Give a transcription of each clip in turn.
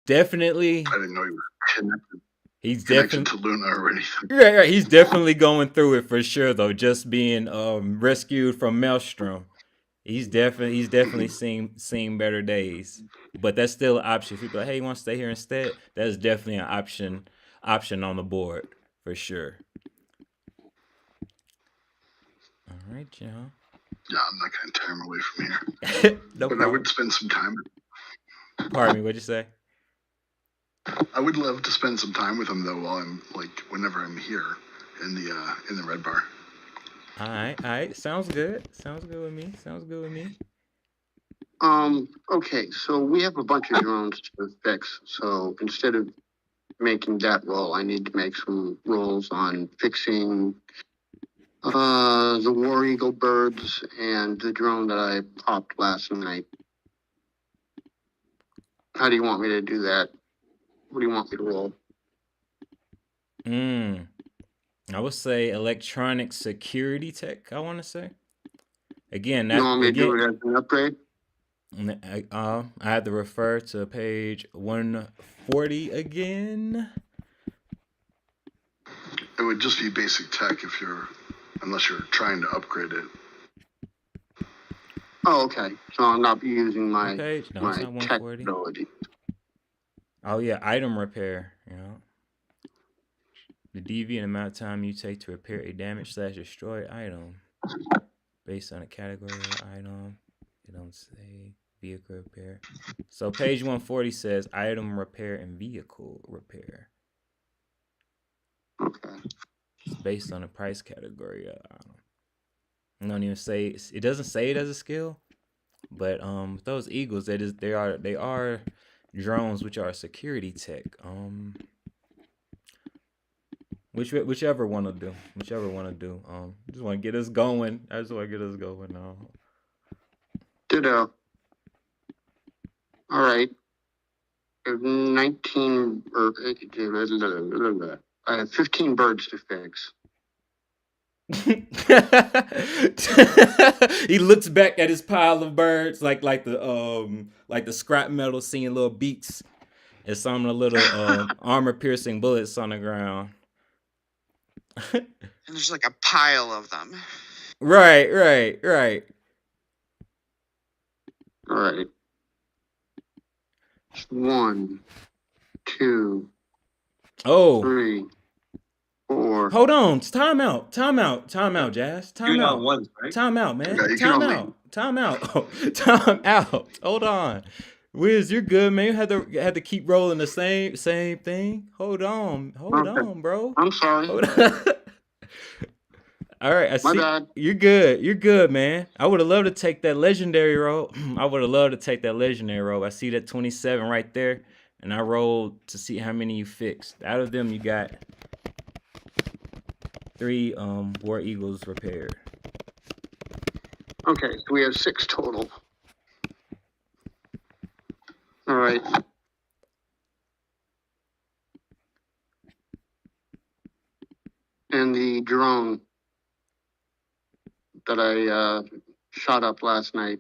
definitely I didn't know you were he's connected definitely to Luna or anything. right. He's definitely going through it for sure though. Just being rescued from Maelstrom. He's definitely seen better days. But that's still an option. If people are like, hey, you want to stay here instead? That's definitely an option on the board for sure. All right, y'all. Yeah, I'm not gonna tear him away from here, No but I problem. would spend some time. Pardon me. What'd you say? I would love to spend some time with him though, while I'm like whenever I'm here in the red bar. All right, all right. Sounds good. Sounds good with me. Sounds good with me. Okay, so we have a bunch of drones to fix. So instead of making that roll, I need to make some rolls on fixing the War Eagle birds and the drone that I popped last night. How do you want me to do that? What do you want me to roll? I would say electronic security tech. I want to say again. You That want me to do again. it as an upgrade? I had to refer to page 140 again. It would just be basic tech unless you're trying to upgrade it. Oh, okay. So I'm not using What my page? No, it's my not tech 140. ability. Oh yeah, item repair. You know, the deviant amount of time you take to repair a damaged/destroyed item based on a category of item. It don't say vehicle repair. So page 140 says item repair and vehicle repair. Okay. It's based on the price category. I don't even say it doesn't say it as a skill, but those eagles they are drones which are security tech. Whichever one to do, whichever one to do. Just want to get us going. I just want to get us going. Ditto. All right. 19 or I have 15 birds to fix. He looks back at his pile of birds like the scrap metal, seeing little beaks and some of the little armor piercing bullets on the ground. And there's like a pile of them. Right. All right. 1, 2, Oh, 3, 4. hold on. Time out. Jazz. Time Doing all out. at once, right? Time out, man. Yeah, you can Time only. out. Time out. Time out. Hold on. Wiz, you're good, man. You had to keep rolling the same thing. Hold on. Hold Okay. on, bro. I'm sorry. Hold on. All right, I My see. bad. You're good. You're good, man. I would have loved to take that legendary roll. I would have loved to take that legendary roll. I see that 27 right there, and I rolled to see how many you fixed. Out of them, you got 3 War Eagles repaired. Okay, so we have 6 total. All right. And the drone that I shot up last night.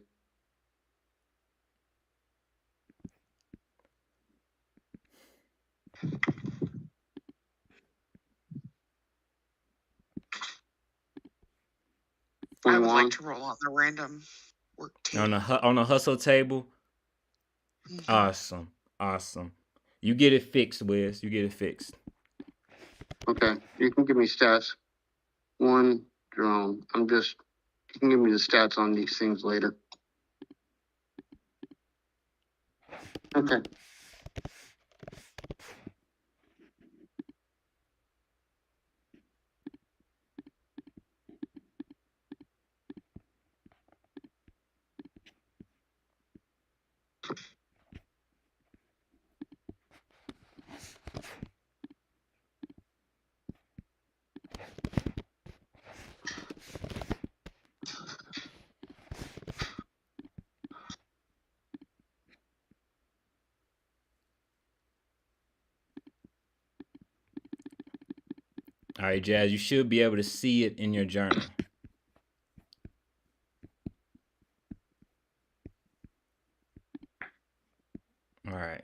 I would 21. like to roll on the random work On table. the hustle table. Mhm. Awesome. You get it fixed, Wiz. You get it fixed. Okay, you can give me stats. 1 drone. You can give me the stats on these things later. Okay. All right, Jazz. You should be able to see it in your journal. All right.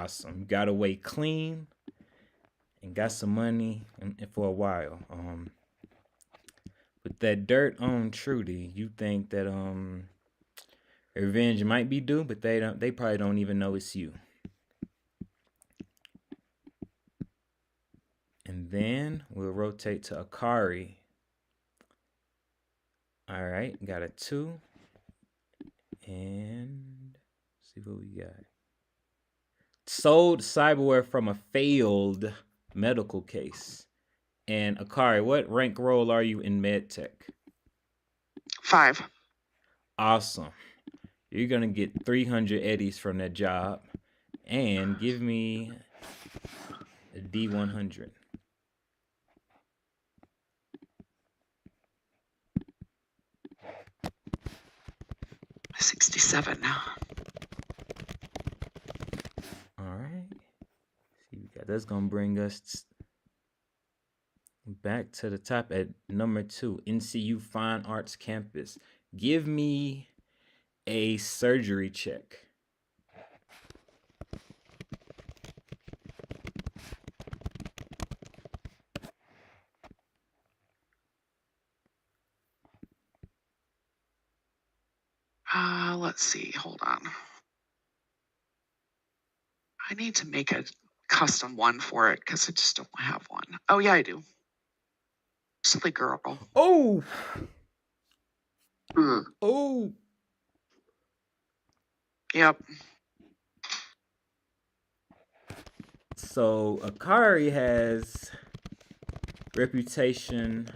Awesome. You got away clean and got some money for a while. With that dirt on Trudy, you think that revenge might be due, but they probably don't even know it's you. And then we'll rotate to Akari. All right, got a 2. And see what we got. Sold cyberware from a failed medical case. And Akari, what rank role are you in medtech? 5. Awesome. You're gonna get 300 eddies from that job, and give me a D100. 67 now. All right. See, we got that's gonna bring us back to the top at number 2, NCU Fine Arts Campus. Give me a surgery check. Let's see. Hold on. I need to make a custom one for it because I just don't have one. Oh, yeah, I do. Silly girl. Oh! Hmm. Oh! Yep. So Akari has reputation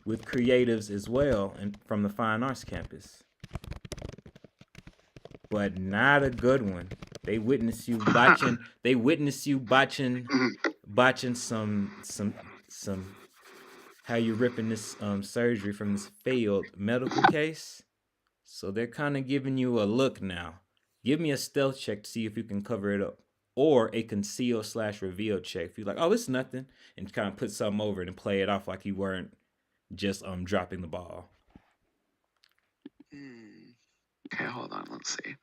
with creatives as well, and from the Fine Arts Campus, but not a good one. They witness you botching. They witness you botching some. How you ripping this surgery from this failed medical case. So they're kind of giving you a look now. Give me a stealth check to see if you can cover it up, or a conceal/reveal check. If you're like, oh, it's nothing, and kind of put something over it and play it off like you weren't just dropping the ball. Okay, hold on. Let's see.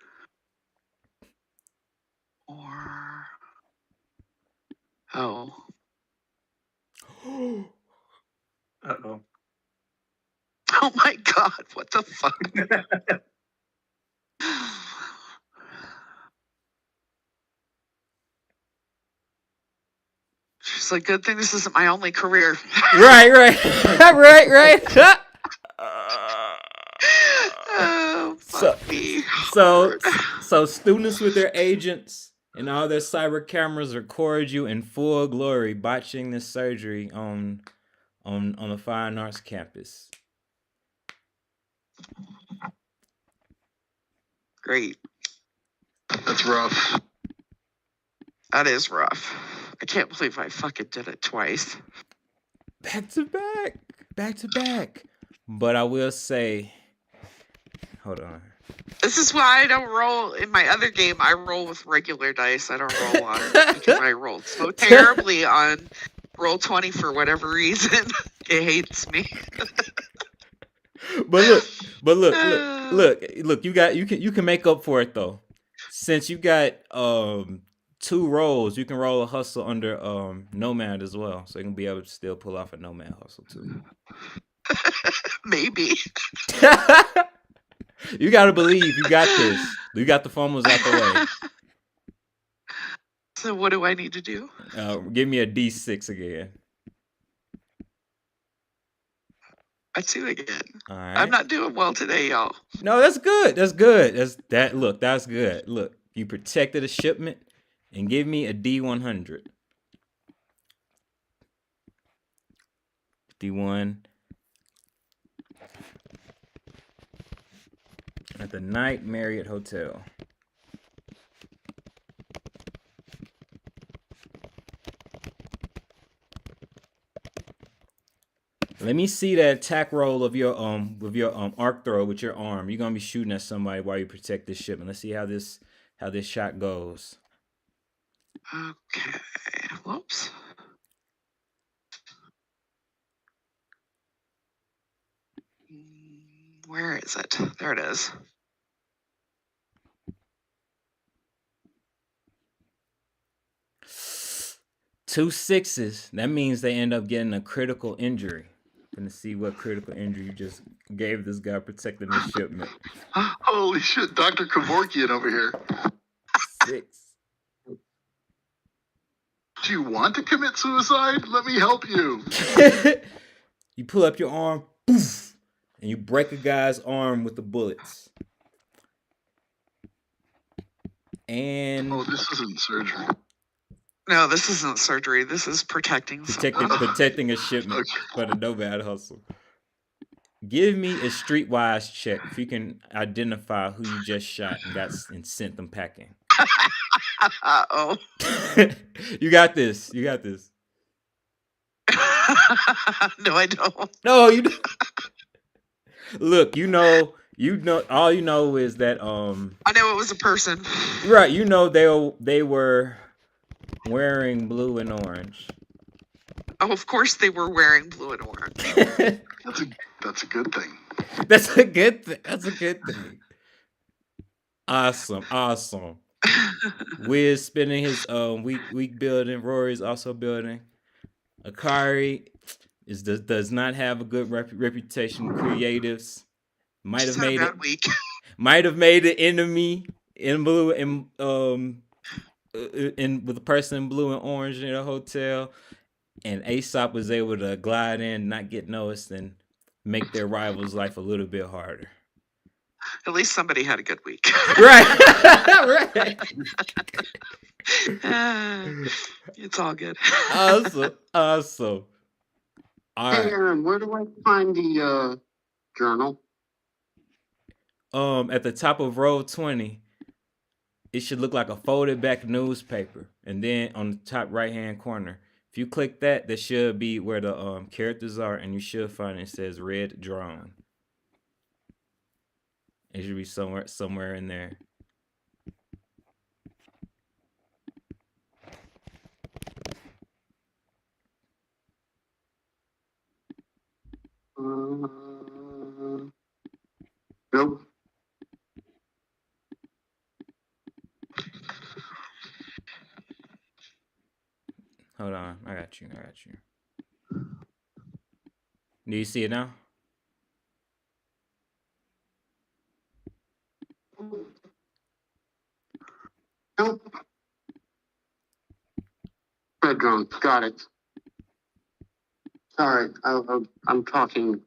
Or oh. Uh-oh. Oh my God! What the fuck? She's like, good thing this isn't my only career. Right. Right. Oh, So, fuck me. so students with their agents and all their cyber cameras record you in full glory botching this surgery on the Fine Arts Campus. Great. That's rough. That is rough. I can't believe I fucking did it twice. Back to back. But I will say, hold on. This is why I don't roll in my other game. I roll with regular dice. I don't roll on because I rolled so terribly on Roll20 for whatever reason. It hates me. But look. You can make up for it though. Since you got 2 rolls, you can roll a hustle under Nomad as well, so you can be able to still pull off a Nomad hustle too. Maybe. You gotta believe you got this. You got the fumbles out the way. So what do I need to do? Give me a D6 again. A 2 again. All right. I'm not doing well today, y'all. No, that's good. That's good. That's good. Look, you protected a shipment, and give me a D100. D1. At the Night Marriott Hotel. Let me see that attack roll of your arc throw with your arm. You're gonna be shooting at somebody while you protect this shipment. Let's see how this shot goes. Okay. Whoops. Where is it? There it is. 2 6s. That means they end up getting a critical injury. Gonna see what critical injury you just gave this guy protecting the shipment. Holy shit, Dr. Kevorkian over here. 6. Do you want to commit suicide? Let me help you. You pull up your arm, poof, and you break a guy's arm with the bullets. And this isn't surgery. No, this isn't surgery. This is protecting a shipment for the Nomad Hustle. Give me a streetwise check if you can identify who you just shot and sent them packing. Uh-oh. You got this. You got this. No, I don't. No, you don't. Look, you know, all you know is that I know it was a person. Right, you know they were wearing blue and orange. Oh, of course they were wearing blue and orange. That's a good thing. That's a good thing. That's a good thing. Awesome. Wiz spinning his week building. Rory's also building. Akari does not have a good reputation. Creatives might have made an enemy in blue and with a person in blue and orange in a hotel, and Aesop was able to glide in, not get noticed, and make their rival's life a little bit harder. At least somebody had a good week. Right. It's all good. Awesome. All right. Hey, Aaron, where do I find the journal? At the top of row 20, it should look like a folded back newspaper, and then on the top right hand corner, if you click that, that should be where the characters are, and you should find it says red drawn. It should be somewhere in there. Nope. Hold on, I got you. Do you see it now? Nope. Red drone. Got it. Sorry, I'm talking.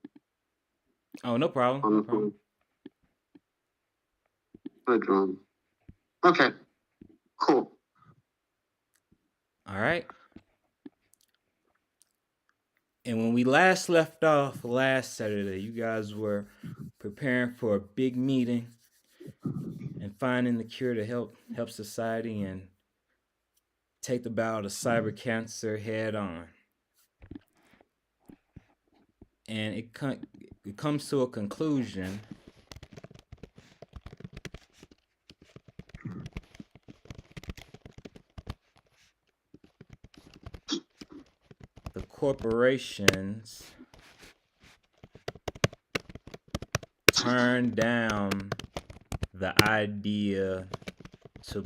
Oh, no problem. Red drone. Okay. Cool. All right. And when we last left off last Saturday, you guys were preparing for a big meeting and finding the cure to help society and take the battle to cyber cancer head on. And it comes to a conclusion. The corporations turned down the idea to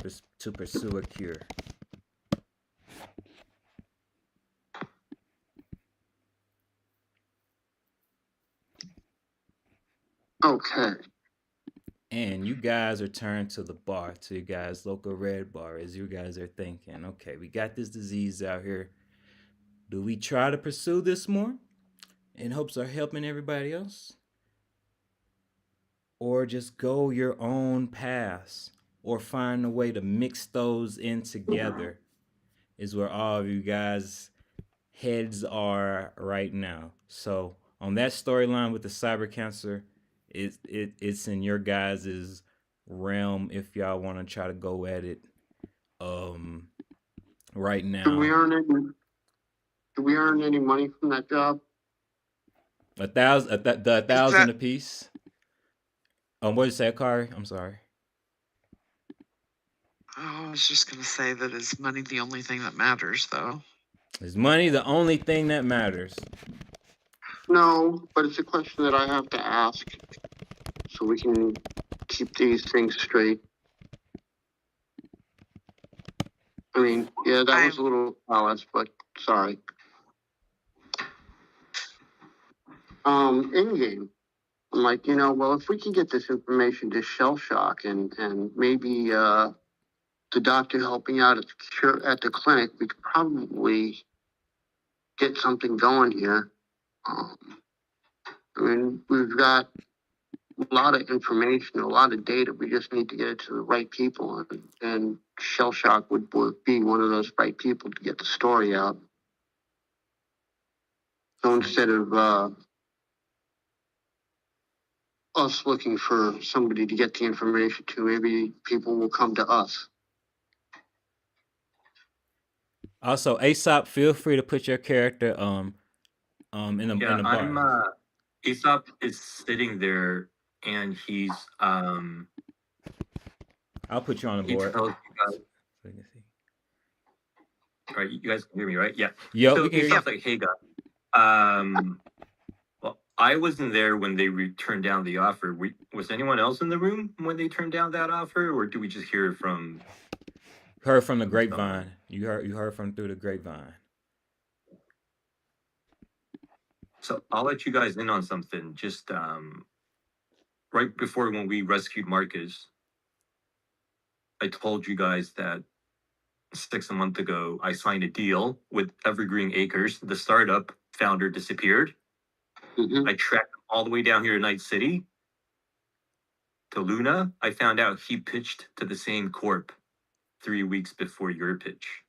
pursue a cure. Okay. And you guys are turned to the bar, to your guys' local red bar, as you guys are thinking, okay, we got this disease out here. Do we try to pursue this more in hopes of helping everybody else? Or just go your own paths, or find a way to mix those in together, is where all of you guys' heads are right now. So on that storyline with the cyber cancer, it's in your guys' realm if y'all want to try to go at it right now. Do we earn any money from that job? $1,000 a piece. What did you say, Akari? I'm sorry. Oh, I was just gonna say that is money the only thing that matters, though. Is money the only thing that matters? No, but it's a question that I have to ask so we can keep these things straight. I mean, yeah, that was a little flawless, but sorry. In game, I'm like, well, if we can get this information to Shell Shock and maybe the doctor helping out at the clinic, we could probably get something going here. I mean, we've got a lot of information, a lot of data. We just need to get it to the right people, and Shell Shock would be one of those right people to get the story out. So instead of us looking for somebody to get the information to, maybe people will come to us. Also, Aesop, feel free to put your character in the bar. Aesop is sitting there and he's I'll put you on the board. Tells you guys, so you can see. All right, you guys can hear me, right? Yeah. Yep, so we can hear you. Aesop's like, hey guys. Well, I wasn't there when they turned down the offer. Was anyone else in the room when they turned down that offer, or do we just hear from? Heard from the grapevine. You heard from through the grapevine. So I'll let you guys in on something. Just right before when we rescued Marcus, I told you guys that 6 months ago I signed a deal with Evergreen Acres. The startup founder disappeared. Mm-hmm. I tracked him all the way down here to Night City. To Luna, I found out he pitched to the same corp 3 weeks before your pitch.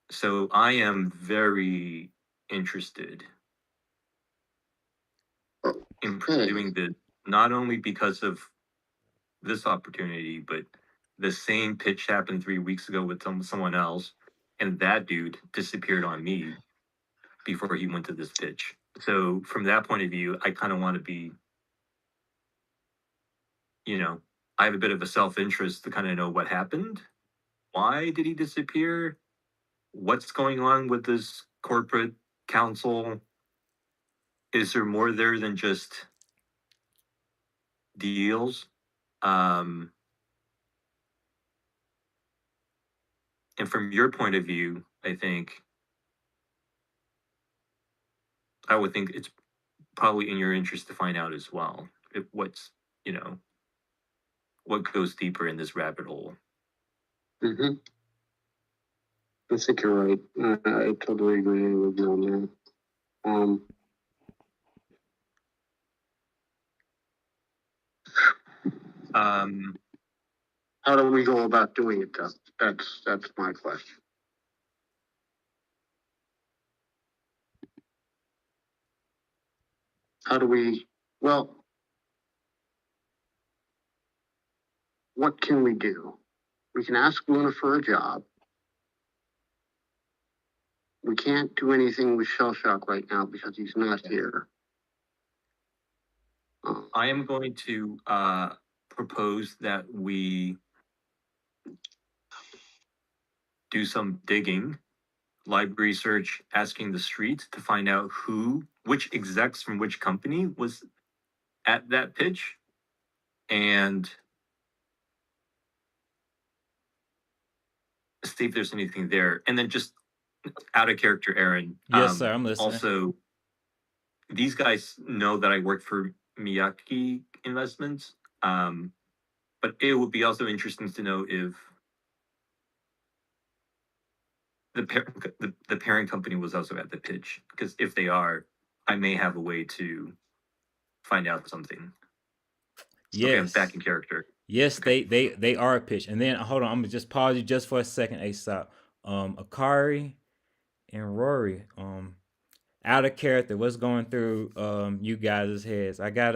So I am very interested in pursuing this, not only because of this opportunity, but the same pitch happened 3 weeks ago with someone else, and that dude disappeared on me before he went to this pitch. So from that point of view, I kind of want to be, I have a bit of a self-interest to kind of know what happened. Why did he disappear? What's going on with this corporate council? Is there more there than just deals? And from your point of view, I would think it's probably in your interest to find out as well what goes deeper in this rabbit hole. Mm-hmm. I think you're right. I totally agree with you on that. How do we go about doing it, though? That's my question. How do we? Well, what can we do? We can ask Luna for a job. We can't do anything with Shell Shock right now because he's not here. I am going to propose that we do some digging, library search, asking the street to find out which execs from which company was at that pitch, and see if there's anything there. And then just out of character, Aaron. Yes, sir, I'm listening. Also, these guys know that I work for Miyake Investments, but it would be also interesting to know if the parent company was also at the pitch, because if they are, I may have a way to find out something. Yes. Okay, I'm back in character. Yes, okay. they are a pitch. And then hold on, I'm gonna just pause you just for a second, Aesop. Akari and Rory, out of character, what's going through you guys' heads? I got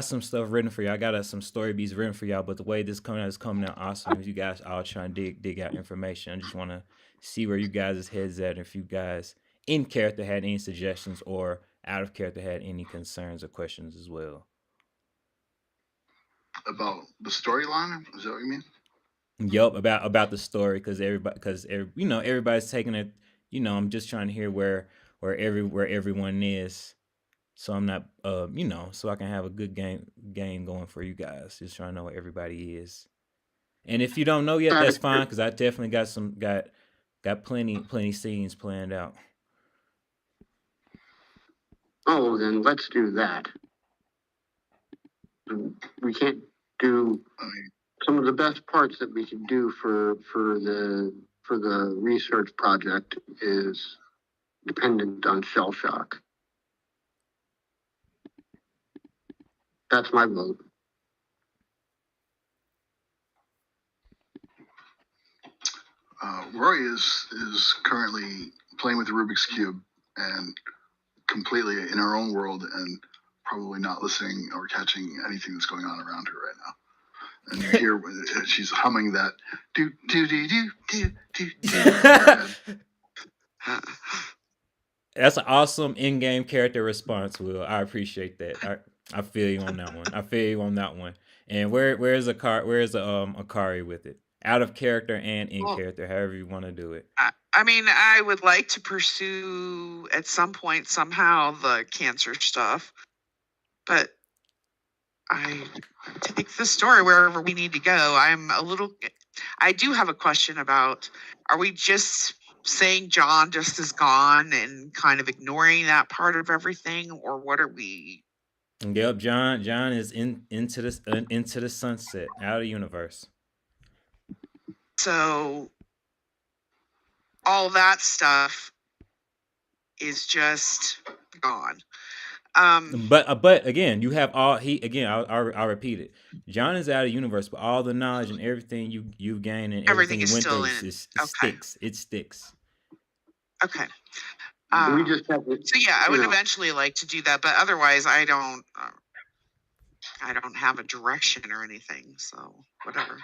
some stuff written for you. I got some story beats written for y'all, but the way this is coming out awesome. If you guys all trying to dig out information, I just want to see where you guys' heads at. If you guys in character had any suggestions or out of character had any concerns or questions as well. About the storyline? Is that what you mean? Yup, about the story, because everybody's taking it. I'm just trying to hear where everyone is. So I'm not, so I can have a good game going for you guys. Just trying to know where everybody is. And if you don't know yet, that's fine because I definitely got plenty scenes planned out. Oh, then let's do that. We can't do some of the best parts that we can do for the research project is dependent on shell shock. That's my vote. Roy is currently playing with the Rubik's Cube and completely in her own world and probably not listening or catching anything that's going on around her right now. And you hear she's humming that do do do do do do do. That's an awesome in-game character response, Will. I appreciate that. I feel you on that one. And where's Akari with it? Out of character and in character, however you want to do it. I mean, I would like to pursue at some point somehow the cancer stuff, but I take the story wherever we need to go. I do have a question about, are we just saying John just is gone and kind of ignoring that part of everything, or what are we? Yep, John is into the sunset, out of the universe. So all that stuff is just gone. But again, you have all I'll repeat it. John is out of the universe, but all the knowledge and everything you've gained and everything you went through sticks. It sticks. Okay. We just have to, so yeah, I would eventually like to do that, but otherwise, I don't have a direction or anything. So whatever.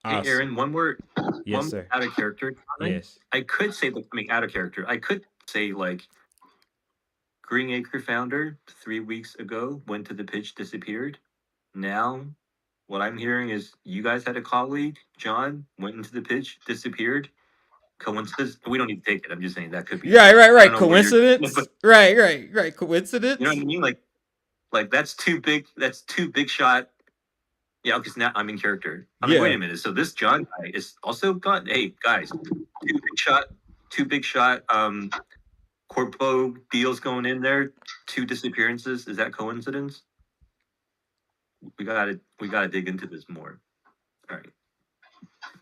Awesome. Hey, Aaron, one more. Yes, sir. Out of character. Yes. I could say out of character. I could say like Green Acre founder 3 weeks ago went to the pitch, disappeared. Now, what I'm hearing is you guys had a colleague, John, went into the pitch, disappeared. Coincidence? We don't need to take it. I'm just saying that could be. Right. Coincidence? Right. Coincidence? You know what I mean? Like that's too big. That's too big shot. Yeah, because now I'm in character. I'm like, wait a minute. So this John guy is also gone. Hey guys, two big shot. Corpo deals going in there. 2 disappearances. Is that coincidence? We gotta dig into this more. All right.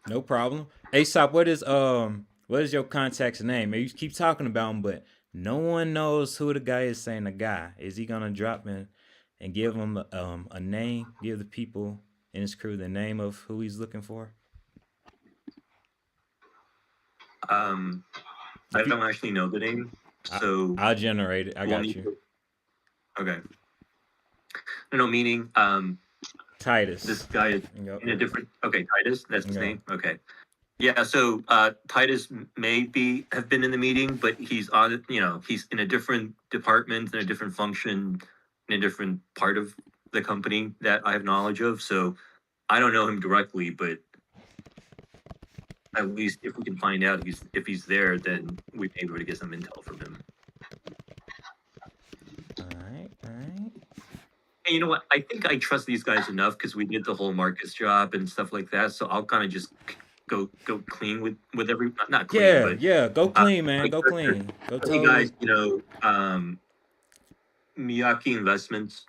No problem. Aesop, what is your contact's name? You keep talking about him, but no one knows who the guy is saying the guy. Is he gonna drop in and give him a name? Give the people in his crew the name of who he's looking for? I don't actually know the name, so I'll generate it. I got you. Okay. No, meaning Titus. This guy is in a different. Okay, Titus. That's his name. Okay. Yeah. So Titus may have been in the meeting, but he's on. He's in a different department, in a different function, in a different part of the company that I have knowledge of. So I don't know him directly, but at least if we can find out if he's there, then we may be able to get some intel from him. All right. And you know what? I think I trust these guys enough because we did the whole Marcus job and stuff like that. So I'll kind of just go clean with every not clean. Go clean, man. Go clean. Go tell you guys. Miyake Investments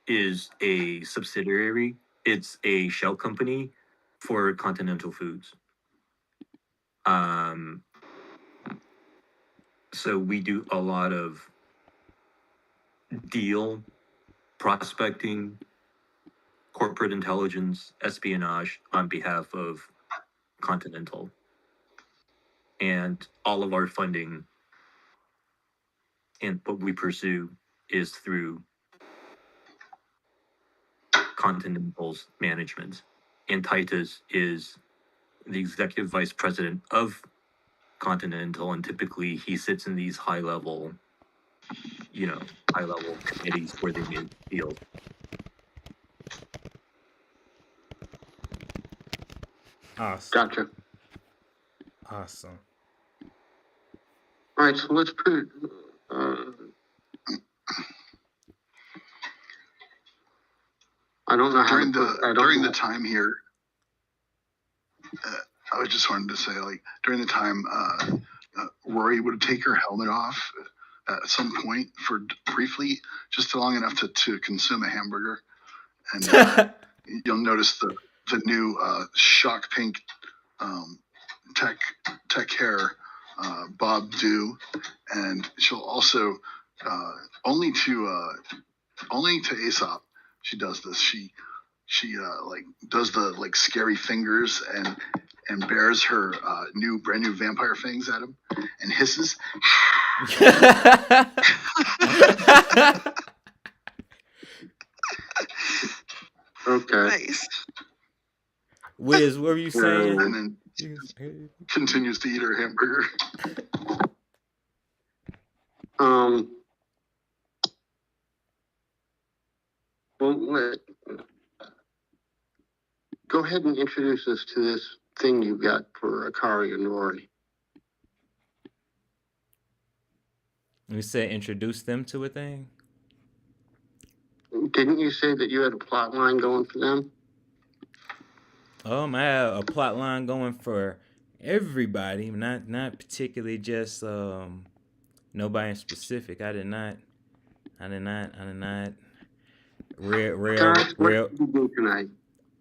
is a subsidiary. It's a shell company for Continental Foods. So we do a lot of deal prospecting, corporate intelligence, espionage on behalf of Continental. And all of our funding and what we pursue is through Continental's management. And Titus is the executive vice president of Continental, and typically he sits in these high-level committees where they make deals. Awesome. Gotcha. Awesome. All right, so let's put I don't know how during the time here. I just wanted to say, like, during the time, Rory would take her helmet off at some point for briefly, just long enough to consume a hamburger, and you'll notice the new shock pink tech hair Bob do, and she'll also only to Aesop she does this. She like does the like scary fingers and bears her brand new vampire fangs at him and hisses. Okay. Nice. Wiz, what were you saying? And then continues to eat her hamburger. Well, go ahead and introduce us to this thing you got for Akari and Rory. You said introduce them to a thing? Didn't you say that you had a plot line going for them? I have a plot line going for everybody, not particularly just nobody in specific. I did not. Real. What should we do tonight?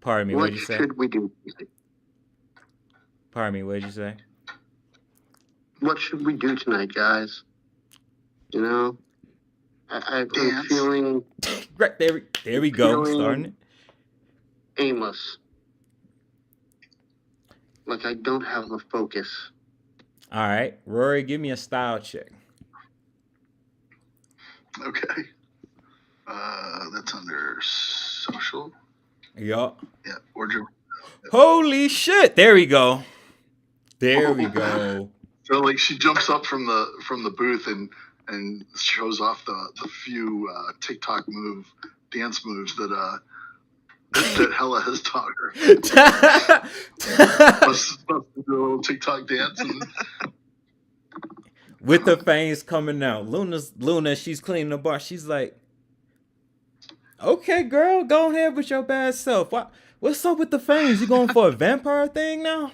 Pardon me, what'd you say? What should we do tonight? Pardon me, what'd you say? What should we do tonight, guys? You know, I'm feeling... Right, there we go, starting it. Aimless. Like I don't have a focus. All right, Rory, give me a style check. Okay. That's under social. Yup. Yeah, wardrobe. Holy shit! There we go. There we go. So like she jumps up from the booth and shows off the few TikTok dance moves that Hella has taught her. Supposed to do a little TikTok dance with the fangs coming out. Luna, she's cleaning the bar. She's like, "Okay, girl, go ahead with your bad self. What's up with the fangs? You going for a vampire thing now?"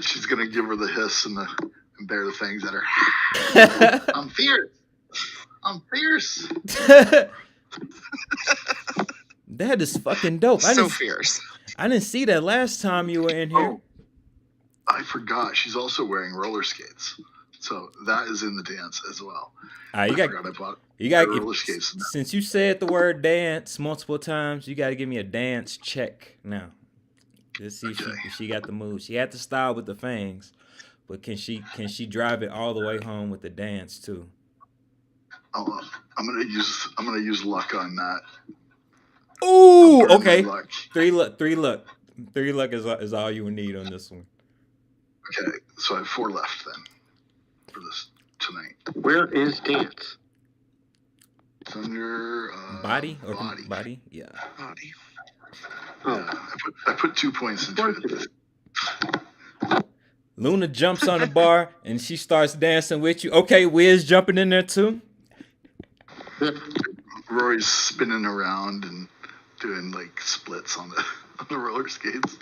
She's gonna give her the hiss and bear the fangs at her. I'm fierce. I'm fierce. That is fucking dope. So fierce. I didn't see that last time you were in here. Oh, I forgot. She's also wearing roller skates, so that is in the dance as well. You got roller skates. Since you said the word dance multiple times, you got to give me a dance check now. Let's see if she got the moves. She had the style with the fangs, but can she drive it all the way home with the dance too? Oh, I'm gonna use luck on that. Ooh, okay. Luck. Three luck is all you would need on this one. Okay, so I have 4 left then for this tonight. Where is dance? It's under body or body? Yeah. Body. Yeah, I put 2 points into it. Luna jumps on the bar and she starts dancing with you. Okay, Wiz jumping in there too. Rory's spinning around and doing like splits on the roller skates.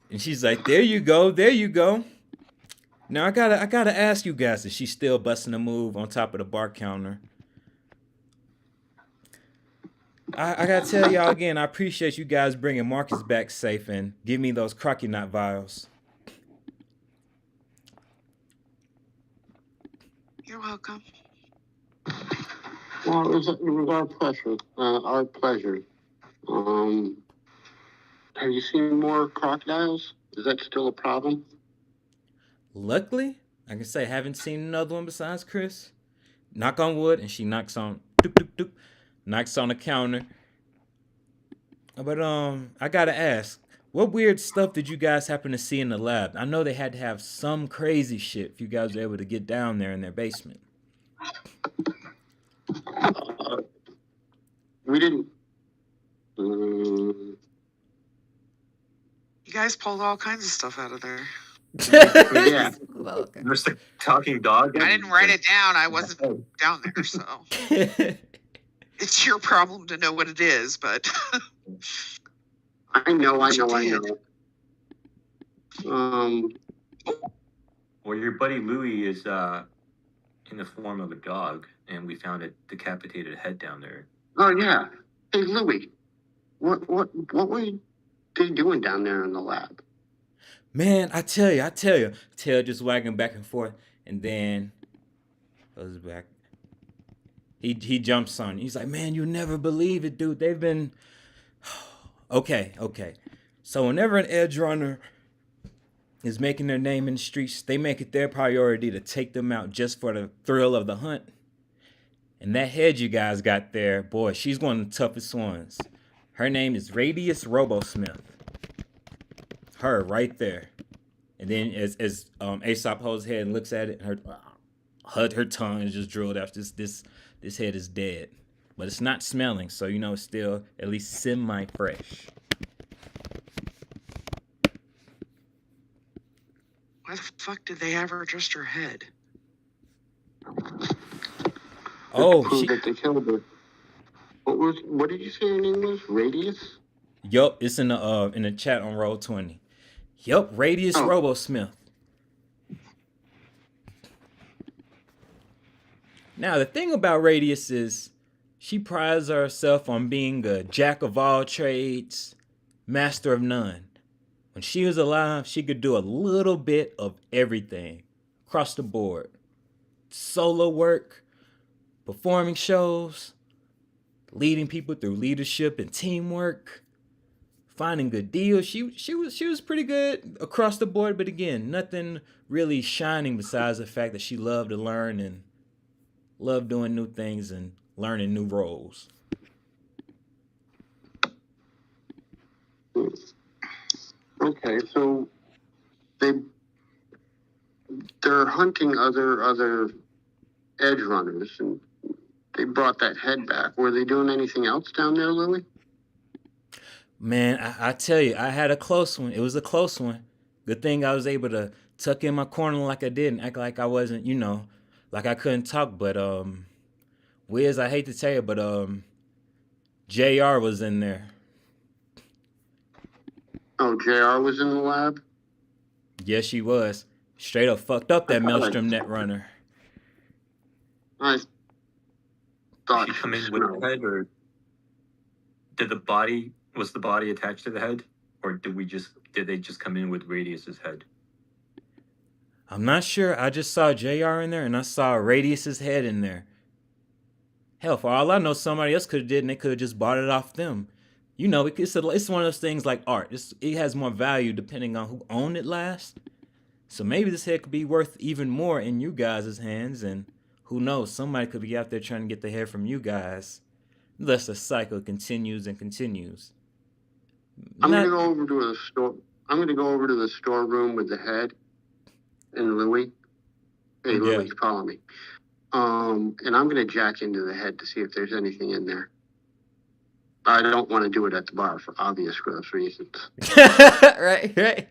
And she's like, "There you go, there you go." Now I gotta ask you guys, is she still busting a move on top of the bar counter? I gotta tell y'all again, I appreciate you guys bringing Marcus back safe and give me those crocky knot vials. You're welcome. Well, it was our pleasure. Our pleasure. Have you seen more crocodiles? Is that still a problem? Luckily, I can say I haven't seen another one besides Chris. Knock on wood, and she knocks on the counter. But I gotta ask, what weird stuff did you guys happen to see in the lab? I know they had to have some crazy shit if you guys were able to get down there in their basement. We didn't. You guys pulled all kinds of stuff out of there. Yeah. There's the talking dog. I didn't write it down. I wasn't down there, so. it's your problem to know what it is, but I know. Well, your buddy Louie is in the form of a dog, and we found a decapitated head down there. Oh yeah. Hey Louie, what were they doing down there in the lab? Man, I tell you, tail just wagging back and forth, and then goes back. He jumps on. He's like, man, you'll never believe it, dude. They've been okay. So whenever an edge runner is making their name in the streets, they make it their priority to take them out just for the thrill of the hunt. And that head you guys got there, boy, she's one of the toughest ones. Her name is Radius Robosmith. Her right there. And then as Aesop holds his head and looks at it, her tongue is just drilled out. This head is dead. But it's not smelling, so you know it's still at least semi-fresh. why the fuck did they have her just her head? Oh, that they killed her. What did you say her name was? Radius? Yup, it's in the chat on Roll20. Yup, Radius Robosmith. Now the thing about Radius is she prides herself on being a jack of all trades, master of none. When she was alive, she could do a little bit of everything across the board. Solo work, performing shows, leading people through leadership and teamwork, finding good deals. She was pretty good across the board, but again, nothing really shining besides the fact that she loved to learn and loved doing new things and learning new roles. Okay, so they're hunting other edge runners, and they brought that head back. Were they doing anything else down there, Louie? Man, I tell you, I had a close one. It was a close one. Good thing I was able to tuck in my corner like I did and act like I wasn't, like I couldn't talk. But Wiz, I hate to tell you, but JR was in there. Oh, JR was in the lab? Yes, she was. Straight up fucked up that Maelstrom net runner. I thought Did she come in with the head, or was the body attached to the head, or did they just come in with Radius's head? I'm not sure. I just saw JR in there and I saw Radius's head in there. Hell, for all I know, somebody else could have did and they could have just bought it off them. It's one of those things like art. It has more value depending on who owned it last. So maybe this head could be worth even more in you guys' hands, and who knows, somebody could be out there trying to get the head from you guys. Unless the cycle continues and continues. I'm gonna go over to the store. I'm gonna go over to the storeroom with the head and Louie. Hey, Louie's calling me. And I'm gonna jack into the head to see if there's anything in there. I don't want to do it at the bar for obvious gross reasons. Right.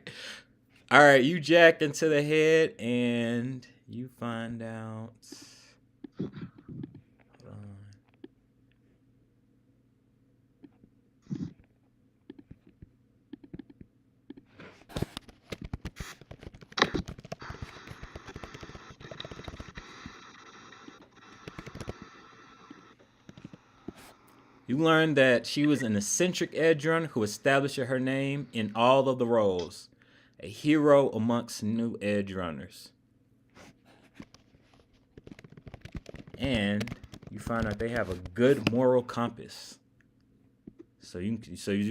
All right, you jack into the head and you find out. You learned that she was an eccentric edge runner who established her name in all of the roles. A hero amongst new edge runners. And you find out they have a good moral compass. So you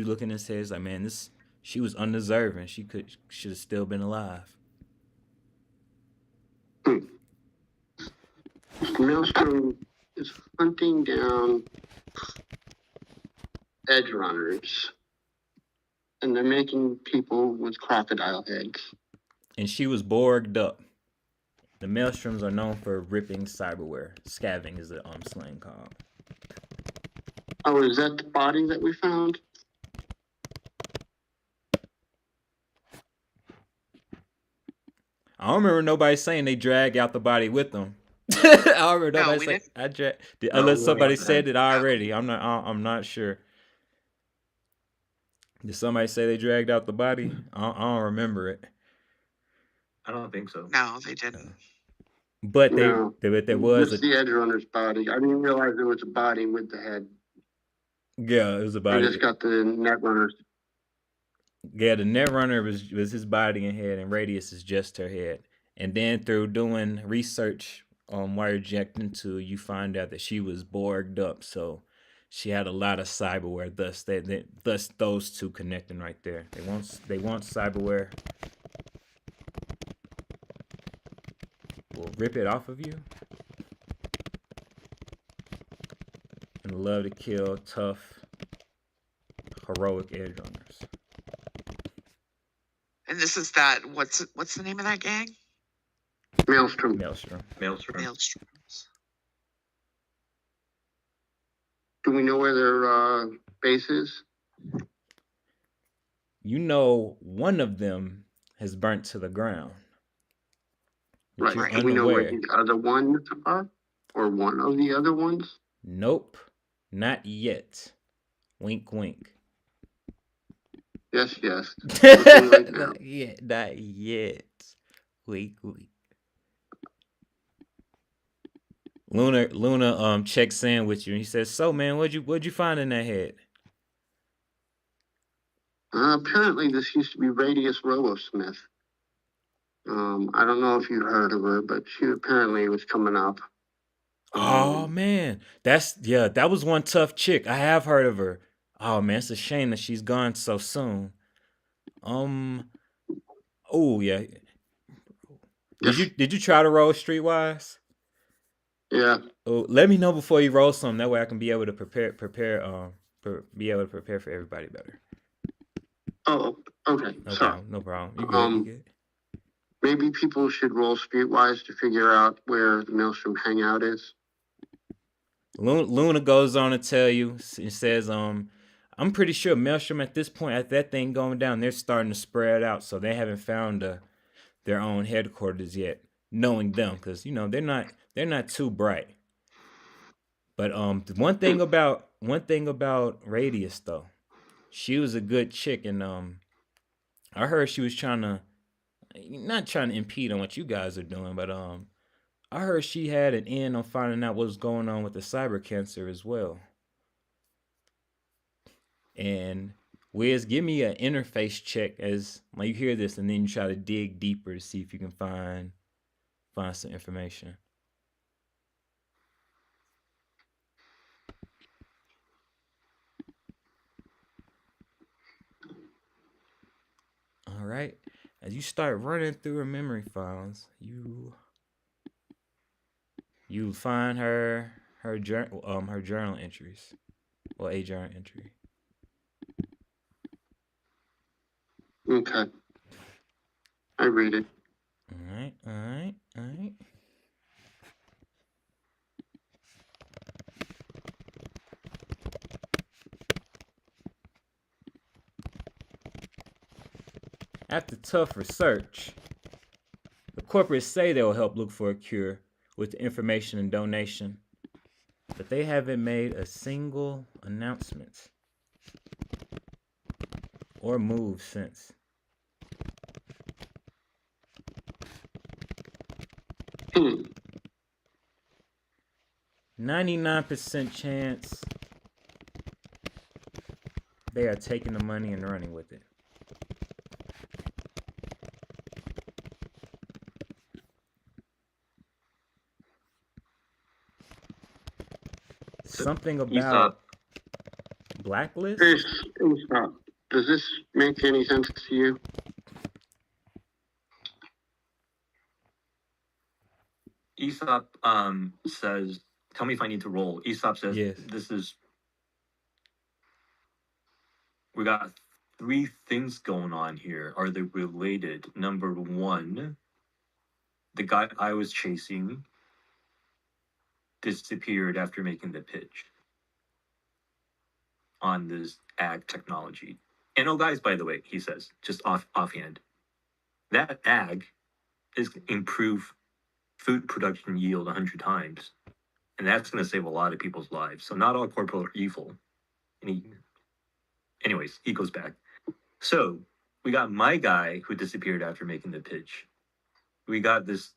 look in this head, it's like, man, she was undeserving. She should have still been alive. Maelstrom is hunting down edge runners, and they're making people with crocodile heads. And she was borged up. The Maelstroms are known for ripping cyberware. Scavenging is the slang called. Oh, is that the body that we found? I don't remember nobody saying they drag out the body with them. I already know. No, But we it's like didn't. unless somebody the head. said it already. I'm not sure. Did somebody say they dragged out the body? I don't remember it. I don't think so. No, they didn't. But No, there was just the edge runner's body. I didn't realize there was a body with the head. yeah, it was I about just it. got the net runners. Yeah, the net runner was his body and head, and Radius is just her head. And then through doing research on Wire Jacked into, you find out that she was borged up, so she had a lot of cyberware. Thus those two connecting right there. They want cyberware. Will rip it off of you. And love to kill tough, heroic edge runners. And this is that. What's the name of that gang? Maelstrom. Maelstrom. Maelstroms. Do we know where their base is? You know, one of them has burnt to the ground. Right. You're Do we know where unaware. the other ones are? Or one of the other ones? Nope, not yet. Wink, wink. Yes, yes. Right now. Not yet. Wink, wink. Luna checks in with you and he says, "So man, what'd you find in that head?" Apparently, this used to be Radius Robosmith. I don't know if you heard of her, but she apparently was coming up. Oh man, that was one tough chick. I have heard of her. Oh man, it's a shame that she's gone so soon. Oh yeah. Did you try to roll Streetwise? Yeah. Oh, let me know before you roll some. That way I can be able to prepare for everybody better. Oh, okay. No problem. You good. Maybe people should roll Streetwise to figure out where the Maelstrom hangout is. Luna goes on to tell you and says, I'm pretty sure Maelstrom at this point, at that thing going down, they're starting to spread out, so they haven't found their own headquarters yet. Knowing them, because they're not too bright. But one thing about Radius though, she was a good chick, and I heard she was not trying to impede on what you guys are doing, but I heard she had an end on finding out what was going on with the cyber cancer as well. And Wiz, give me an interface check as like you hear this, and then you try to dig deeper to see if you can find some information. All right. As you start running through her memory files, you find her journal entries, or a journal entry. Okay. I read it. All right. After tough research, the corporates say they will help look for a cure with the information and donation, but they haven't made a single announcement or move since. 99% chance they are taking the money and running with it. Something about blacklist? Does this make any sense to you? Aesop says, tell me if I need to roll. Aesop says, yes. We got 3 things going on here. Are they related? Number 1, the guy I was chasing disappeared after making the pitch on this ag technology. And oh, guys, by the way, he says, just offhand, that ag is improve food production yield 100 times. And that's going to save a lot of people's lives. So not all corporate are evil. And anyways, he goes back. So we got my guy who disappeared after making the pitch. We got this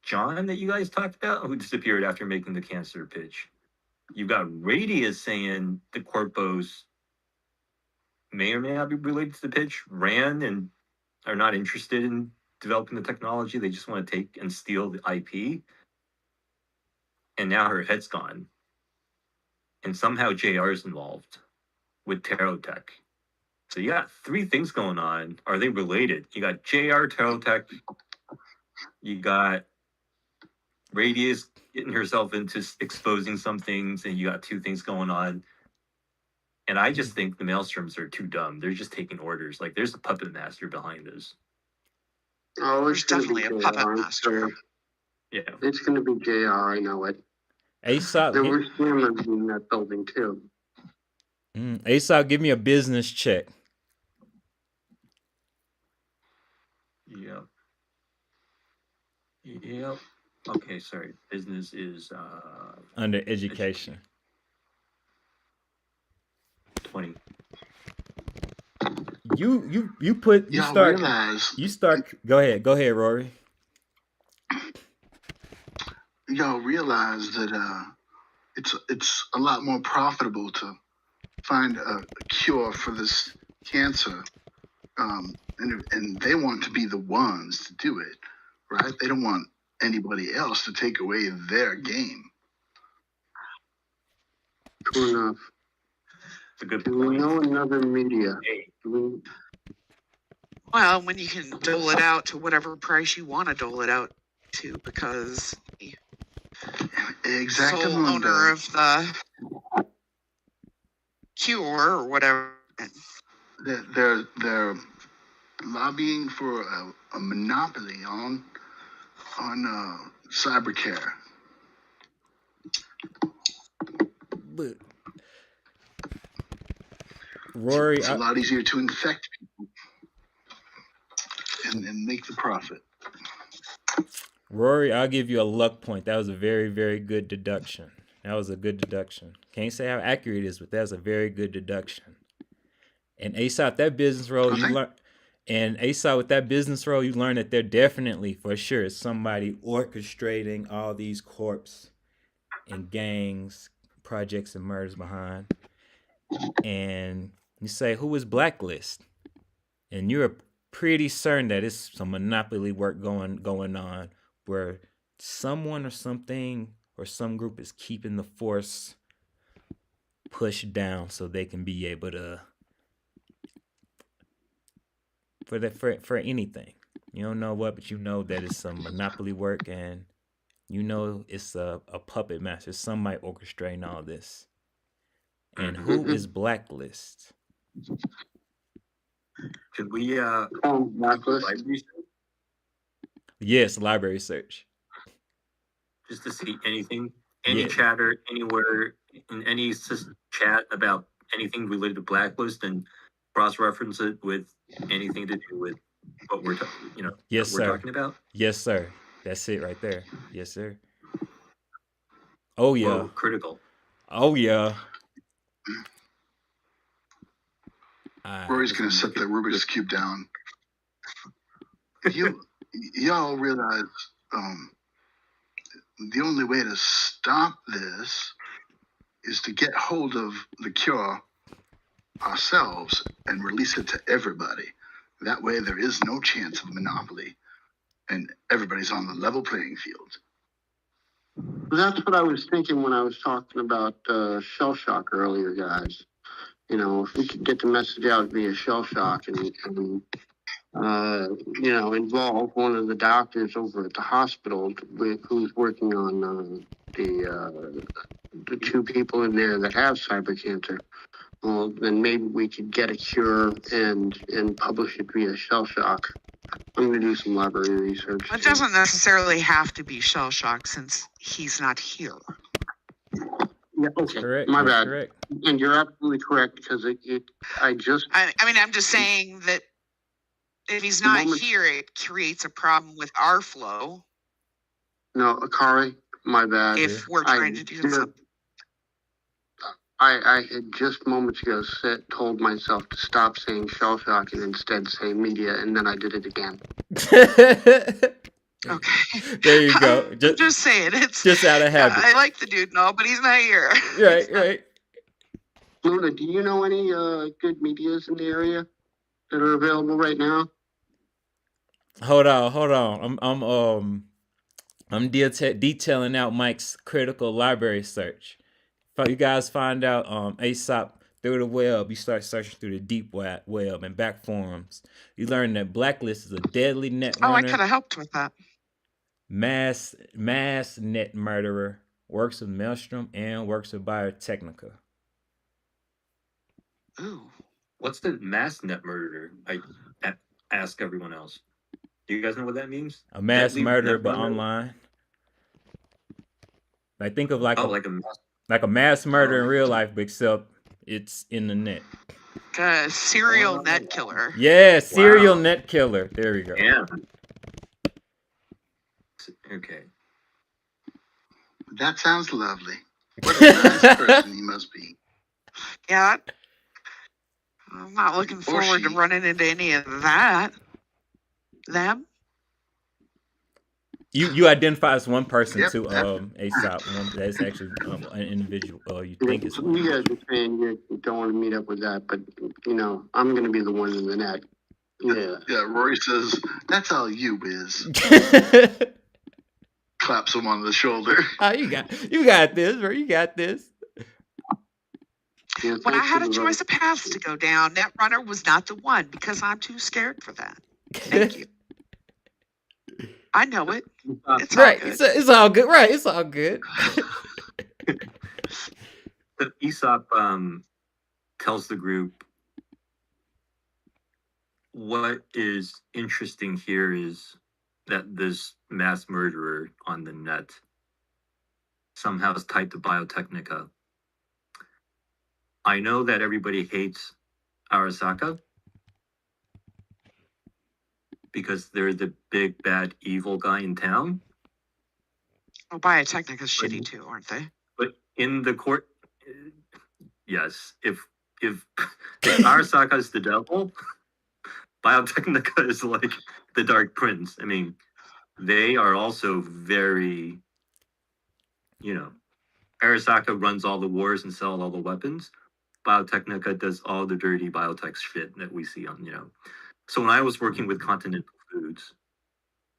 John that you guys talked about who disappeared after making the cancer pitch. You've got Radius saying the corpos may or may not be related to the pitch, ran and are not interested in developing the technology. They just want to take and steal the IP. And now her head's gone. And somehow JR is involved with Tarot Tech. So you got three things going on. Are they related? You got JR, Tarot Tech. You got Radius getting herself into exposing some things, and you got two things going on. And I just think the Maelstroms are too dumb. They're just taking orders. Like, there's a puppet master behind this. Oh, There's definitely a puppet master. Yeah. It's going to be JR, I know it. Aesop, there were scammers in that building, too. Aesop, give me a business check. Yep. Yep. Okay, sorry. Business is under education. 20. You start. Go ahead, Rory. Y'all realize that it's a lot more profitable to find a cure for this cancer, and they want to be the ones to do it, right? They don't want anybody else to take away their game. True enough. It's a good Do point. we know another media? Well, when you can dole it out to whatever price you want to dole it out to, because the sole owner of the cure or whatever. They're lobbying for a monopoly on cybercare. But Rory, it's a lot easier to infect people and make the profit. Rory, I'll give you a luck point. That was a very, very good deduction. That was a good deduction. Can't say how accurate it is, but that's a very good deduction. And Aesop, that business role you learn. And Aesop, with that business role, you learn that they're definitely, for sure, somebody orchestrating all these corps and gangs, projects, and murders behind. And you say, who is Blacklist? And you're pretty certain that it's some monopoly work going on, where someone or something or some group is keeping the force pushed down so they can be able to for anything. You don't know what, but you know that it's some monopoly work, and you know it's a puppet master, somebody orchestrating all this. And who is Blacklist? Could we Blacklist? Yes, library search. Just to see anything, any chatter anywhere in any chat about anything related to Blacklist, and cross-reference it with anything to do with what we're talking about. Yes, sir. That's it right there. Yes, sir. Oh yeah. Whoa, critical. Oh yeah. Rory's gonna set the Rubik's Cube down. Y'all realize the only way to stop this is to get hold of the cure ourselves and release it to everybody. That way there is no chance of monopoly and everybody's on the level playing field. That's what I was thinking when I was talking about shell shock earlier, guys. You know, if we could get the message out via shell shock and involve one of the doctors over at the hospital who's working on the two people in there that have cyber cancer, well, then maybe we could get a cure and publish it via shell shock. I'm going to do some library research. It doesn't necessarily have to be shell shock since he's not here. Yeah, okay. Correct. My bad. Correct. And you're absolutely correct, because I'm just saying that if he's not here, it creates a problem with our flow. No, Akari, my bad. If we're trying to do something. I had just moments ago told myself to stop saying shell shock and instead say media, and then I did it again. Okay. There you go. I'm just saying, it's just out of habit. I like the dude and all, but he's not here. Right. Luna, do you know any good medias in the area that are available right now? Hold on. I'm detailing out Mike's critical library search. If you guys find out Aesop through the web, you start searching through the deep web and back forums. You learn that Blacklist is a deadly net runner. Oh, I could have helped with that. Mass net murderer, works of Maelstrom and works of Biotechnica. Ooh. What's the mass net murderer? I ask everyone else. Do you guys know what that means? A mass murderer, but online. I think of like a mass murder in real life, but except it's in the net. Serial net killer. Yeah, serial net killer. There we go. Yeah. Okay. That sounds lovely. What a nice person he must be. Yeah. I'm not looking forward to running into any of that. Them? You identify as one person too, Aesop. That's actually an individual. You think it's one. You guys are saying you don't want to meet up with that, but I'm going to be the one in the net. Yeah. Yeah. Rory says, "That's all you, Wiz." Claps him on the shoulder. Oh, you got this, bro. You got this. When I had a choice of paths to go down, Netrunner was not the one because I'm too scared for that. Thank you. I know it. It's right. All good. It's all good. Right. It's all good. Aesop tells the group, what is interesting here is that this mass murderer on the net somehow is tied to Biotechnica. I know that everybody hates Arasaka because they're the big bad evil guy in town. Oh, Biotechnica's shitty too, aren't they? But in the court, yes. If Arasaka is the devil, Biotechnica is like the Dark Prince. I mean, they are also very, Arasaka runs all the wars and sells all the weapons. Biotechnica does all the dirty biotech shit that we see on, So when I was working with Continental Foods,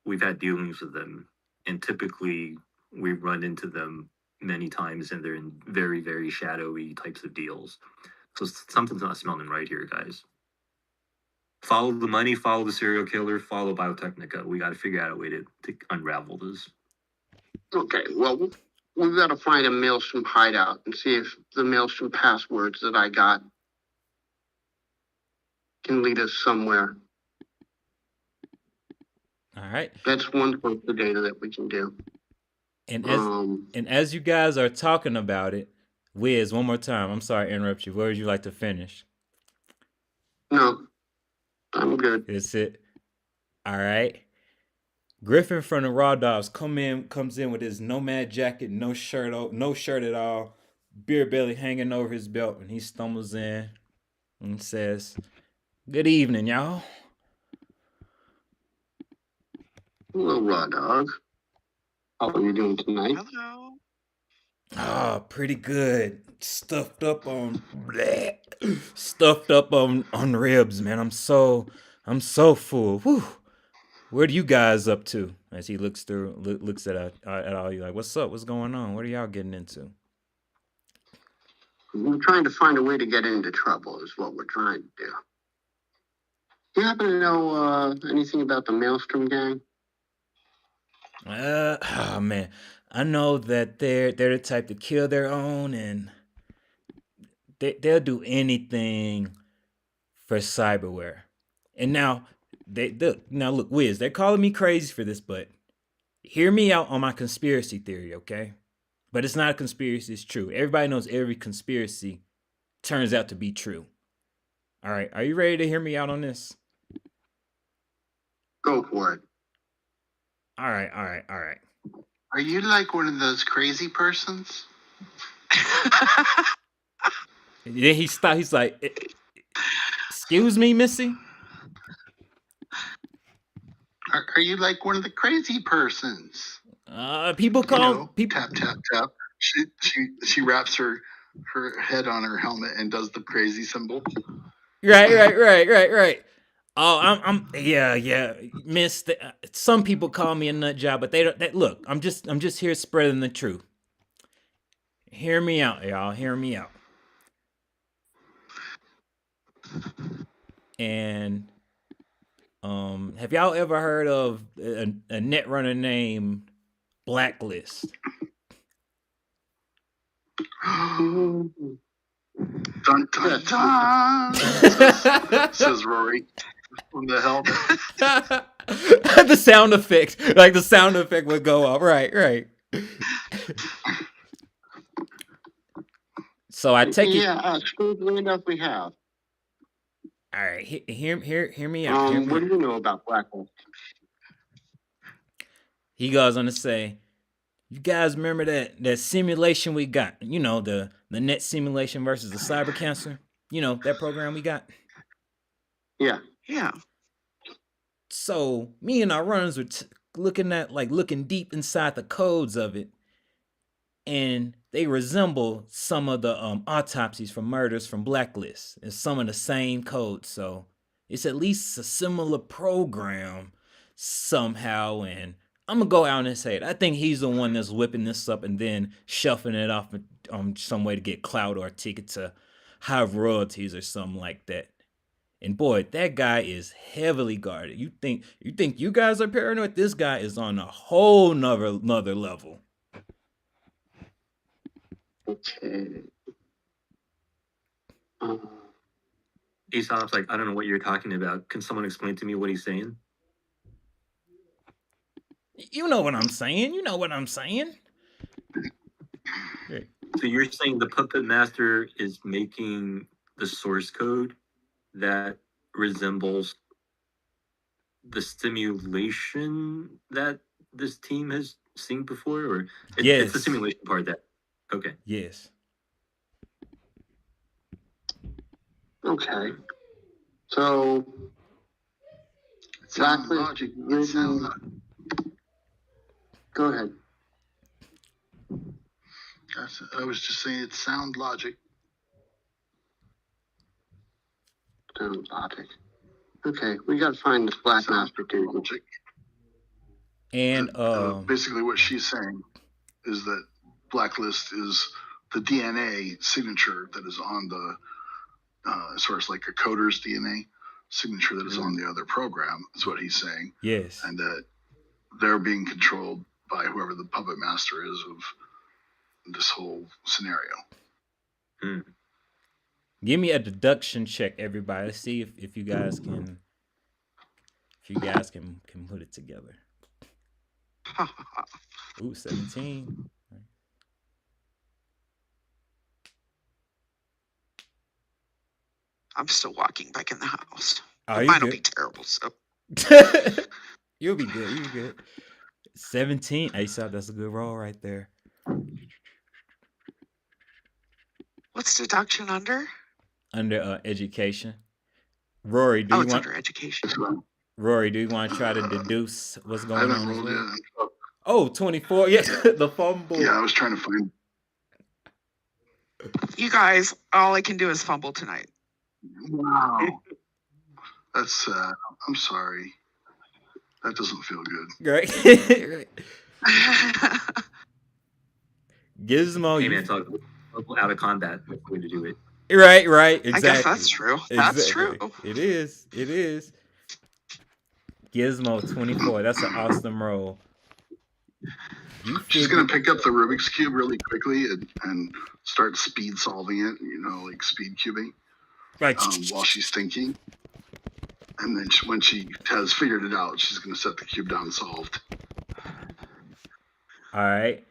we've had dealings with them, and typically we run into them many times, and they're in very, very shadowy types of deals. So something's not smelling right here, guys. Follow the money, follow the serial killer, follow Biotechnica. We got to figure out a way to unravel this. Okay, well, we've got to find a Maelstrom hideout and see if the Maelstrom passwords that I got can lead us somewhere. All right. That's one source of data that we can do. And as you guys are talking about it, Wiz, one more time. I'm sorry to interrupt you. Where would you like to finish? No, I'm good. That's it. All right. Griffin from the Raw Dogs comes in with his nomad jacket, no shirt at all, beer belly hanging over his belt, and he stumbles in and says, "Good evening, y'all." Hello, Raw Dog. How are you doing tonight? Hello. Oh, pretty good. Stuffed up on ribs, man. I'm so full. Whew. What are you guys up to? As he looks at all you, like, what's up? What's going on? What are y'all getting into? We're trying to find a way to get into trouble is what we're trying to do. Do you happen to know anything about the Maelstrom gang? Oh man, I know that they're the type to kill their own, and they'll do anything for cyberware. And now look, Wiz, they're calling me crazy for this, but hear me out on my conspiracy theory, okay? But it's not a conspiracy, it's true. Everybody knows every conspiracy turns out to be true. All right, are you ready to hear me out on this? Go for it. All right. Are you like one of those crazy persons? Then he stopped. He's like, "Excuse me, Missy." Are you like one of the crazy persons? People call people. Tap tap tap. She wraps her head on her helmet and does the crazy symbol. Right. Oh, yeah, Miss. Some people call me a nut job, but they don't. Look, I'm just here spreading the truth. Hear me out, y'all. Hear me out. And have y'all ever heard of a net runner named Blacklist? Dun dun dun. Says Rory from the helmet. The sound effect, like the sound effect would go off. Right. So I take it. Yeah, strangely enough, we have. All right, hear me out. What do you know about Blacklist? He goes on to say, "You guys remember that simulation we got? You know, the net simulation versus the cyber cancer. You know, that program we got." Yeah. So me and our runners were looking deep inside the codes of it, and they resemble some of the autopsies from murders from Blacklist and some of the same codes. So it's at least a similar program somehow. And I'm gonna go out and say it. I think he's the one that's whipping this up and then shuffling it off some way to get clout or a ticket to high royalties or something like that. And boy, that guy is heavily guarded. You think you guys are paranoid? This guy is on a whole nother level. Okay. Aesop's like, I don't know what you're talking about. Can someone explain to me what he's saying? You know what I'm saying. Okay. So you're saying the puppet master is making the source code that resembles the simulation that this team has seen before, or it's the simulation part that. Okay. Yes. Okay. So Logic. Go ahead. I was just saying it's sound logic. Sound logic. Okay, we got to find this Black Master dude. Logic. And basically what she's saying is that Blacklist is the DNA signature that is on the as far as like a coder's DNA signature that is on the other program is what he's saying. Yes. And that they're being controlled by whoever the puppet master is of this whole scenario. Give me a deduction check, everybody. Let's see if you guys can put it together. Ooh, 17. I'm still walking back in the house. Oh, mine will be terrible, so. You'll be good. 17. Aesop, that's a good roll right there. What's deduction under? Under education. Rory, do you want under education. Rory, do you want to try to deduce what's going on? Rolled it. Oh, 24. Yeah, the fumble. Yeah, I was trying to find. You guys, all I can do is fumble tonight. Wow. That's sad. I'm sorry. That doesn't feel good. Right. Gizmo. Hey, man, talk out of combat. That's the way to do it. Right. Exactly. I guess that's true. That's true. It is. Gizmo 24. That's an awesome roll. She's going to pick up the Rubik's Cube really quickly and start speed solving it, like speed cubing. Right. While she's thinking. And then when she has figured it out, she's going to set the cube down solved. All right.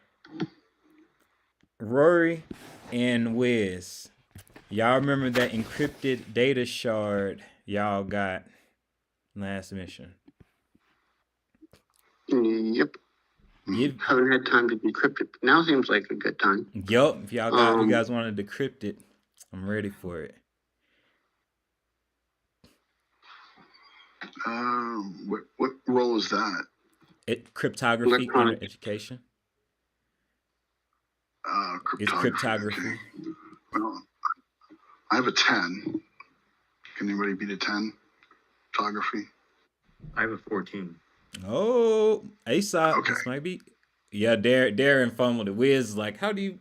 Rory and Wiz, y'all remember that encrypted data shard y'all got last mission? Yep. Haven't had time to decrypt it, but now seems like a good time. Yup. If you guys want to decrypt it, I'm ready for it. What role is that? Cryptography under education. Cryptography. It's cryptography. Okay. Well, I have a 10. Can anybody beat a 10? Cryptography. I have a 14. Oh, Aesop. Okay. This might be. Yeah, Darren fumbled it. Wiz like, how do you?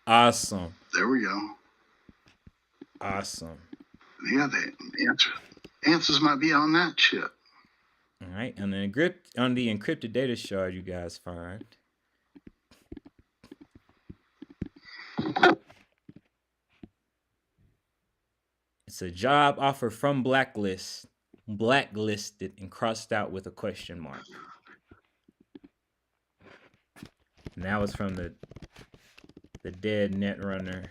Awesome. There we go. Awesome. Yeah, the answers might be on that chip. All right, and then on the encrypted data shard, you guys find it's a job offer from blacklisted and crossed out with a question mark. And that was from the dead netrunner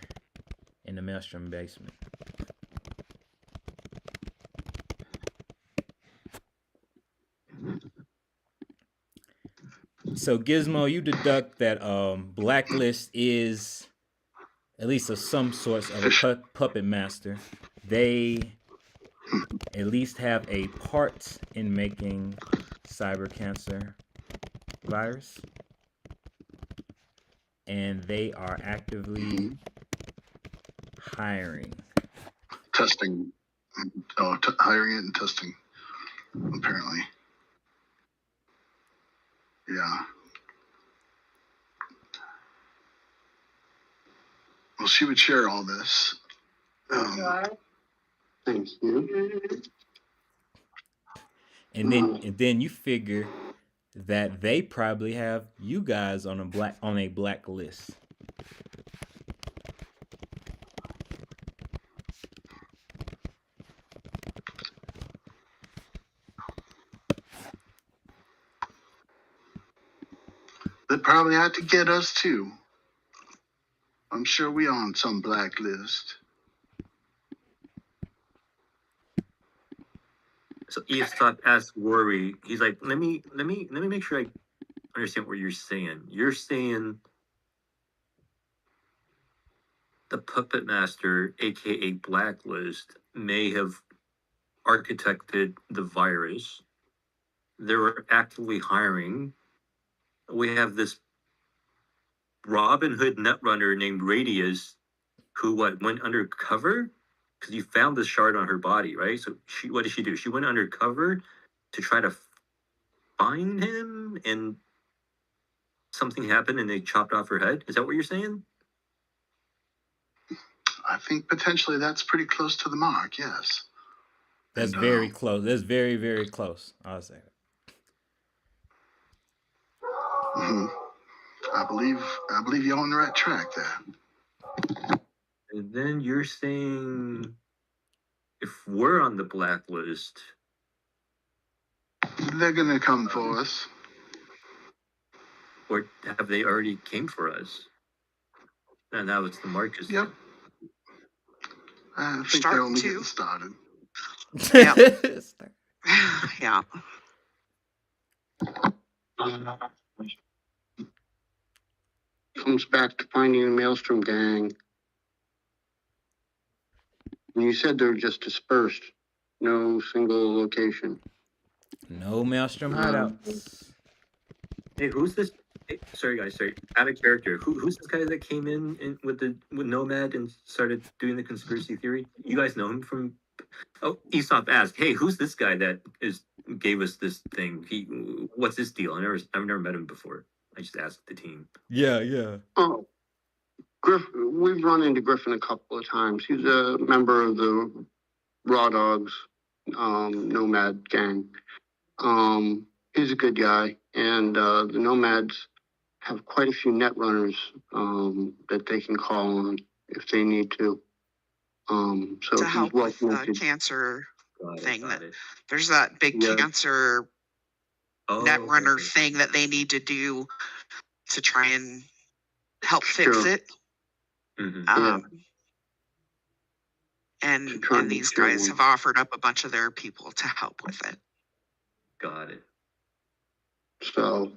in the Maelstrom basement. So Gizmo, you deduct that Blacklist is at least of some sorts of a puppet master. They at least have a part in making cyber cancer virus, and they are actively hiring, testing, hiring it and testing. Apparently, yeah. Well, she would share all this. Thank you. And then you figure that they probably have you guys on a black list. They probably had to get us too. I'm sure we on some blacklist. So Aesop asks Worry. He's like, let me make sure I understand what you're saying. You're saying the puppet master, aka Blacklist, may have architected the virus. They were actively hiring. We have this Robin Hood netrunner named Radius, who went undercover because you found this shard on her body, right? So what did she do? She went undercover to try to find him, and something happened, and they chopped off her head. Is that what you're saying? I think potentially that's pretty close to the mark. Yes. That's very close. That's very, very close. I'll say it. Mm-hmm. I believe you're on the right track there. And then you're saying if we're on the blacklist, they're gonna come for us. Or have they already came for us? And that was the Marcus. Yep. I think they're only getting started. Yeah. Comes back to finding the Maelstrom gang. And you said they're just dispersed. No single location. No Maelstrom hideouts. Hey, who's this? Hey, sorry guys, out of character. Who's this guy that came in with Nomad and started doing the conspiracy theory? You guys know him from? Oh, Aesop asked, "Hey, who's this guy that gave us this thing? What's his deal? I've never met him before. I just asked the team." Yeah. Oh, we've run into Griffin a couple of times. He's a member of the Raw Dogs Nomad gang. He's a good guy, and the Nomads have quite a few net runners that they can call on if they need to. So to help with the cancer thing. There's that big cancer netrunner thing that they need to do to try and help fix it. Mm-hmm. And these guys have offered up a bunch of their people to help with it. Got it. So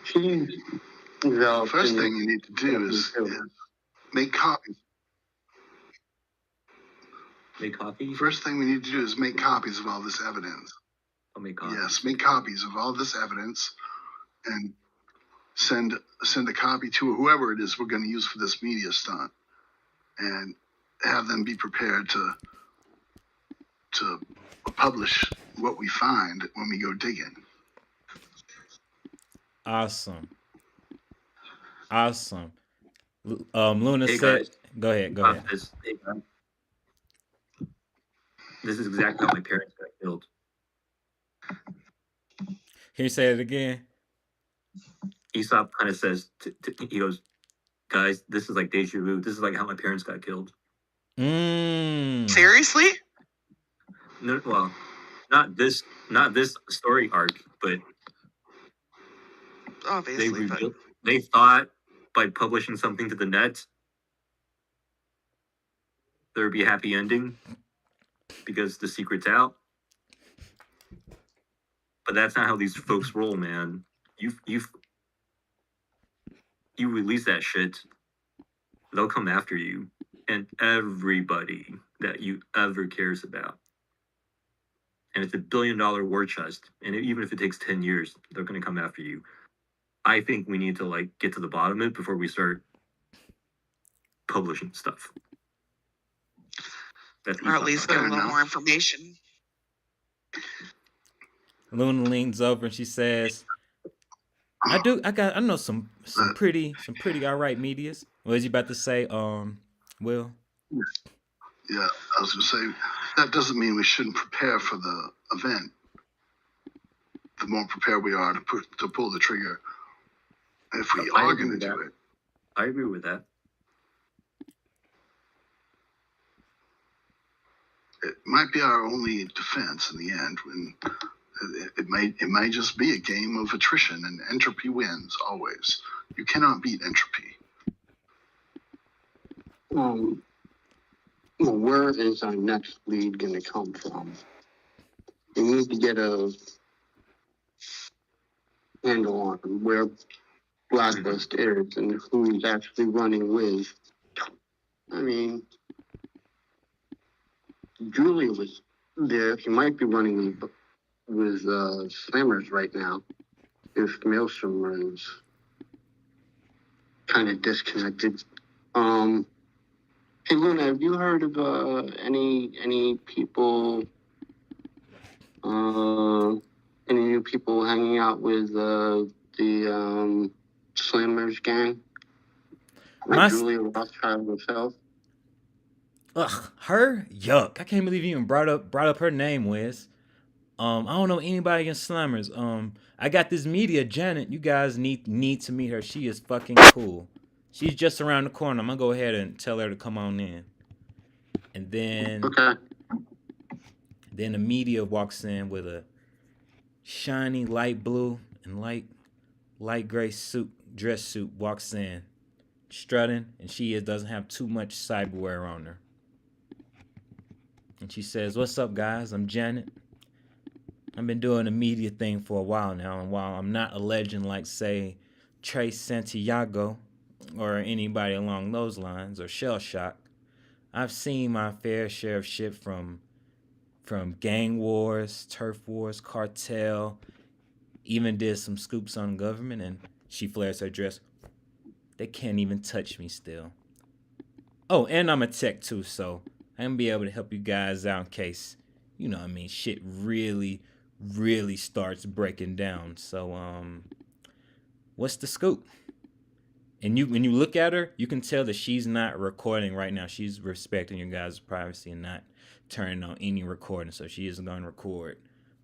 she's developed. First thing you need to do is make copies. Make copies? First thing we need to do is make copies of all this evidence. I'll make copies. Yes, make copies of all this evidence and send a copy to whoever it is we're going to use for this media stunt, and have them be prepared to publish what we find when we go digging. Awesome. Luna Hey said, guys, go ahead. This is exactly how my parents got killed. Can you say it again? Aesop kind of says, he goes, guys, this is like deja vu. This is like how my parents got killed. Seriously? No, well, not this story arc, but obviously, they thought by publishing something to the net there would be a happy ending because the secret's out. But that's not how these folks roll, man. You release that shit, they'll come after you and everybody that you ever cares about. And it's $1 billion war chest. And even if it takes 10 years, they're going to come after you. I think we need to like get to the bottom of it before we start publishing stuff. Or at least get a little more information. Luna leans over and she says, I know some pretty all right medias. What was you about to say, Will? Yeah, I was gonna say that doesn't mean we shouldn't prepare for the event. The more prepared we are to pull the trigger, if we are gonna do it. I agree with that. It might be our only defense in the end. When it might just be a game of attrition, and entropy wins always. You cannot beat entropy. Well, where is our next lead going to come from? We need to get a handle on where Blacklist is and who he's actually running with. I mean, Julia was there. He might be running with Slammers right now if Maelstrom is kind of disconnected. Hey Luna, have you heard of any people any new people hanging out with the Slammers gang? Like Julia Rothschild herself? Ugh, her? Yuck. I can't believe you even brought up her name, Wes. I don't know anybody against Slammers. I got this media, Janet. You guys need to meet her. She is fucking cool. She's just around the corner. I'm gonna go ahead and tell her to come on in. And then Then the media walks in with a shiny light blue and light gray dress suit, walks in, strutting, and she doesn't have too much cyberware on her. And she says, "What's up, guys? I'm Janet. I've been doing the media thing for a while now, and while I'm not a legend like, say, Trace Santiago or anybody along those lines, or Shell Shock, I've seen my fair share of shit from gang wars, turf wars, cartel, even did some scoops on government," and she flares her dress. "They can't even touch me still. Oh, and I'm a tech too, so I'm gonna be able to help you guys out in case, you know what I mean, shit really, really starts breaking down. So, what's the scoop?" And when you look at her, you can tell that she's not recording right now. She's respecting your guys' privacy and not turning on any recording. So she isn't going to record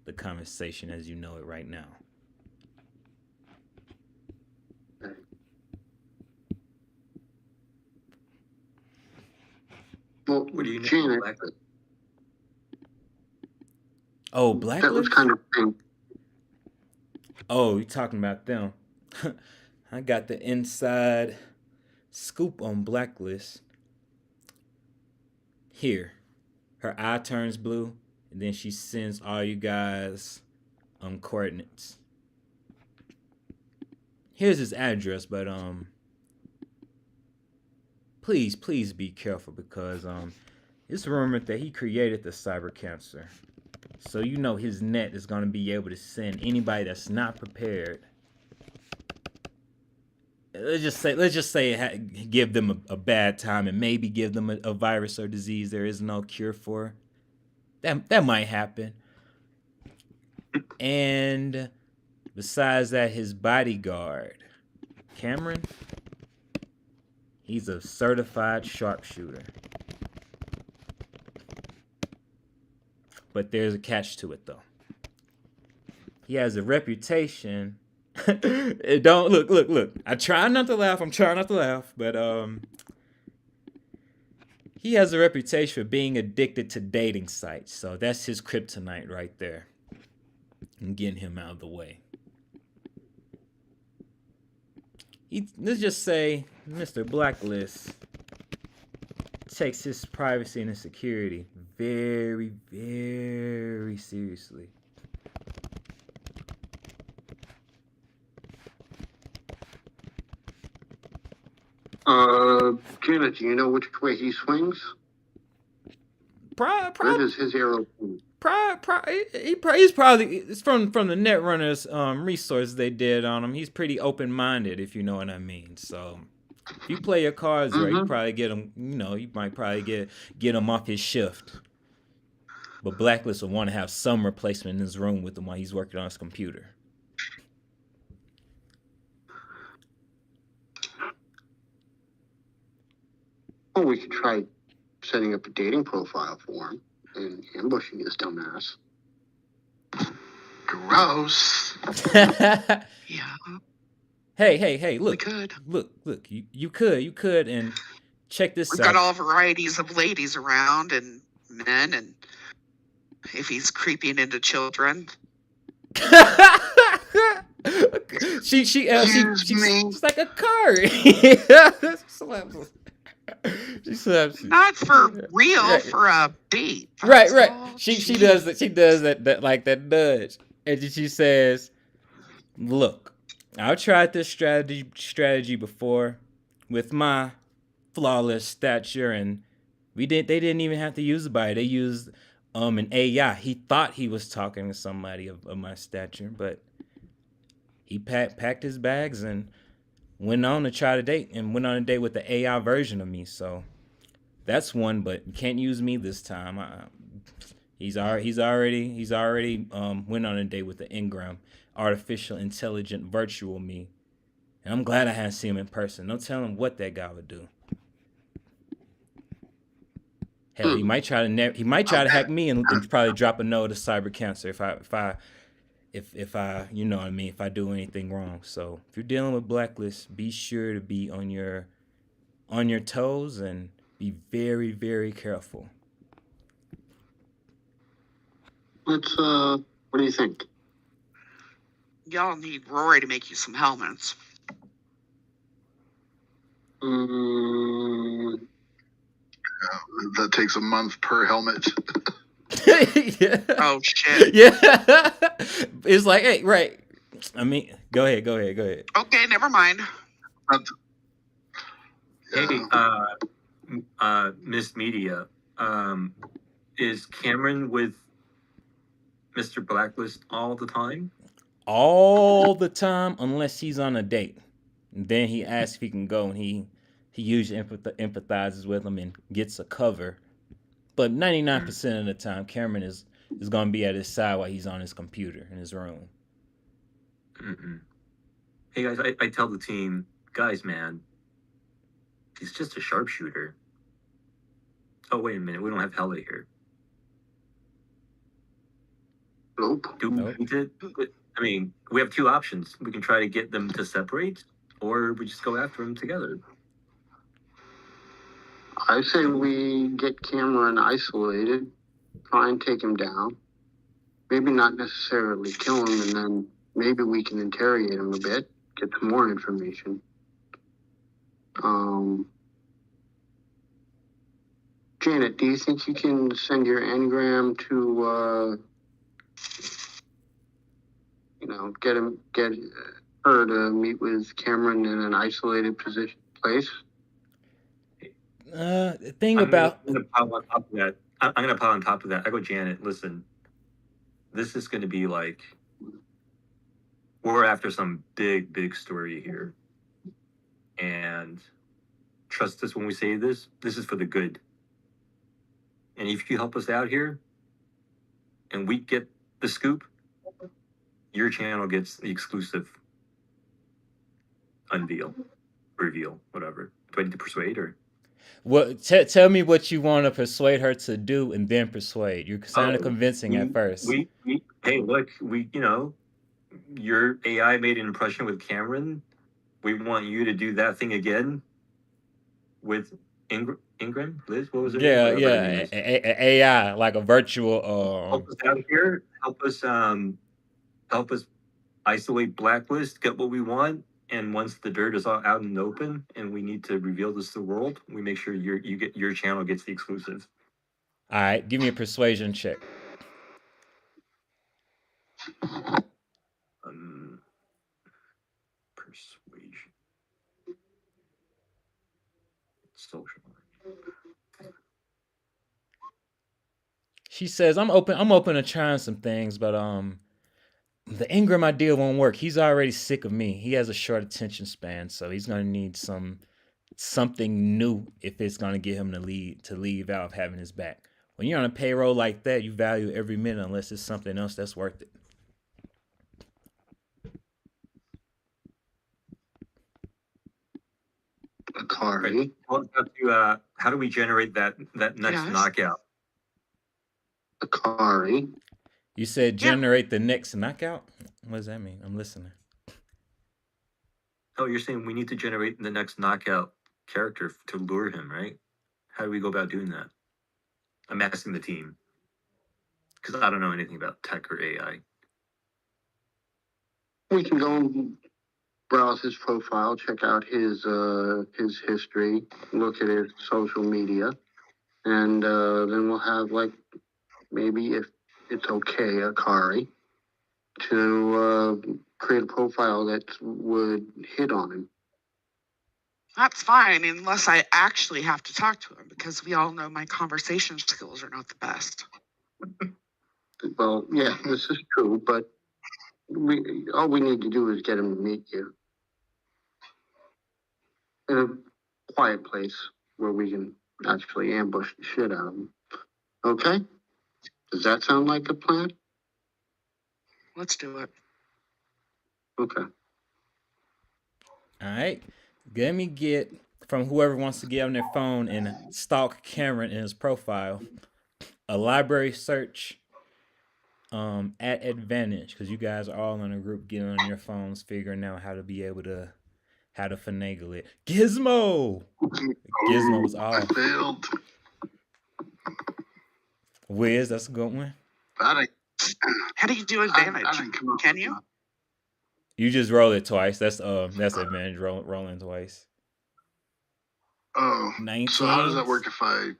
the conversation as you know it right now. Well, what do you know? Blacklist? Oh, Blacklist? That was kind of thing. Oh, you're talking about them. I got the inside scoop on Blacklist. Here. Her eye turns blue, and then she sends all you guys coordinates. here's his address, but please be careful because it's rumored that he created the cyber cancer. So you know his net is gonna be able to send anybody that's not prepared. Let's just say give them a bad time and maybe give them a virus or disease there is no cure for. That might happen. And besides that, his bodyguard, Cameron, he's a certified sharpshooter. But there's a catch to it though. He has a reputation. Don't look. I try not to laugh. I'm trying not to laugh, but he has a reputation for being addicted to dating sites. So that's his kryptonite right there. I'm getting him out of the way. Let's just say Mr. Blacklist takes his privacy and his security very, very seriously. Janet, do you know which way he swings? Where does his arrow point? He's probably it's from the Netrunners resources they did on him. He's pretty open minded, if you know what I mean. So if you play your cards right, you probably get him. You know, you might probably get him off his shift. But Blacklist will want to have some replacement in his room with him while he's working on his computer. Well, we could try setting up a dating profile for him and ambushing his dumbass. Gross. Yeah. Hey, look. We could. Look, you could, and check this out. We've got all varieties of ladies around and men, and if he's creeping into children. She's like a card. She slaps you. Not for real, for a date. Right. She does that like that nudge, and she says, "Look, I've tried this strategy before with my flawless stature, and they didn't even have to use a body. They used an AI. He thought he was talking to somebody of my stature, but he packed his bags and went on to try to date, and went on a date with the AI version of me. So that's one, but you can't use me this time. He's already went on a date with the Ingram artificial intelligent virtual me, and I'm glad I hadn't seen him in person. No telling what that guy would do. Hell, he might try to hack me and probably drop a note to cyber cancer if I you know what I mean, if I do anything wrong. So if you're dealing with Blacklist, be sure to be on your toes and be very, very careful. What do you think? Y'all need Rory to make you some helmets. That takes a month per helmet. Yeah. Oh shit. Yeah. It's like, hey, right. I mean, go ahead. Okay, never mind. Hey, Miss Media, is Cameron with Mr. Blacklist all the time? All the time, unless he's on a date. And then he asks if he can go, and he usually empathizes with him and gets a cover. But 99% of the time, Cameron is going to be at his side while he's on his computer in his room. Mm-hmm. Hey, guys, I tell the team, guys, man, he's just a sharpshooter. Oh, wait a minute. We don't have Hella here. Nope. I mean, we have two options. We can try to get them to separate, or we just go after them together. I say we get Cameron isolated, try and take him down. Maybe not necessarily kill him, and then maybe we can interrogate him a bit, get some more information. Janet, do you think you can send your engram to, her to meet with Cameron in an isolated place? The thing I'm about gonna pile on top of that. I'm gonna pile on top of that. I go, Janet, listen, this is gonna be like we're after some big story here. And trust us when we say this is for the good. And if you help us out here and we get the scoop, your channel gets the exclusive reveal, whatever. Do I need to persuade or? Well, tell me what you want to persuade her to do, and then persuade. You sounded convincing at first. Hey, look, your AI made an impression with Cameron. We want you to do that thing again with Ingram, Liz. What was her name? Yeah, Whatever her name is. AI, like a virtual. Help us out here. Help us isolate Blacklist. Get what we want. And once the dirt is all out in the open, and we need to reveal this to the world, we make sure your channel gets the exclusive. All right, give me a persuasion check. Persuasion. Social. She says, "I'm open to trying some things, but the Ingram idea won't work. He's already sick of me. He has a short attention span, so he's gonna need something new if it's gonna get him to leave out of having his back. When you're on a payroll like that, you value every minute unless it's something else that's worth it." Akari. How do we generate that next knockout? Akari. You said generate the next knockout? What does that mean? I'm listening. Oh, you're saying we need to generate the next knockout character to lure him, right? How do we go about doing that? I'm asking the team because I don't know anything about tech or AI. We can go and browse his profile, check out his history, look at his social media, and then we'll have, like, maybe, if it's okay, Akari, to create a profile that would hit on him. That's fine, unless I actually have to talk to him, because we all know my conversation skills are not the best. Well, yeah, this is true, but all we need to do is get him to meet you in a quiet place where we can actually ambush the shit out of him. Okay? Does that sound like a plan? Let's do it. Okay. All right. Let me get from whoever wants to get on their phone and stalk Cameron in his profile a library search at advantage, because you guys are all in a group getting on your phones figuring out how to finagle it. Gizmo was off. I failed. Wiz, that's a good one. How do you do advantage? Can you? You just roll it twice. That's advantage rolling twice. Oh, 19. So how does that work if I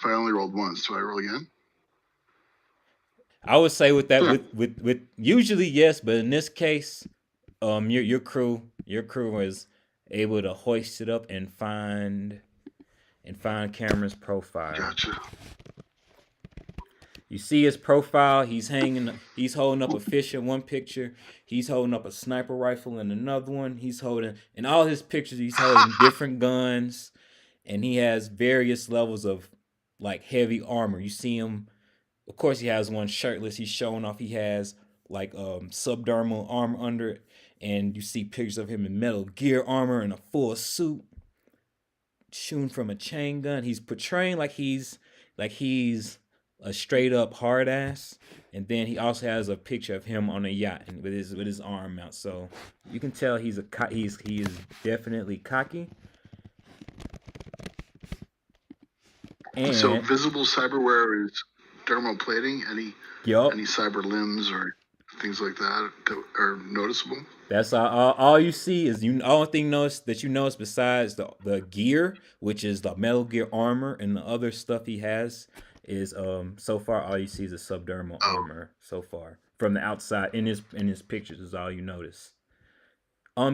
only rolled once? Do I roll again? I would say with that, with usually yes, but in this case, your crew was able to hoist it up and find Cameron's profile. Gotcha. You see his profile. He's holding up a fish in one picture. He's holding up a sniper rifle in another one. In all his pictures, he's holding different guns, and he has various levels of, like, heavy armor. You see him, of course, he has one shirtless. He's showing off. He has, like, subdermal armor under it, and you see pictures of him in Metal Gear armor and a full suit, shooting from a chain gun. He's portraying like he's a straight up hard ass, and then he also has a picture of him on a yacht and with his arm out. So you can tell he is definitely cocky. And so visible cyberware is dermal plating. Any cyber limbs or things like that are noticeable? That's all you see is only thing that you notice besides the gear, which is the Metal Gear armor, and the other stuff he has is so far all you see is a subdermal armor so far from the outside in his pictures is all you notice.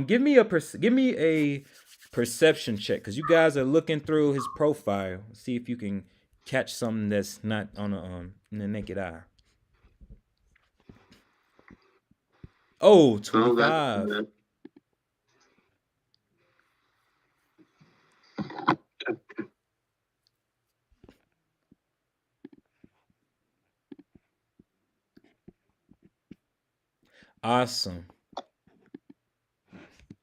Give me a perception check because you guys are looking through his profile. See if you can catch something that's not on in the naked eye. Oh, 25. Awesome.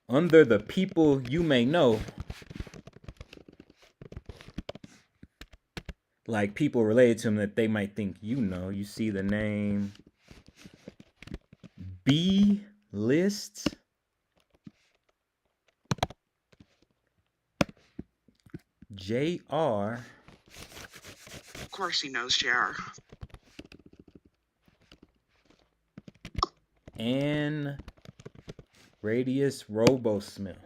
Under the people you may know, like people related to him that they might think you know, you see the name B List, JR. Of course he knows JR. And Radius Robosmith.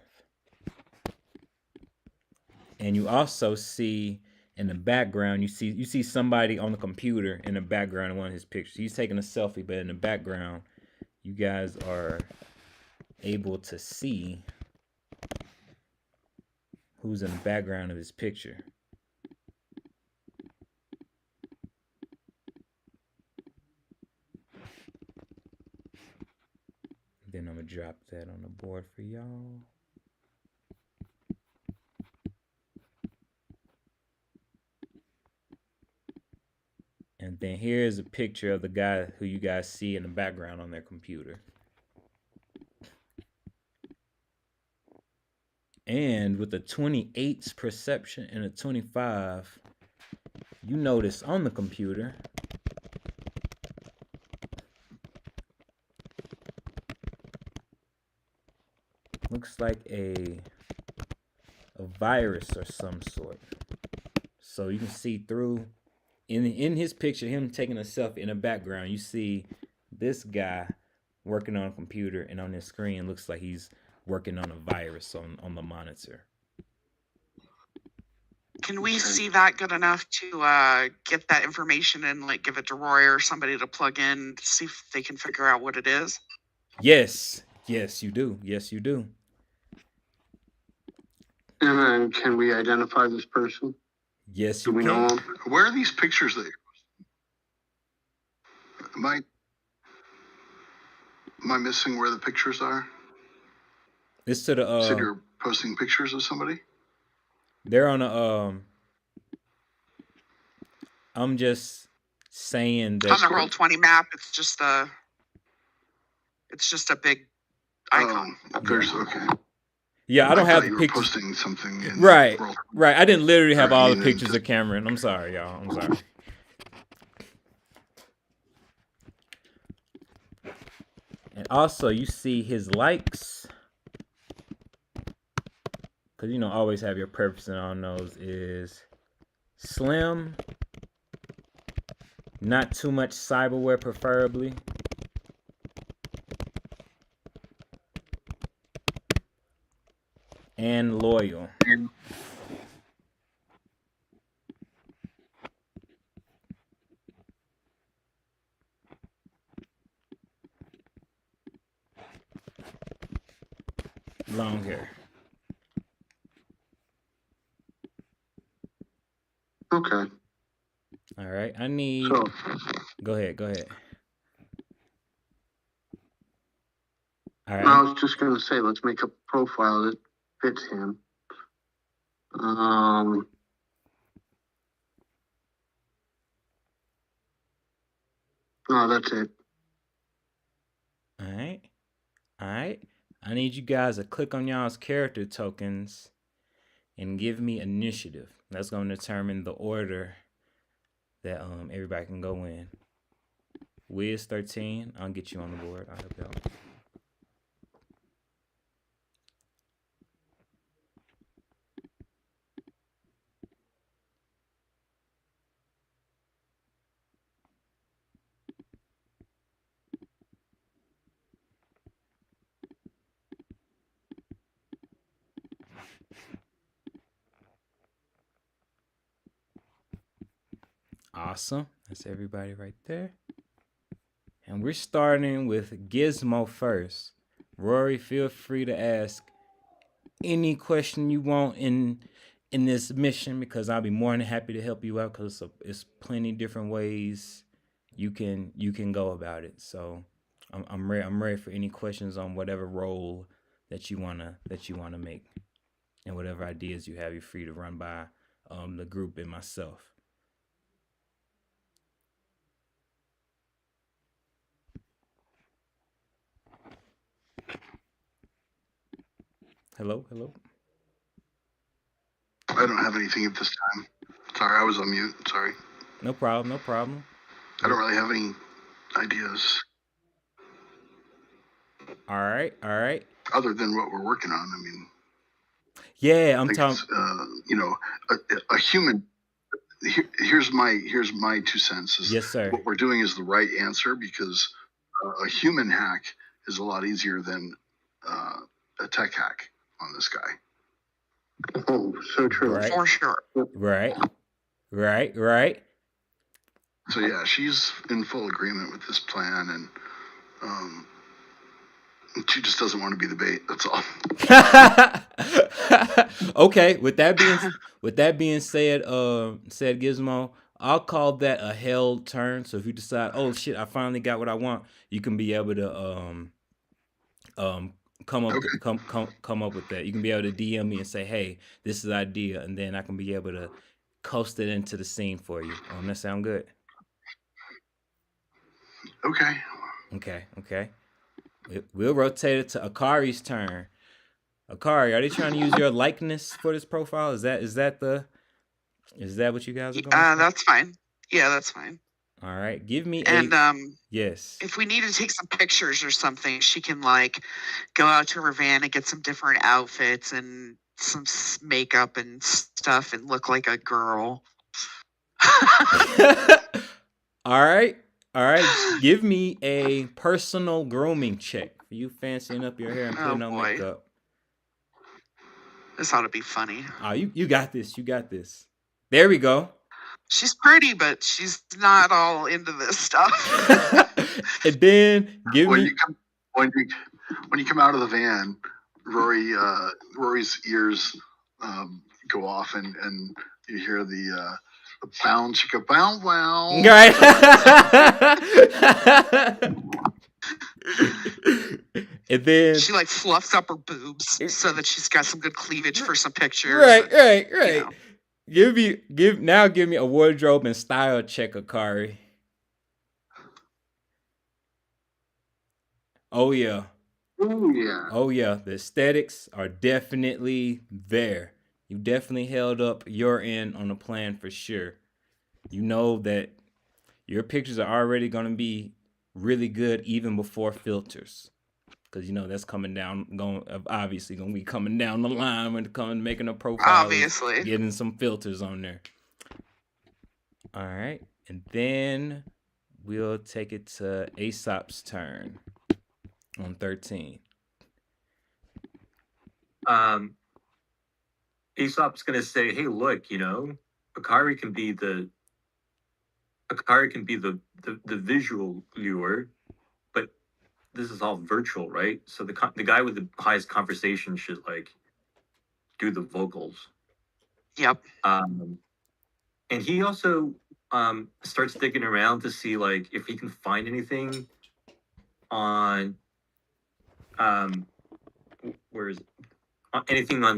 And you also see in the background, you see somebody on the computer in the background of one of his pictures. He's taking a selfie, but in the background, you guys are able to see who's in the background of his picture. Then I'm gonna drop that on the board for y'all. And then here's a picture of the guy who you guys see in the background on their computer. And with a 28's perception and a 25, you notice on the computer looks like a virus or some sort. So you can see through in his picture, him taking a selfie in the background, you see this guy working on a computer, and on his screen looks like he's working on a virus on the monitor. Can we see that good enough to get that information and like give it to Roy or somebody to plug in to see if they can figure out what it is? Yes, you do. Yes, you do. And then can we identify this person? Yes, you can. Do we know him? Where are these pictures that am I missing where the pictures are? It's to the You said you're posting pictures of somebody? They're on a I'm just saying that on the Roll20 map, it's just a big icon. Okay. Yeah, I don't have the you pictures. Were posting something in right. I didn't literally have all the pictures of Cameron. I'm sorry, y'all. I'm sorry. And also, you see his likes, because you know, always have your preference on those is slim, not too much cyberware, preferably. And loyal. Long hair. Okay. All right. I need. Go ahead. All right. I was just gonna say, let's make a profile that fits him. No, that's it. All right. I need you guys to click on y'all's character tokens and give me initiative. That's going to determine the order that everybody can go in. Wiz 13, I'll get you on the board. I'll help you out. Awesome. That's everybody right there. And we're starting with Gizmo first. Rory, feel free to ask any question you want in this mission, because I'll be more than happy to help you out, because it's plenty different ways you can go about it. So I'm ready for any questions on whatever role that you wanna make, and whatever ideas you have. You're free to run by the group and myself. Hello. I don't have anything at this time. Sorry, I was on mute. Sorry. No problem. I don't really have any ideas. All right. Other than what we're working on. I mean. Yeah, I'm talking. A human. Here's my 2 cents. Yes, sir. What we're doing is the right answer, because a human hack is a lot easier than a tech hack on this guy. Oh, so true. Right. For sure. Right. So yeah, she's in full agreement with this plan, and she just doesn't want to be the bait. That's all. Okay. With that being said, Gizmo, I'll call that a held turn. So if you decide, oh shit, I finally got what I want, you can be able to come up with that. You can be able to DM me and say, hey, this is the idea, and then I can be able to coast it into the scene for you. That sound good? Okay. We'll rotate it to Akari's turn. Akari, are they trying to use your likeness for this profile? Is that what you guys are going for? That's fine. Yeah, that's fine. All right, give me yes. If we need to take some pictures or something, she can go out to her van and get some different outfits and some makeup and stuff and look like a girl. All right. Give me a personal grooming check for you fancying up your hair and putting on makeup. This ought to be funny. Oh, you got this. There we go. She's pretty, but she's not all into this stuff. And then when you come out of the van, Rory's ears go off, and you hear the bound chicka bow wow. Right. And then she fluffs up her boobs so that she's got some good cleavage for some pictures. Right. Give me a wardrobe and style check, Akari. Oh yeah. The aesthetics are definitely there. You definitely held up your end on the plan for sure. You know that your pictures are already going to be really good even before filters, because that's coming down. Obviously going to be coming down the line when it comes to making a profile. Obviously, getting some filters on there. All right, and then we'll take it to Aesop's turn on 13. Aesop's gonna say, "Hey, look, Akari can be the visual lure, but this is all virtual, right? So the guy with the highest conversation should do the vocals." Yep. And he also starts digging around to see if he can find anything on where is it? Anything on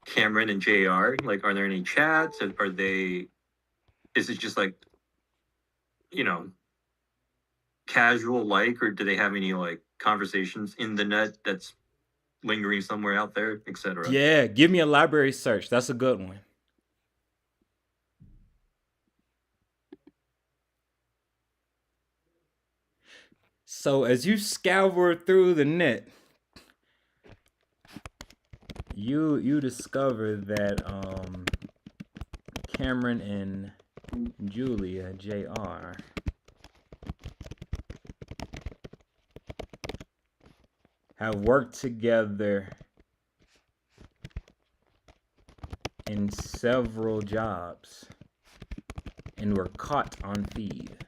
Cameron and JR. Are there any chats? Are they? Is it just casual or do they have any conversations in the net that's lingering somewhere out there, etc.? Yeah, give me a library search. That's a good one. So as you scour through the net, you discover that Cameron and Julia, JR, have worked together in several jobs and were caught on feed.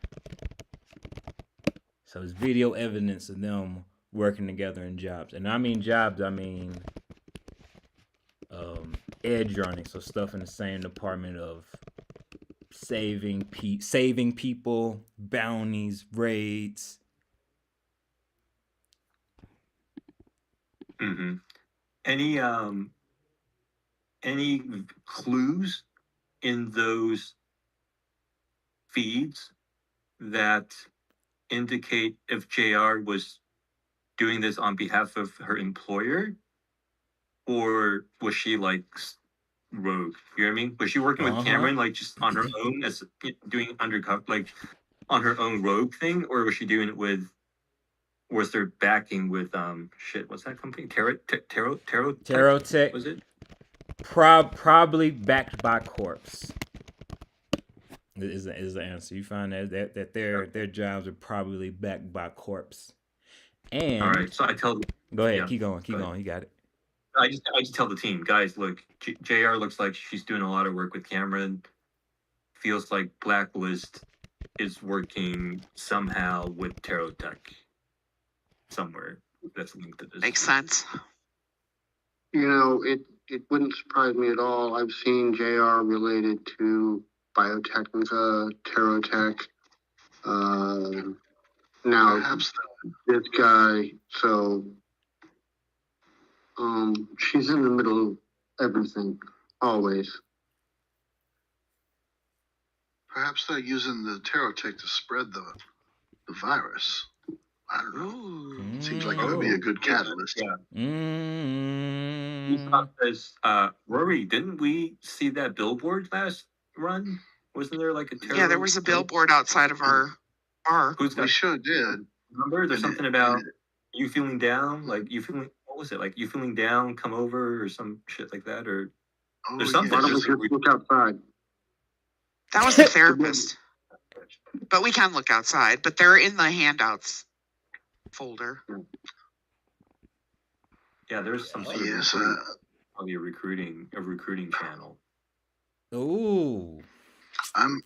So it's video evidence of them working together in jobs. And I mean jobs, I mean edge running. So stuff in the same department of saving people, bounties, raids. Mm-hmm. Any clues in those feeds that indicate if JR was doing this on behalf of her employer, or was she like rogue? You know what I mean? Was she working with Cameron like just on her own as doing undercover, like on her own rogue thing, or was she doing it with? Was there backing with what's that company? Tarot Tech? Was it? Probably backed by corpse. Is the answer. You find that their jobs are probably backed by corpse. And all right, so I tell. Go ahead, keep going. You got it. I just tell the team, guys, look, JR looks like she's doing a lot of work with Cameron. Feels like Blacklist is working somehow with Tarot Tech somewhere that's linked to this. Makes sense. You know, it wouldn't surprise me at all. I've seen JR related to Biotechnica, Tarot Tech, now Perhaps this guy. So she's in the middle of everything, always. Perhaps they're using the tarot tech to spread the virus. I don't know. Ooh. Seems like it would be a good catalyst. Yeah. Rory, didn't we see that billboard last run? Wasn't there like a tarot? Yeah, there was a billboard outside of our bar. We sure did. Remember, there's something about you feeling down, like you feeling. What was it like? You feeling down? Come over or some shit like that, or there's something. Why don't we just look outside? That was the therapist. But we can look outside. But they're in the handouts folder. Yeah, there's some sort of probably a recruiting channel. Ooh. I'm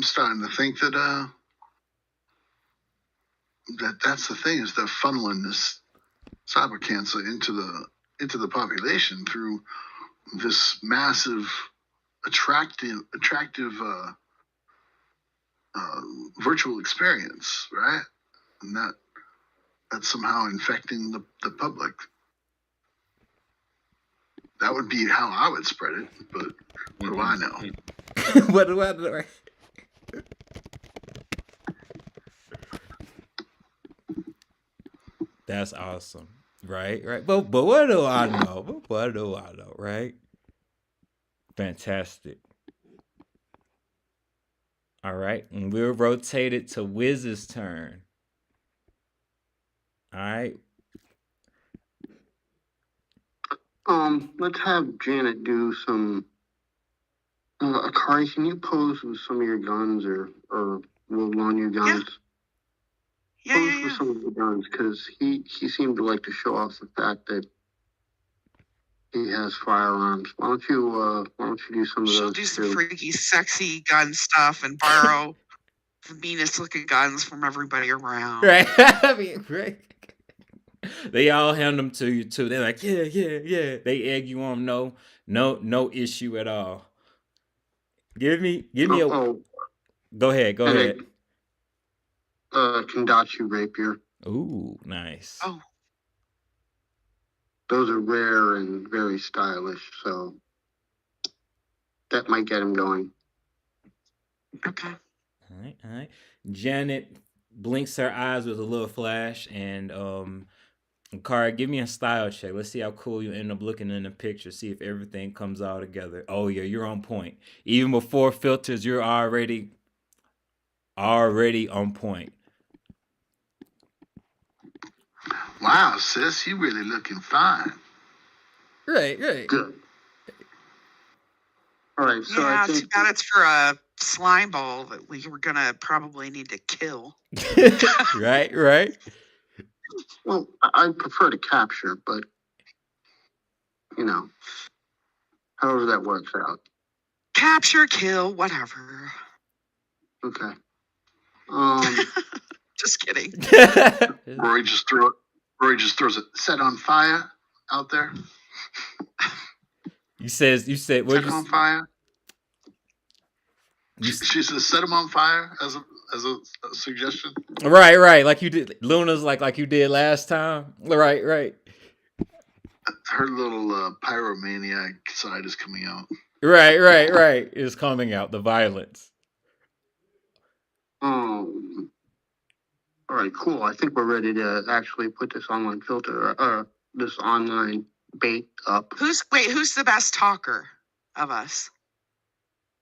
starting to think that that's the thing, is they're funneling this cyber cancer into the population through this massive attractive virtual experience, right? And that's somehow infecting the public. That would be how I would spread it, but what do I know? What do I know? That's awesome. Right. But what do I know? What do I know, right? Fantastic. All right. And we'll rotate it to Wiz's turn. All right. Let's have Janet do some. Akari, can you pose with some of your guns or will loan you guns? Yeah. With some of the guns, because he seemed to like to show off the fact that he has firearms. Why don't you do some of those? She'll do some freaky, sexy gun stuff and borrow the meanest looking guns from everybody around. Right. I mean, right. They all hand them to you too. They're like, yeah. They egg you on. No issue at all. Give me a. Go ahead. Kendachi rapier. Ooh, nice. Oh. Those are rare and very stylish, so that might get him going. Okay. All right. Janet blinks her eyes with a little flash, and Kara, give me a style check. Let's see how cool you end up looking in the picture. See if everything comes all together. Oh yeah, you're on point. Even before filters, you're already on point. Wow, sis, you really looking fine. Right. Good. All right, so yeah, I think too bad it's for a slime ball that we were gonna probably need to kill. Right. Well, I prefer to capture, but however that works out. Capture, kill, whatever. Okay. Just kidding. Rory just throws it. Set on fire out there. You said what? Set on fire. She says set him on fire as a suggestion. Right. Like you did. Luna's like you did last time. Right. Her little pyromaniac side is coming out. Right. Is coming out, the violence. All right, cool. I think we're ready to actually put this online filter, this online bait up. Who's the best talker of us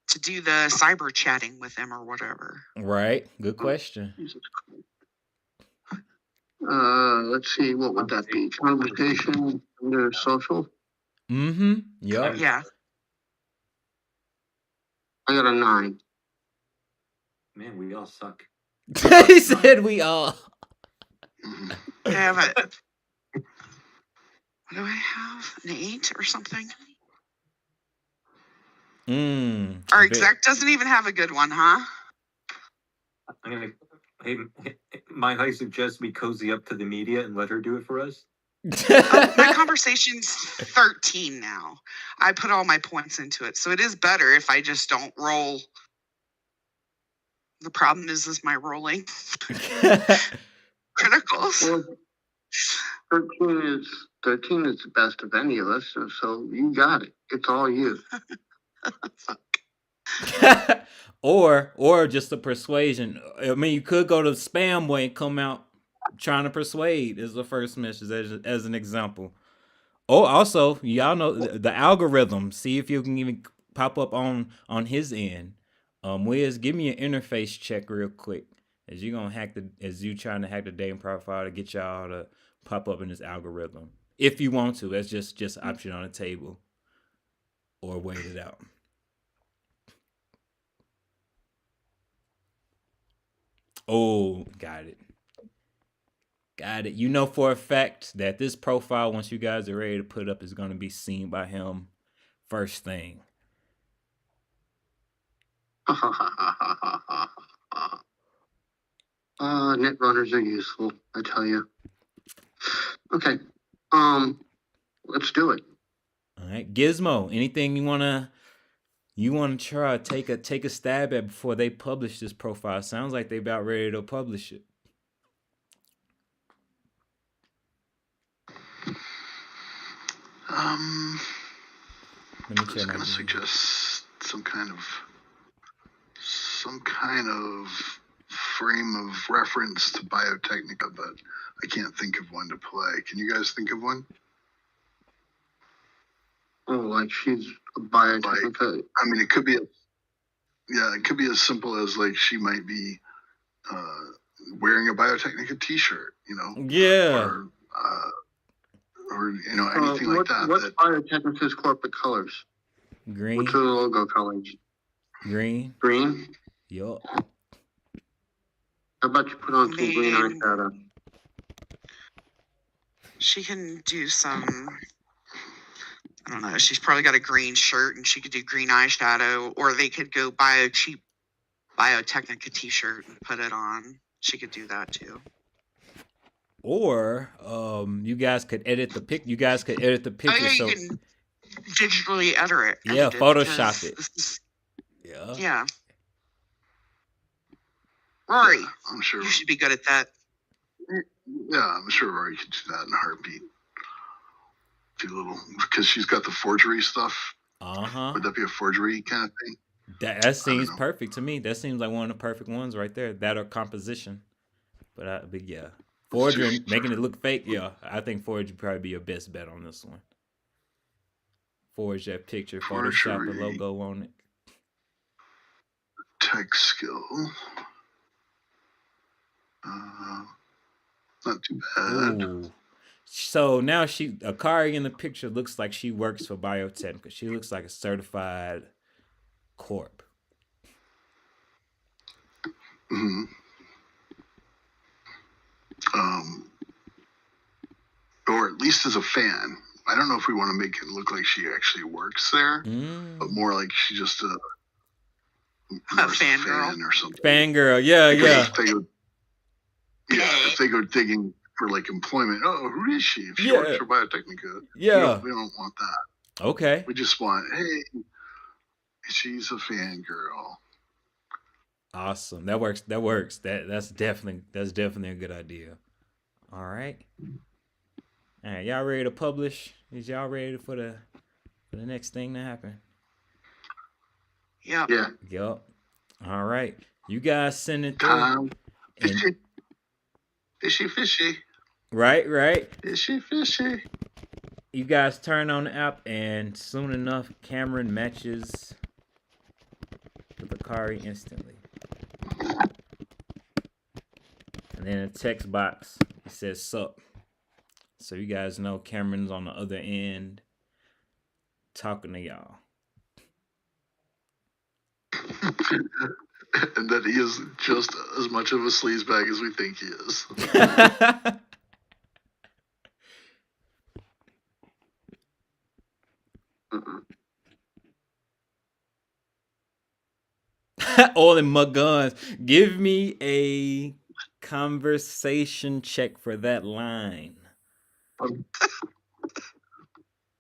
to do the cyber chatting with them or whatever? Right. Good question. Let's see, what would that be? Conversation under social? Mm-hmm. Yep. Yeah. I got a 9. Man, we all suck. He said we all. I have a. What do I have? An 8 or something? Our exec doesn't even have a good one, huh? I'm gonna. Hey, might I suggest we cozy up to the media and let her do it for us? My conversation's 13 now. I put all my points into it, so it is better if I just don't roll. The problem is my rolling criticals. Well, 13 is the best of any of us, so you got it. It's all you. or just a persuasion. I mean, you could go to the spam way and come out trying to persuade is the first message as an example. Oh, also, y'all know the algorithm. See if you can even pop up on his end. Wiz, give me an interface check real quick as you trying to hack the dating profile to get y'all to pop up in this algorithm. If you want to, that's just an option on the table, or wait it out. Oh, got it. You know for a fact that this profile, once you guys are ready to put up, is going to be seen by him first thing. Net runners are useful, I tell you. Okay, let's do it. All right, Gizmo. Anything you wanna try take a stab at before they publish this profile? Sounds like they about ready to publish it. Let me check. I was going to suggest some kind of frame of reference to Biotechnica, but I can't think of one to play. Can you guys think of one? Oh, like she's a Biotechnica. I mean, it could be as simple as like she might be wearing a Biotechnica T-shirt, you know? Yeah. Or anything like that. What's Biotechnica's corporate colors? Green. What's the logo colors? Green. Green? Yup. How about you put on some green eyeshadow? She can do some. I don't know. She's probably got a green shirt, and she could do green eyeshadow, or they could go buy a cheap Biotechnica T-shirt and put it on. She could do that too. Or you guys could edit the pic. You guys could edit the picture. Oh, yeah, you can digitally edit it. Yeah, Photoshop it. Yeah. Rory, I'm sure you should be good at that. Yeah, I'm sure Rory could do that in a heartbeat. Do a little, because she's got the forgery stuff. Would that be a forgery kind of thing? That seems perfect to me. That seems like one of the perfect ones right there. That or composition. But yeah. Forgery, making it look fake, yeah. I think Forge would probably be your best bet on this one. Forge that picture, Photoshop a logo on it. Tech skill. Not too bad. Ooh. So now Akari in the picture looks like she works for Biotechnica. She looks like a certified corp. Mm-hmm. Or at least as a fan. I don't know if we want to make it look like she actually works there, but more like she just Fangirl. Fan or something. Fangirl, yeah. If they go digging for like employment, oh, who is she? If she works for Biotechnica, we don't want that. Okay. We just want, hey, she's a fangirl. Awesome. That works. That's definitely a good idea. All right. All right, y'all ready to publish? Is y'all ready for the next thing to happen? Yeah. Yep. All right. You guys send it through. Fishy. Right. Fishy. You guys turn on the app, and soon enough, Cameron matches with Akari instantly. And then in the text box, it says sup. So you guys know Cameron's on the other end talking to y'all. And that he is just as much of a sleazebag as we think he is. All in my guns. Give me a conversation check for that line.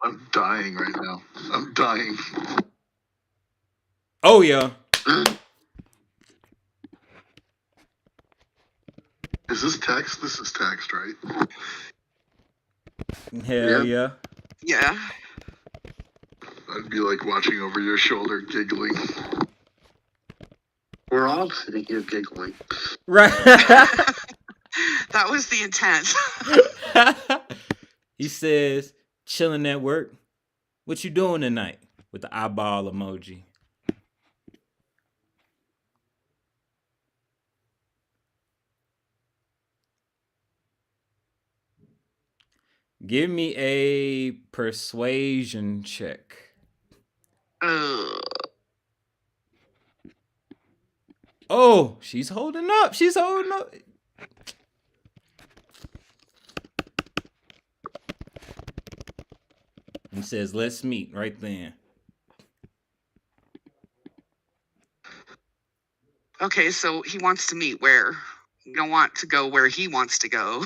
I'm dying right now. I'm dying. Oh, yeah. Is this text? This is text, right? Hell yeah. Yeah. I'd be like watching over your shoulder, giggling. We're all sitting here giggling. Right. That was the intent. He says, chilling at work. What you doing tonight? With the eyeball emoji. Give me a persuasion check. Oh, she's holding up. He says, let's meet right then. Okay, so he wants to meet where? You don't want to go where he wants to go.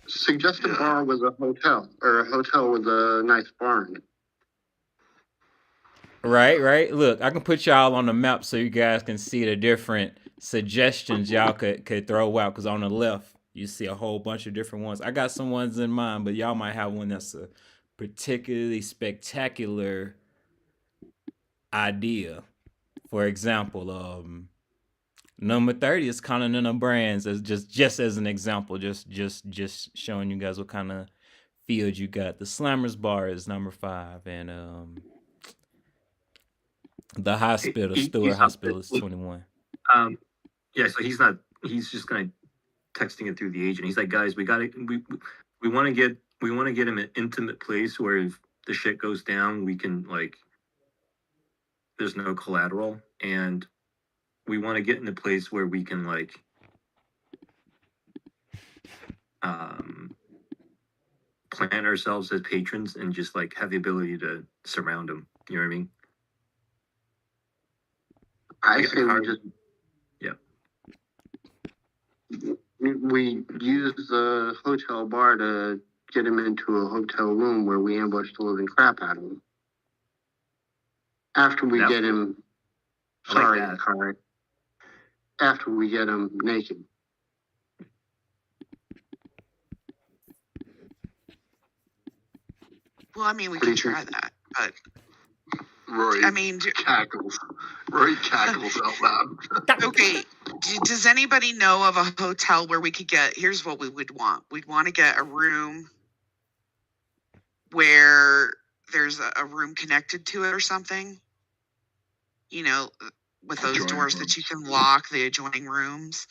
Suggest a bar with a hotel, or a hotel with a nice barn. Right. Look, I can put y'all on the map so you guys can see the different suggestions y'all could throw out. Because on the left, you see a whole bunch of different ones. I got some ones in mind, but y'all might have one that's a particularly spectacular idea. For example, number 30 is Continental Brands, as just as an example, just showing you guys what kind of field you got. The Slammers Bar is number 5, and the hospital, Stewart Hospital, is 21. Yeah, so he's not. He's just kind of texting it through the agent. He's like, guys, we want to get him an intimate place where if the shit goes down, we can like. There's no collateral, and we want to get in a place where we can like. Plan ourselves as patrons and just like have the ability to surround them. You know what I mean? I say we just we use the hotel bar to get him into a hotel room where we ambush the living crap out of him. After we get him, after we get him naked. Well, I mean, we can try that, but Rory cackles. Rory cackles out loud. Okay, does anybody know of a hotel where we could get? Here's what we would want. We'd want to get a room where there's a room connected to it or something. You know, with those doors that you can lock, the adjoining rooms,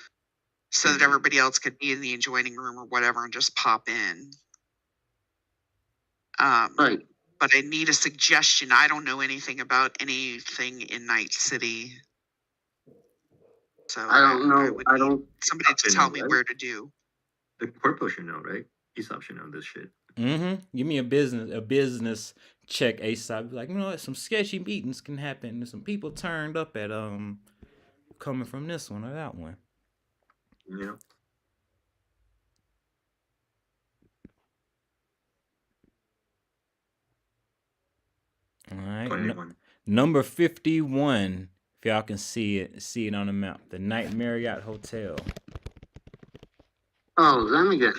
so that everybody else could be in the adjoining room or whatever and just pop in. Right. But I need a suggestion. I don't know anything about anything in Night City. So I don't know. somebody to tell me where to do. The corpo should know, right? Aesop should know this shit. Give me a business check ASAP. Be like, you know what? Some sketchy meetings can happen. Some people turned up at coming from this one or that one. Yeah. All right. Number 51. If y'all can see it on the map. The Night Marriott Hotel. Oh, them again.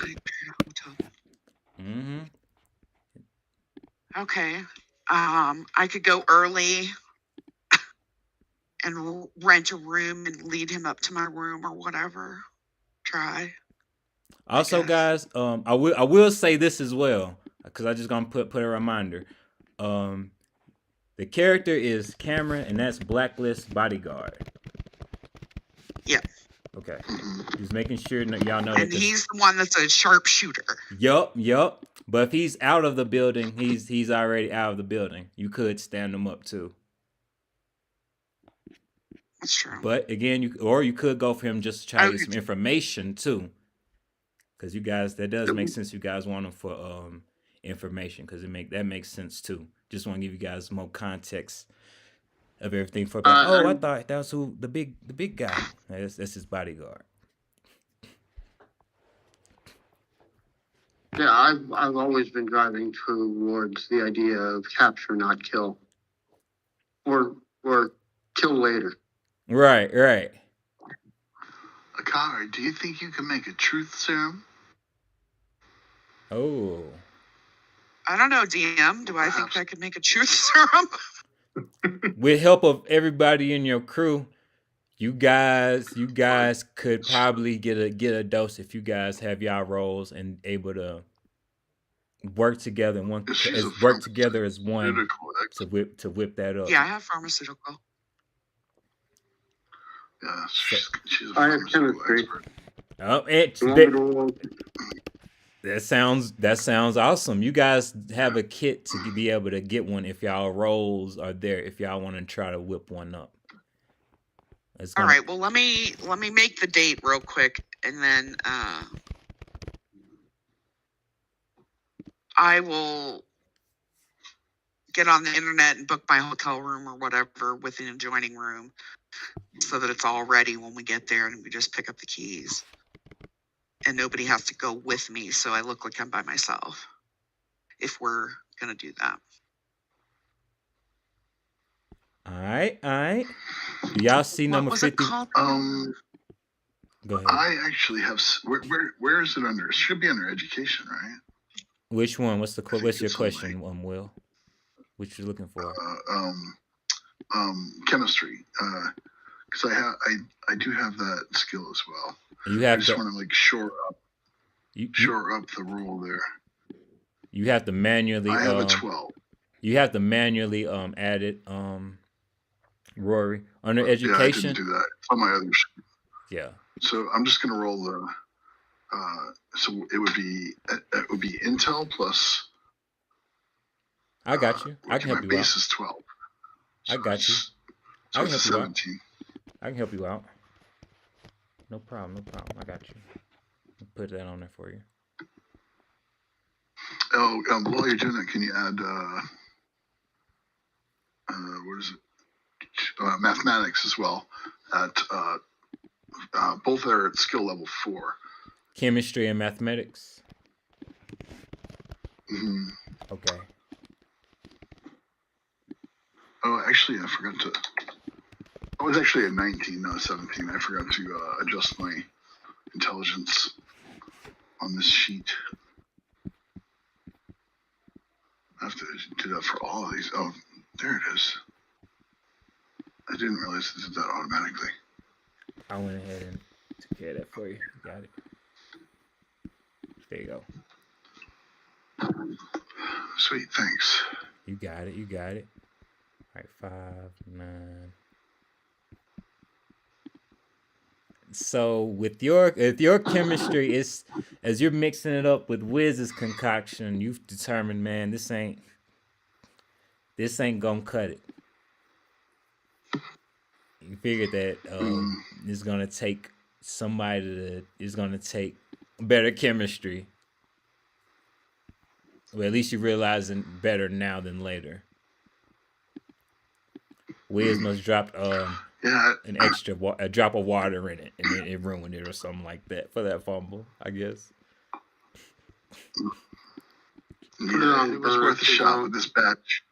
Okay. I could go early and rent a room and lead him up to my room or whatever. Try. Also, guys, I will say this as well, because I just gonna put a reminder. The character is Cameron, and that's Blacklist Bodyguard. Yeah. Okay. Just making sure that y'all know. And he's the one that's a sharpshooter. Yup. But if he's out of the building, he's already out of the building. You could stand him up too. That's true. But again, you could go for him just to try to get some information too. Because you guys, that does make sense. You guys want him for information, because that makes sense too. Just want to give you guys more context of everything. For I thought that was who the big guy. That's his bodyguard. Yeah, I've always been driving towards the idea of capture, not kill, or kill later. Right. Akari, do you think you can make a truth serum? Oh. I don't know, DM. Do I think I could make a truth serum? With help of everybody in your crew, you guys could probably get a dose if you guys have y'all roles and able to work together and work together as one to whip that up. Yeah, I have pharmaceutical. Yeah, she's a pharmaceutical expert. Oh, that sounds awesome. You guys have a kit to be able to get one if y'all roles are there. If y'all want to try to whip one up. All right. Well, let me make the date real quick, and then I will get on the internet and book my hotel room or whatever with an adjoining room, so that it's all ready when we get there, and we just pick up the keys. And nobody has to go with me, so I look like I'm by myself. If we're gonna do that. All right. Do y'all see number 50? Go ahead. I actually have. Where is it under? It should be under education, right? Which one? What's your question, Will? Which you're looking for? Chemistry. Because I do have that skill as well. I just want to shore up the rule there. You have to manually. I have a 12. You have to manually add it, Rory, under education. Yeah, I didn't do that. It's on my other sheet. Yeah. So I'm just gonna roll the. So it would be Intel plus. I got you. I can help you out. Base is 12. So I got you. So I can help 17. You out. I can help you out. No problem. I got you. I'll put that on there for you. Oh, while you're doing that, can you add what is it? Mathematics as well. At both are at skill level 4. Chemistry and mathematics. Mm-hmm. Okay. Oh, actually, I forgot to. I was actually at 19, not 17. I forgot to adjust my intelligence on this sheet. I have to do that for all of these. Oh, there it is. I didn't realize it did that automatically. I went ahead and took care of that for you. Got it. There you go. Sweet, thanks. You got it. All right, 5, 9. So with your chemistry, is as you're mixing it up with Wiz's concoction, you've determined, man, this ain't gonna cut it. You figured that it's gonna take somebody it's gonna take better chemistry. Well, at least you're realizing better now than later. Wiz must dropped an extra a drop of water in it, and then it ruined it or something like that for that fumble, I guess. Yeah, it was worth a shot with this batch.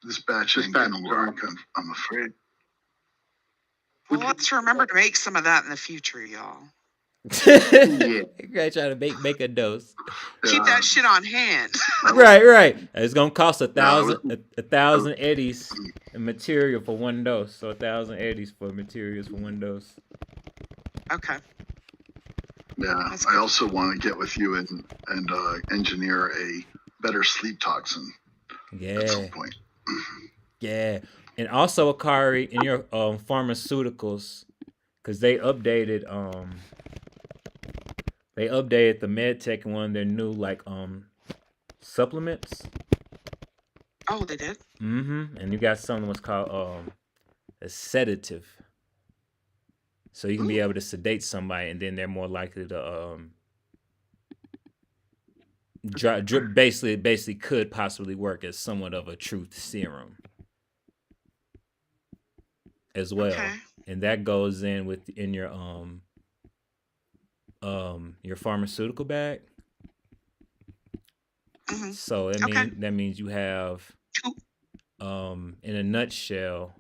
This batch ain't gonna work, I'm afraid. Well, let's remember to make some of that in the future, y'all. Yeah. Try to make a dose. Keep that shit on hand. Right. It's gonna cost 1,000 eddies in material for one dose. So 1,000 eddies for materials for one dose. Okay. Yeah, I also want to get with you and engineer a better sleep toxin. Yeah. At some point. Yeah, and also Akari in your pharmaceuticals, because they updated the MedTech and one of their new like supplements. Oh, they did. And you got something what's called a sedative. So you can be able to sedate somebody, and then they're more likely to basically could possibly work as somewhat of a truth serum as well. Okay. And that goes in your pharmaceutical bag. So that means you have in a nutshell,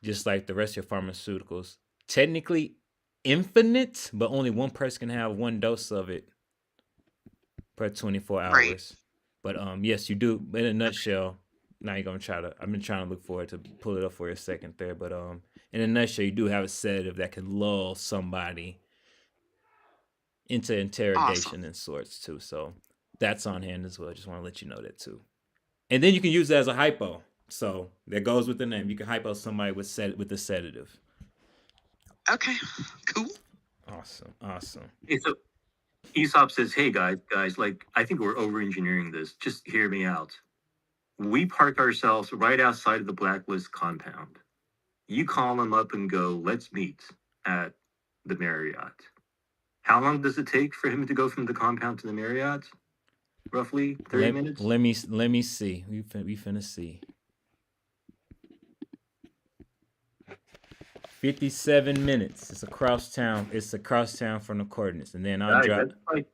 just like the rest of your pharmaceuticals, technically infinite, but only one person can have one dose of it per 24 hours. Right. But yes, you do. In a nutshell, now you're gonna I've been trying to look forward to pull it up for a second there, but in a nutshell, you do have a sedative that can lull somebody into interrogation and sorts too. So that's on hand as well. Just want to let you know that too. And then you can use it as a hypo. So that goes with the name. You can hypo somebody with the sedative. Okay, cool. Awesome. Hey, so Aesop says, "Hey guys, like I think we're over-engineering this. Just hear me out. We park ourselves right outside of the Blacklist compound. You call him up and go, let's meet at the Marriott. How long does it take for him to go from the compound to the Marriott? Roughly 30 minutes? Let me see. We finna see. 57 minutes. It's across town from the coordinates. And then I'll drop. Like,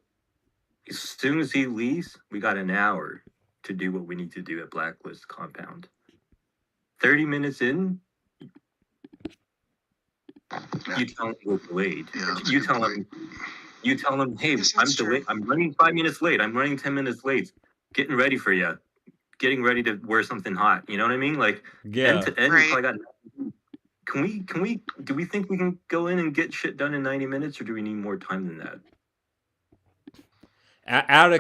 as soon as he leaves, we got an hour to do what we need to do at Blacklist compound. 30 minutes in, you tell him we're delayed. Yeah, you tell him, hey, I'm delayed. I'm running 5 minutes late. I'm running 10 minutes late. Getting ready for you. Getting ready to wear something hot. You know what I mean? Like end to end, right. Do we think we can go in and get shit done in 90 minutes, or do we need more time than that? Out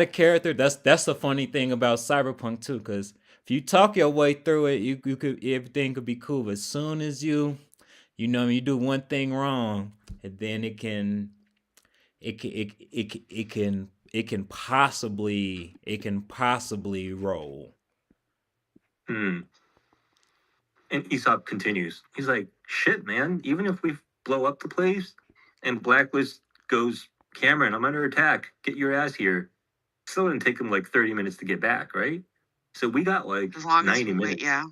of character, that's the funny thing about Cyberpunk too, because if you talk your way through it, you could everything could be cool. But as soon as you do one thing wrong, and then it can possibly roll. And Aesop continues. He's like, shit, man, even if we blow up the place and Blacklist goes, Cameron, I'm under attack. Get your ass here. Still didn't take him like 30 minutes to get back, right? So we got like 90 minutes. Wait, yeah.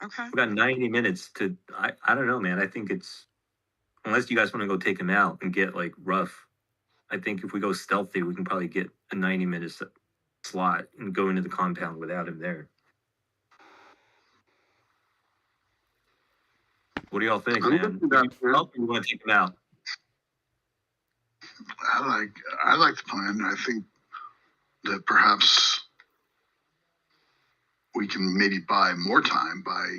Okay. We got 90 minutes to, I don't know, man. I think it's, unless you guys want to go take him out and get like rough, I think if we go stealthy, we can probably get a 90-minute slot and go into the compound without him there. What do y'all think, man? You want to take him out? I like the plan. I think that perhaps we can maybe buy more time by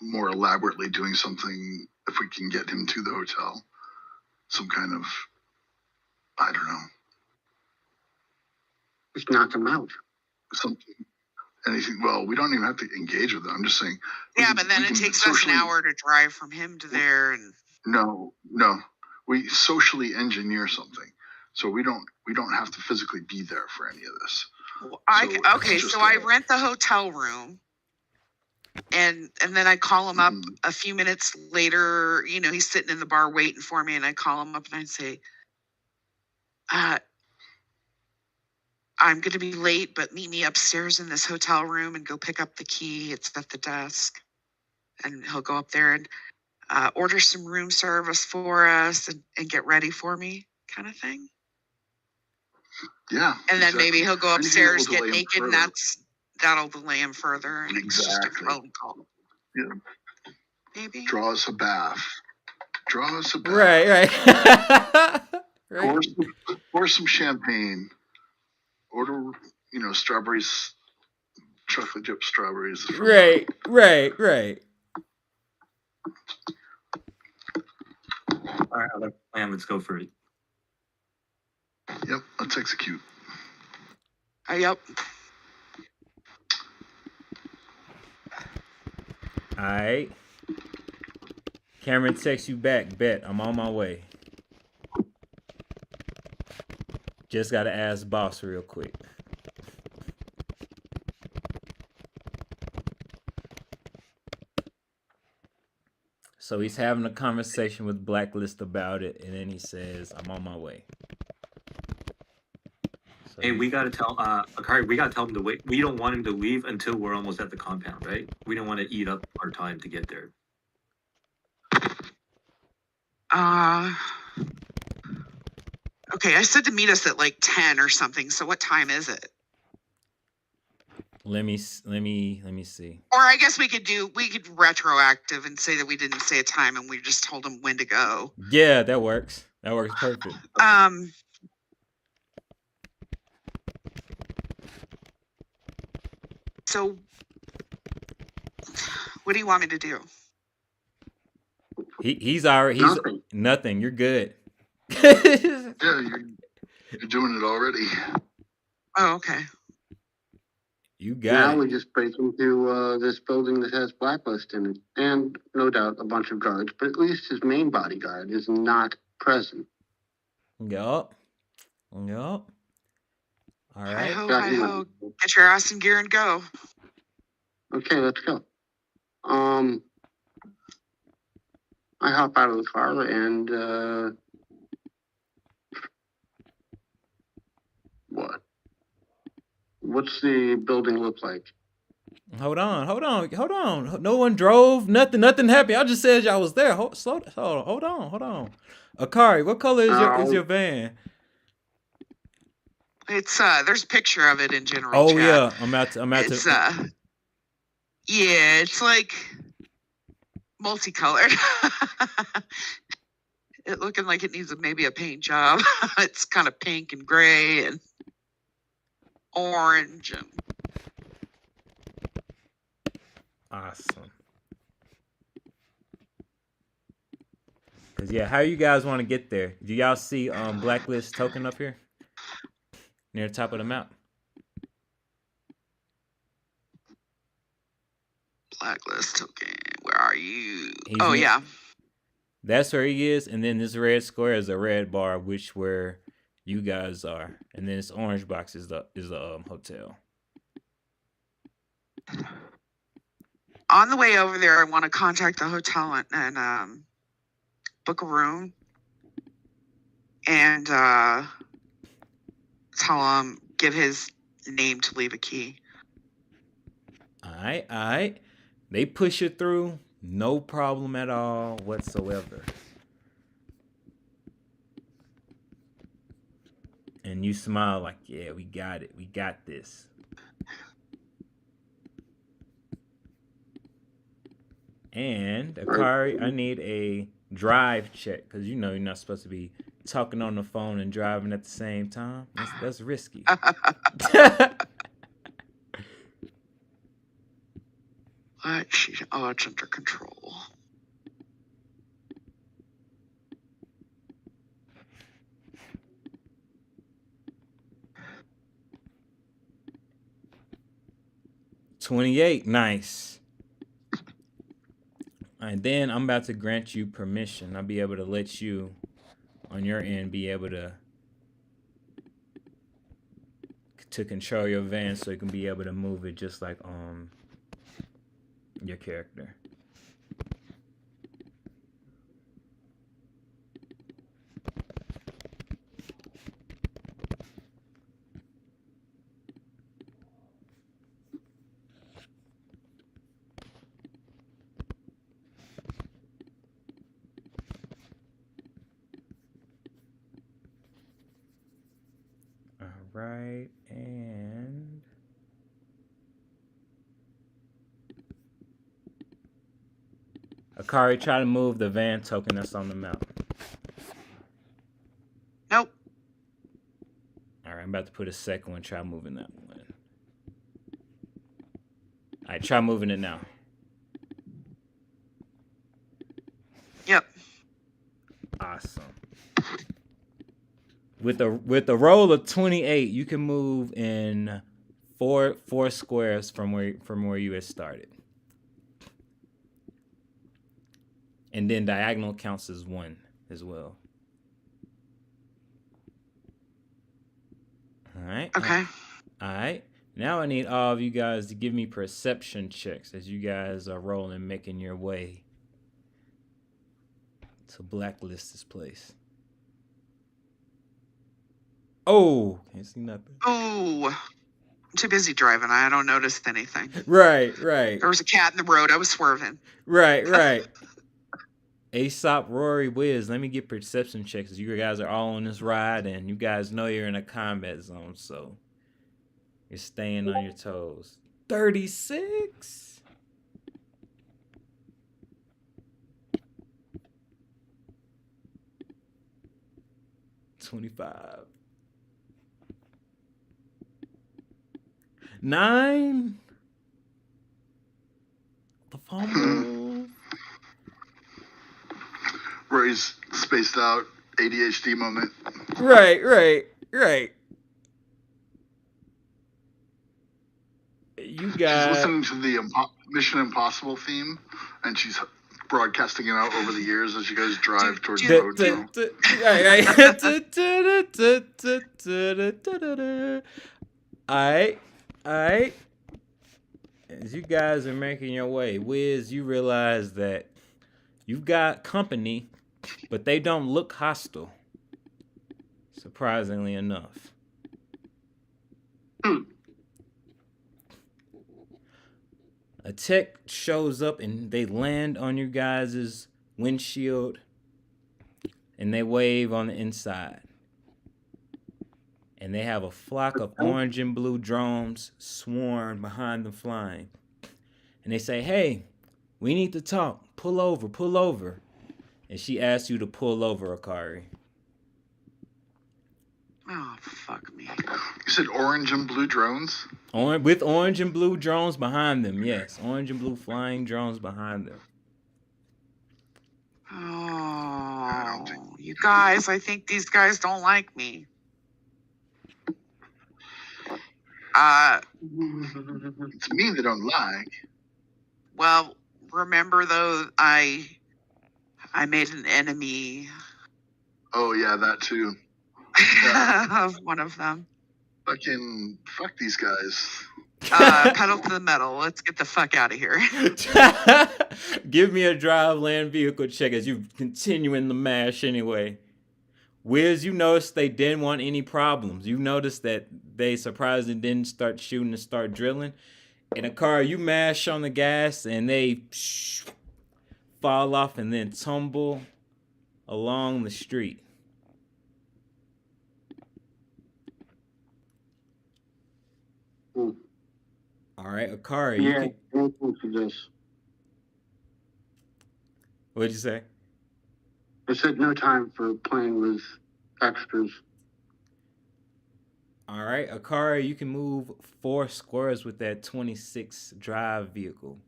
more elaborately doing something if we can get him to the hotel. Some kind of, I don't know. Just knock him out. Something. Anything. Well, we don't even have to engage with them. I'm just saying. Yeah, but then it takes us an hour to drive from him to there, and no. We socially engineer something, so we don't have to physically be there for any of this. So I rent the hotel room. And then I call him up Mhm. a few minutes later. You know, he's sitting in the bar waiting for me, and I call him up and I say, I'm going to be late, but meet me upstairs in this hotel room and go pick up the key. It's at the desk. And he'll go up there and order some room service for us and get ready for me, kind of thing. Yeah. And then maybe he'll go And you'll be able upstairs, to get lay him naked, and further. that'll delay him further. And it's just a Exactly. phone call. Yeah. Maybe. Draw us a bath. Draw us a bath. Right. Right. Or some champagne. Order, strawberries, chocolate chip strawberries. From Right. All right, I like the plan. Let's go for it. Yep, let's execute. Yep. All right. Cameron texts you back. Bet I'm on my way. Just gotta ask boss real quick. So he's having a conversation with Blacklist about it, and then he says, "I'm on my way." So Hey, we gotta tell Akari, we gotta tell him to wait. We don't want him to leave until we're almost at the compound, right? We don't want to eat up our time to get there. Okay, I said to meet us at like 10 or something. So what time is it? Let me see. Or I guess we could retroactive and say that we didn't say a time and we just told him when to go. Yeah, that works. That works perfect. So what do you want me to do? He's nothing. You're good. Yeah, you're doing it already. Oh, okay. You got now it. we just break into this building that has Blacklist in it, and no doubt a bunch of guards, but at least his main bodyguard is not present. Yup. All right. Hi-ho. Get your ass in gear and go. Okay, let's go. I hop out of the car and what? What's the building look like? Hold on. No one drove. Nothing happened. I just said y'all was there. Hold on. Akari, what color is your van? It's there's a picture of it in general. Oh chat. yeah, I'm about to. Yeah, it's like multicolored. It looking like it needs maybe a paint job. It's kind of pink and gray and orange and awesome. Cause yeah, how you guys want to get there? Do y'all see Blacklist token up here near the top of the map? Blacklist token. Where are you? Yeah. That's where he is, and then this red square is a red bar, which where you guys are, and then this orange box is the hotel. On the way over there, I want to contact the hotel and book a room and tell him, give his name to leave a key. All right. They push it through, no problem at all whatsoever. And you smile like, yeah, we got it. We got this. And Akari, I need a drive check because you know you're not supposed to be talking on the phone and driving at the same time. That's risky. It's under control. $28, nice. And then I'm about to grant you permission. I'll be able to let you, on your end, be able to control your van so you can be able to move it just like Your character. All right, and Akari, try to move the van token that's on the map. Nope. All right, I'm about to put a second one. Try moving that one. All right, try moving it now. Yep. Awesome. With a roll of 28, you can move in four squares from where you had started. And then diagonal counts as 1 as well. All right. Okay. All right. Now I need all of you guys to give me perception checks as you guys are rolling, making your way to blacklist this place. Oh, can't see nothing. Oh, I'm too busy driving. I don't notice anything. Right. There was a cat in the road. I was swerving. Right. Aesop, Rory, Wiz, let me get perception checks. You guys are all on this ride, and you guys know you're in a combat zone, so you're staying on your toes. 36? $25. 9? The fumble. Rory's spaced out ADHD moment. Right. You guys. She's listening to the Mission Impossible theme, and she's broadcasting it out over the years as you guys drive towards the hotel. Alright. As you guys are making your way, Wiz, you realize that you've got company, but they don't look hostile. Surprisingly enough. A tech shows up and they land on you guys' windshield and they wave on the inside. And they have a flock of orange and blue drones swarm behind them flying. And they say, hey, we need to talk. Pull over. And she asks you to pull over, Akari. Oh, fuck me. You said orange and blue drones? With orange and blue drones behind them, yes. Orange and blue flying drones behind them. Oh, you guys, I think these guys don't like me. It's me they don't like. Well, remember though, I made an enemy. Oh yeah, that too. Of one of them. Fuck these guys. Pedal to the metal. Let's get the fuck out of here. Give me a drive land vehicle check as you continue in the mash anyway. Wiz, you noticed they didn't want any problems. You noticed that they surprisingly didn't start shooting and start drilling. In a car, you mash on the gas and they fall off and then tumble along the street. All right, Akari. Yeah, you can this. What'd you say? I said no time for playing with extras. All right, Akari, you can move 4 squares with that 26 drive vehicle.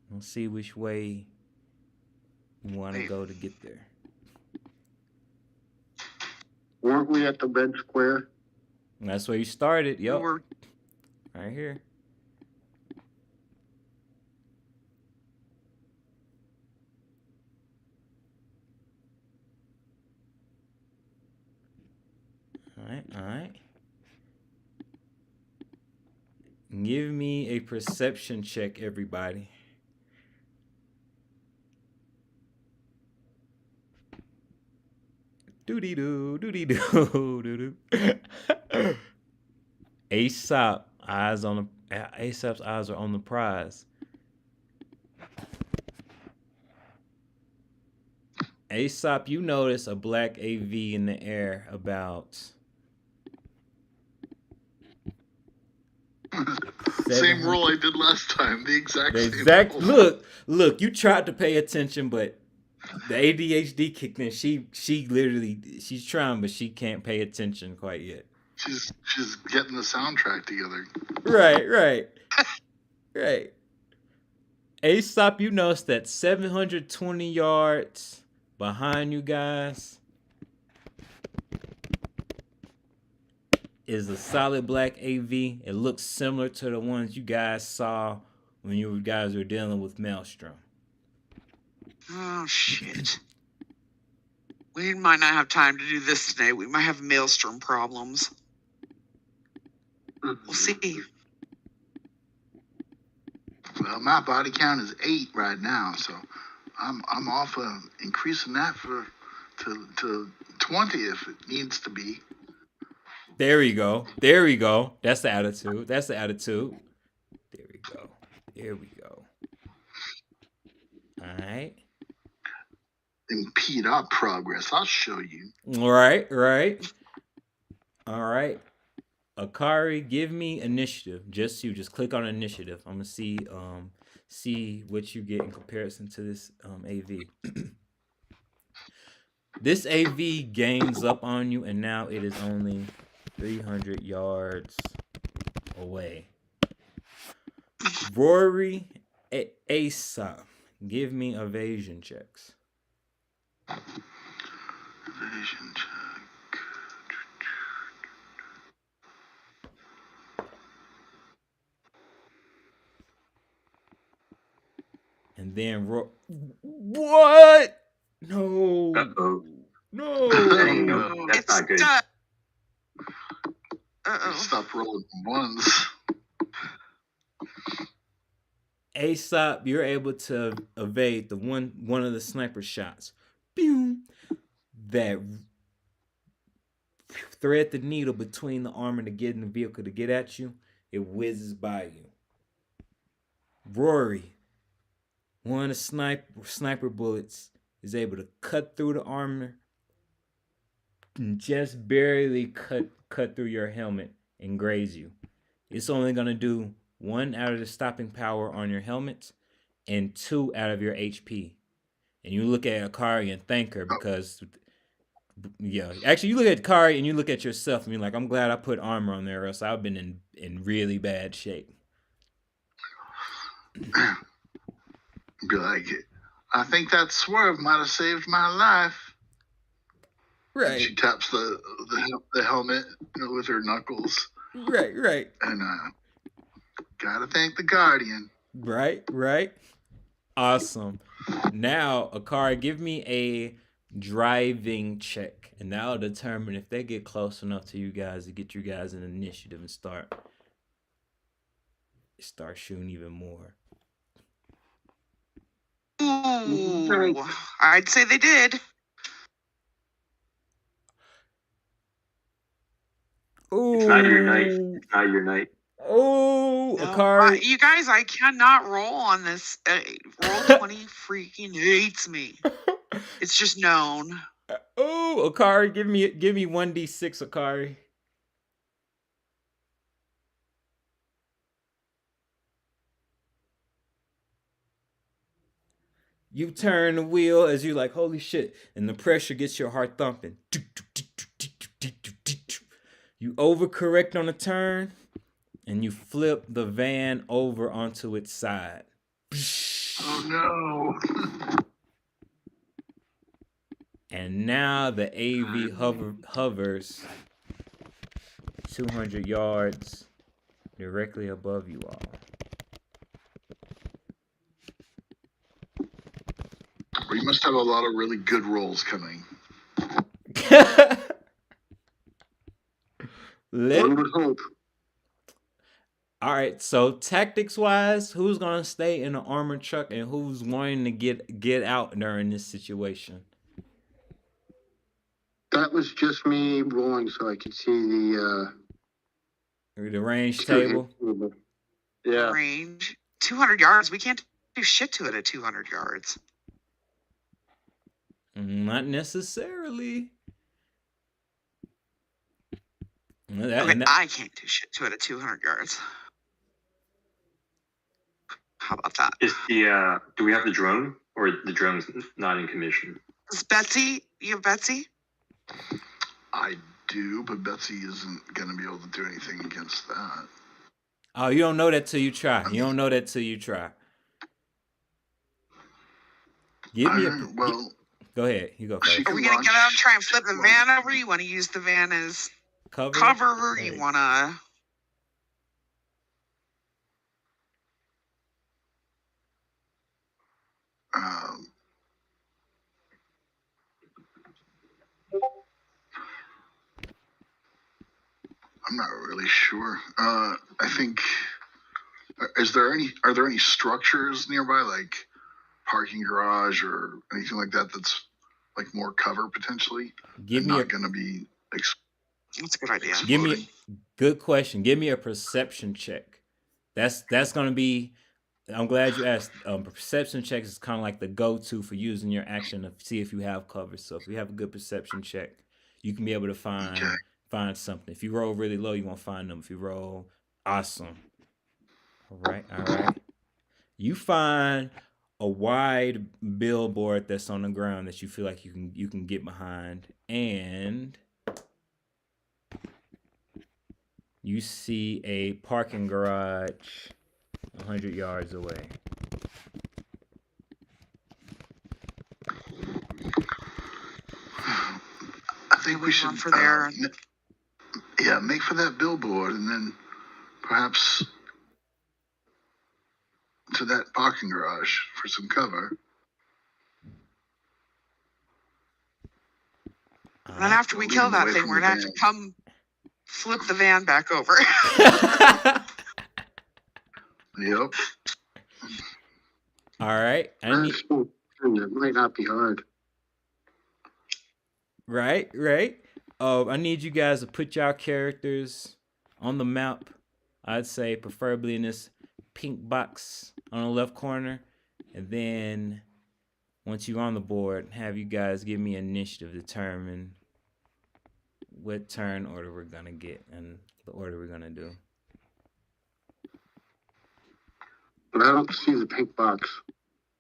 We'll see which way you want to go to get there. Weren't we at the red square? And that's where you started. Yep. We're right here. All right. Give me a perception check, everybody. Doody doo, doody doo, doo doo. Aesop's eyes are on the prize. Aesop, you notice a black AV in the air about same roll I did last time. The exact same roll. Look, you tried to pay attention, but the ADHD kicked in. She's trying, but she can't pay attention quite yet. She's getting the soundtrack together. Right. Aesop, you notice that 720 yards behind you guys is a solid black AV. It looks similar to the ones you guys saw when you guys were dealing with Maelstrom. Oh, shit. We might not have time to do this today. We might have Maelstrom problems. We'll see. Well, my body count is 8 right now, so I'm off increasing that to 20 if it needs to be. There we go. That's the attitude. There we go. All right. Impede our progress. I'll show you. Right. All right. Akari, give me initiative. Just click on initiative. I'm gonna see what you get in comparison to this AV. This AV gains up on you, and now it is only 300 yards away. Rory, Aesop, give me evasion checks. Evasion check. And then what? No. Uh-oh. No. That's not good. Stop rolling ones. Aesop, you're able to evade the one of the sniper shots. Boom. That thread the needle between the armor to get in the vehicle to get at you. It whizzes by you. Rory, one of the sniper bullets is able to cut through the armor and just barely cut through your helmet and graze you. It's only going to do 1 out of the stopping power on your helmet and 2 out of your HP. And you look at Akari and thank her because, yeah. Actually, you look at Akari and you look at yourself and you're like, I'm glad I put armor on there or else I've been in really bad shape. Be like, I think that swerve might have saved my life. Right. And she taps the helmet with her knuckles. Right. And gotta thank the Guardian. Right. Awesome. Now, Akari, give me a driving check, and that'll determine if they get close enough to you guys to get you guys an initiative and start shooting even more. Ooh, I'd say they did. Ooh. It's not your night. Oh, No, Akari. you guys, I cannot roll on this. Roll 20 freaking hates me. It's just known. Oh, Akari, give me 1d6, Akari. You turn the wheel as you like, holy shit, and the pressure gets your heart thumping. You overcorrect on a turn, and you flip the van over onto its side. Oh no! And now the AV hovers 200 yards directly above you all. We must have a lot of really good rolls coming. One would hope. All right, so tactics-wise, who's gonna stay in the armored truck and who's wanting to get out during this situation? That was just me rolling so I could see the range table. Yeah. Range 200 yards. We can't do shit to it at 200 yards. Not necessarily. Okay, I can't do shit to it at 200 yards. How about that? Is the do we have the drone, or the drone's not in commission? Is Betsy? You have Betsy? I do, but Betsy isn't going to be able to do anything against that. Oh, you don't know that till you try. You don't know that till you try. Give me go ahead. You go first. Are we going to get out and try and flip the van over? You want to use the van as cover or you want to... I'm not really sure. I think are there any structures nearby, like parking garage or anything like that that's like more cover potentially? Not going to be. That's a good idea. Good question. Give me a perception check. That's going to be. I'm glad you asked. Perception check is kind of like the go-to for using your action to see if you have cover. So if you have a good perception check, you can be able to find something. If you roll really low, you won't find them. If you roll awesome. All right. You find a wide billboard that's on the ground that you feel like you can get behind, and you see a parking garage 100 yards away. I think we should for there. Make for that billboard, and then perhaps to that parking garage for some cover. And then after we kill that thing, we're gonna have to come flip the van back over. Yep. All right. It might not be hard. Right. I need you guys to put y'all characters on the map. I'd say preferably in this pink box on the left corner. And then once you're on the board, have you guys give me initiative to determine what turn order we're going to get and the order we're going to do. But I don't see the pink box.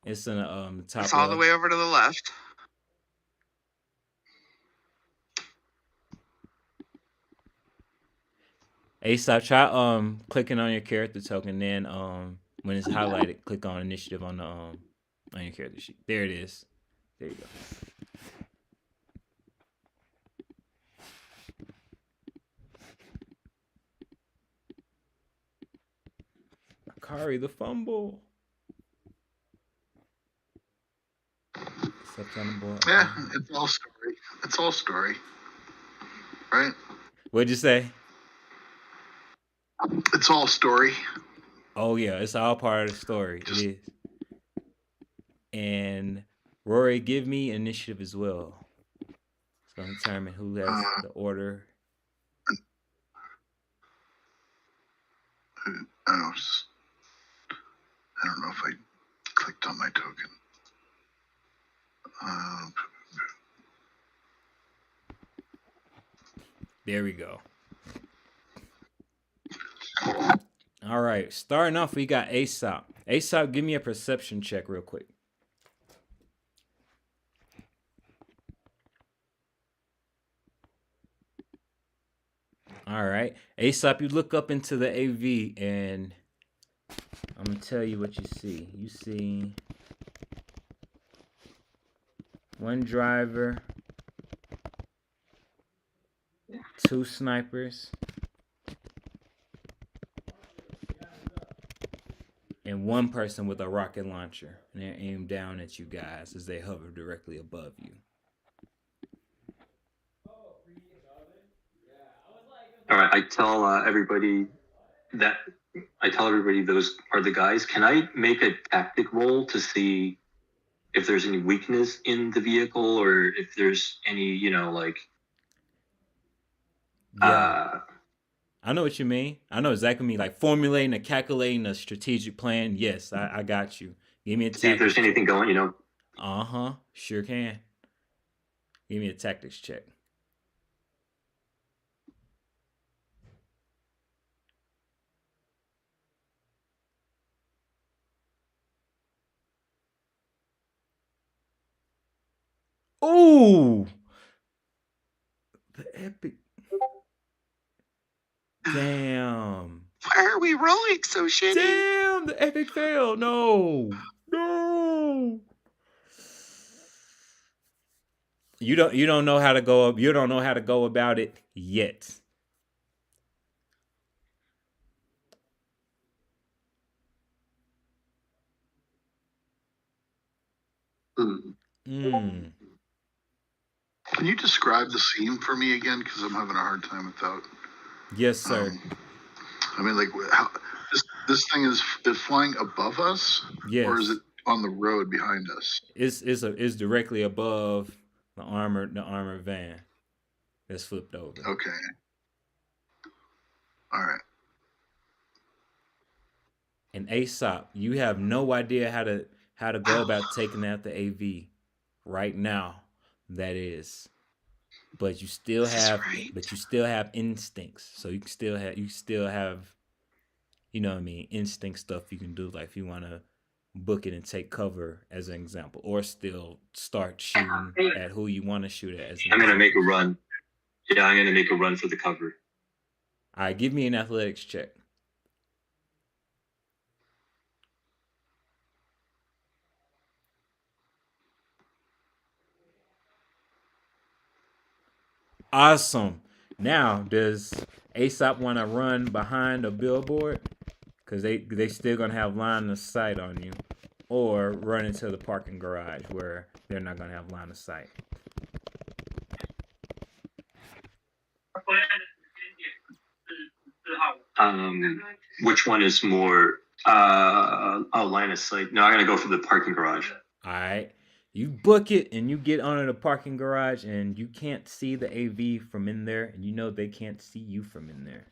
It's in the top. It's all the way over to the left. ASAP, try clicking on your character token, then when it's highlighted, click on initiative on the on your character sheet. There it is. There you go. Akari the fumble. Yeah, it's all story. Right? What'd you say? It's all story. Oh yeah, it's all part of the story. It is. And Rory, give me initiative as well. It's going to determine who has the order. I don't know if I clicked on my token. There we go. All right, starting off, we got Aesop. Aesop, give me a perception check real quick. All right, Aesop, you look up into the AV, and I'm gonna tell you what you see. You see one driver, 2 snipers, and 1 person with a rocket launcher, and they're aimed down at you guys as they hover directly above you. All right, I tell everybody those are the guys. Can I make a tactic roll to see if there's any weakness in the vehicle, or if there's any, like Yeah. I know what you mean. I know exactly what you mean. Like formulating and calculating a strategic plan. Yes, I got you. Give me a tactics. See if there's anything going, you know. Sure can. Give me a tactics check. Ooh! The epic. Damn. Why are we rolling so shitty? Damn, the epic fail. No. You don't know how to go up. You don't know how to go about it yet. Can you describe the scene for me again? Because I'm having a hard time without. Yes, sir. I mean, like, how this thing is flying above us, yes, or is it on the road behind us? It's directly above the armored van that's flipped over. Okay. All right. And Aesop, you have no idea how to go about taking out the AV right now. That is, but you still have instincts. So you still have you know what I mean, instinct stuff you can do. Like if you want to book it and take cover as an example, or still start shooting at who you want to shoot at. I'm gonna make a run. Yeah, I'm gonna make a run for the cover. All right, give me an athletics check. Awesome. Now, does Aesop want to run behind a billboard? Because they still going to have line of sight on you. Or run into the parking garage where they're not going to have line of sight. Which one is more line of sight? No, I'm going to go for the parking garage. All right. You book it and you get under the parking garage and you can't see the AV from in there. And you know they can't see you from in there.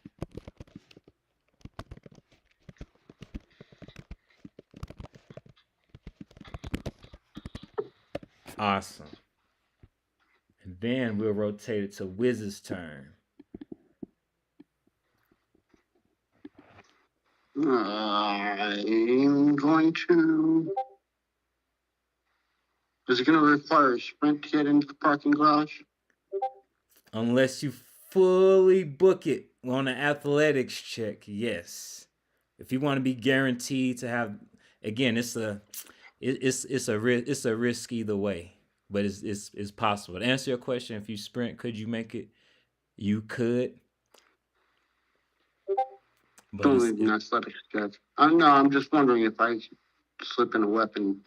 Awesome. And then we'll rotate it to Wiz's turn. I'm going to. Is it going to require a sprint to get into the parking garage? Unless you fully book it on an athletics check, yes. If you want to be guaranteed to have, again, it's a risk either way, but it's possible. To answer your question, if you sprint, could you make it? You could. But don't need an athletics check. No, I'm just wondering if I slip in a weapon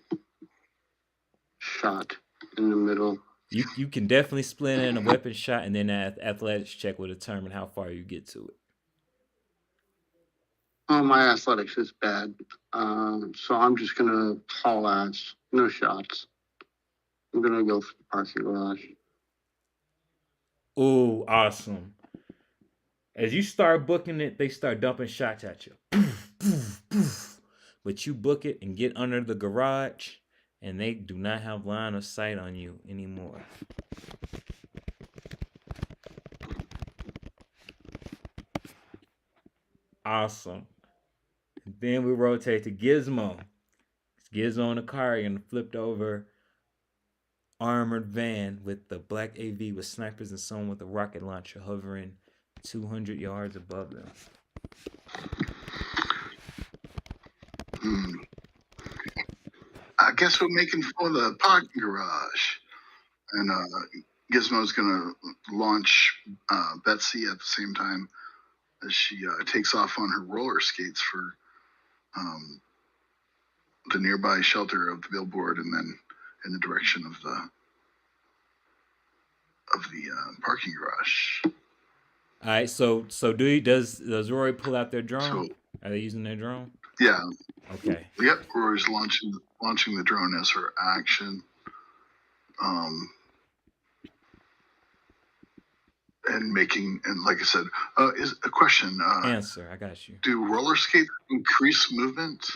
shot in the middle. You can definitely split in a weapon shot, and then an athletics check will determine how far you get to it. Oh, my athletics is bad. So I'm just going to haul ass. No shots. I'm going to go for the parking garage. Oh, awesome. As you start booking it, they start dumping shots at you. But you book it and get under the garage, and they do not have line of sight on you anymore. Awesome. Then we rotate to Gizmo. Gizmo in the car and flipped over armored van with the black AV with snipers and someone with a rocket launcher hovering 200 yards above them. I guess we're making for the parking garage. And Gizmo's going to launch Betsy at the same time as she takes off on her roller skates for the nearby shelter of the billboard, and then in the direction of the parking garage. All right, so does Rory pull out their drone? Are they using their drone? Yeah. Okay. Yep, Rory's launching the drone as her action. and making, and like I said, is a question. Answer. I got you. Do roller skates increase movement?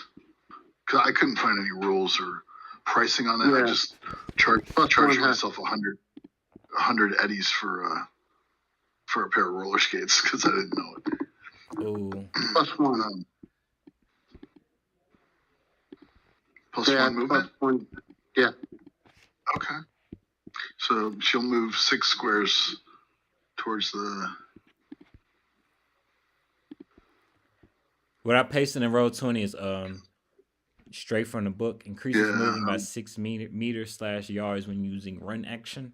Because I couldn't find any rules or pricing on that. Yeah. I just charged myself 100 eddies for a pair of roller skates because I didn't know it. Oh. +1. +1 movement? +1. Yeah. Okay. So she'll move 6 squares towards the... What I pasted in Roll20 is straight from the book. Increases movement by 6 meters/yards when using run action.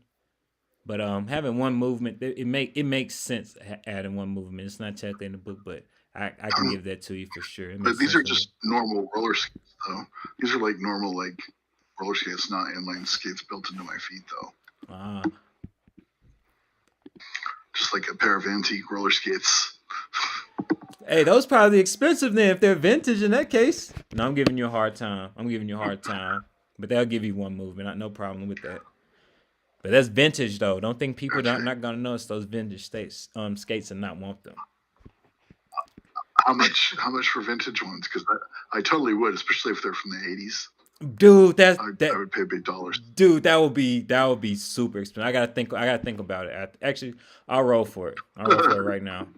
But having one movement, it makes sense adding one movement. It's not technically in the book, but I can give that to you for sure. But these are just normal roller skates, though. These are like normal roller skates, not inline skates built into my feet, though. Just like a pair of antique roller skates. Hey, those probably expensive then if they're vintage in that case. No, I'm giving you a hard time. But they'll give you one movement. No problem with that. But that's vintage though. Don't think people are not gonna notice those vintage skates and not want them. How much for vintage ones? Because I totally would, especially if they're from the 80s. Dude, I would pay big dollars. Dude, that would be super expensive. I gotta think about it. Actually, I'll roll for it. I'll roll for it right now.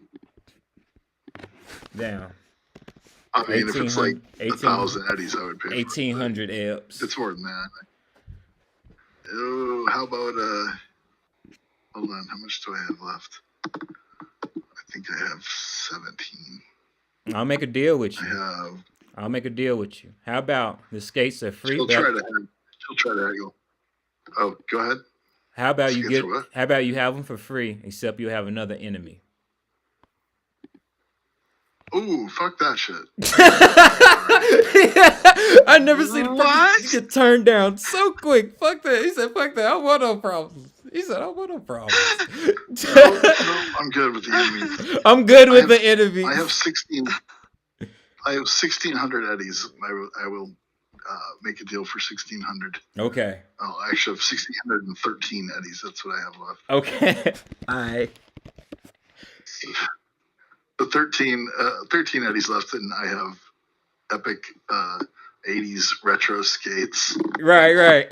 Damn. I mean, if it's like 1,000 eddies, I would pay 1,800 EPs. It's more than that. Oh, how about hold on, how much do I have left? I think I have 17. I'll make a deal with you. I'll make a deal with you. How about the skates are free? She'll try to haggle. Oh, go ahead. How about you have them for free, except you have another enemy? Ooh, fuck that shit. I never seen a person get turned down so quick. Fuck that. He said, fuck that. I don't want no problems. He said, I don't want no problems. No, I'm good with the enemy. I'm good with the enemy. I have 1,600 eddies. I will make a deal for 1,600. Okay. Oh, I actually have 1,613 eddies. That's what I have left. Okay. All right. The 13 eddies left, and I have epic 80s retro skates. Right.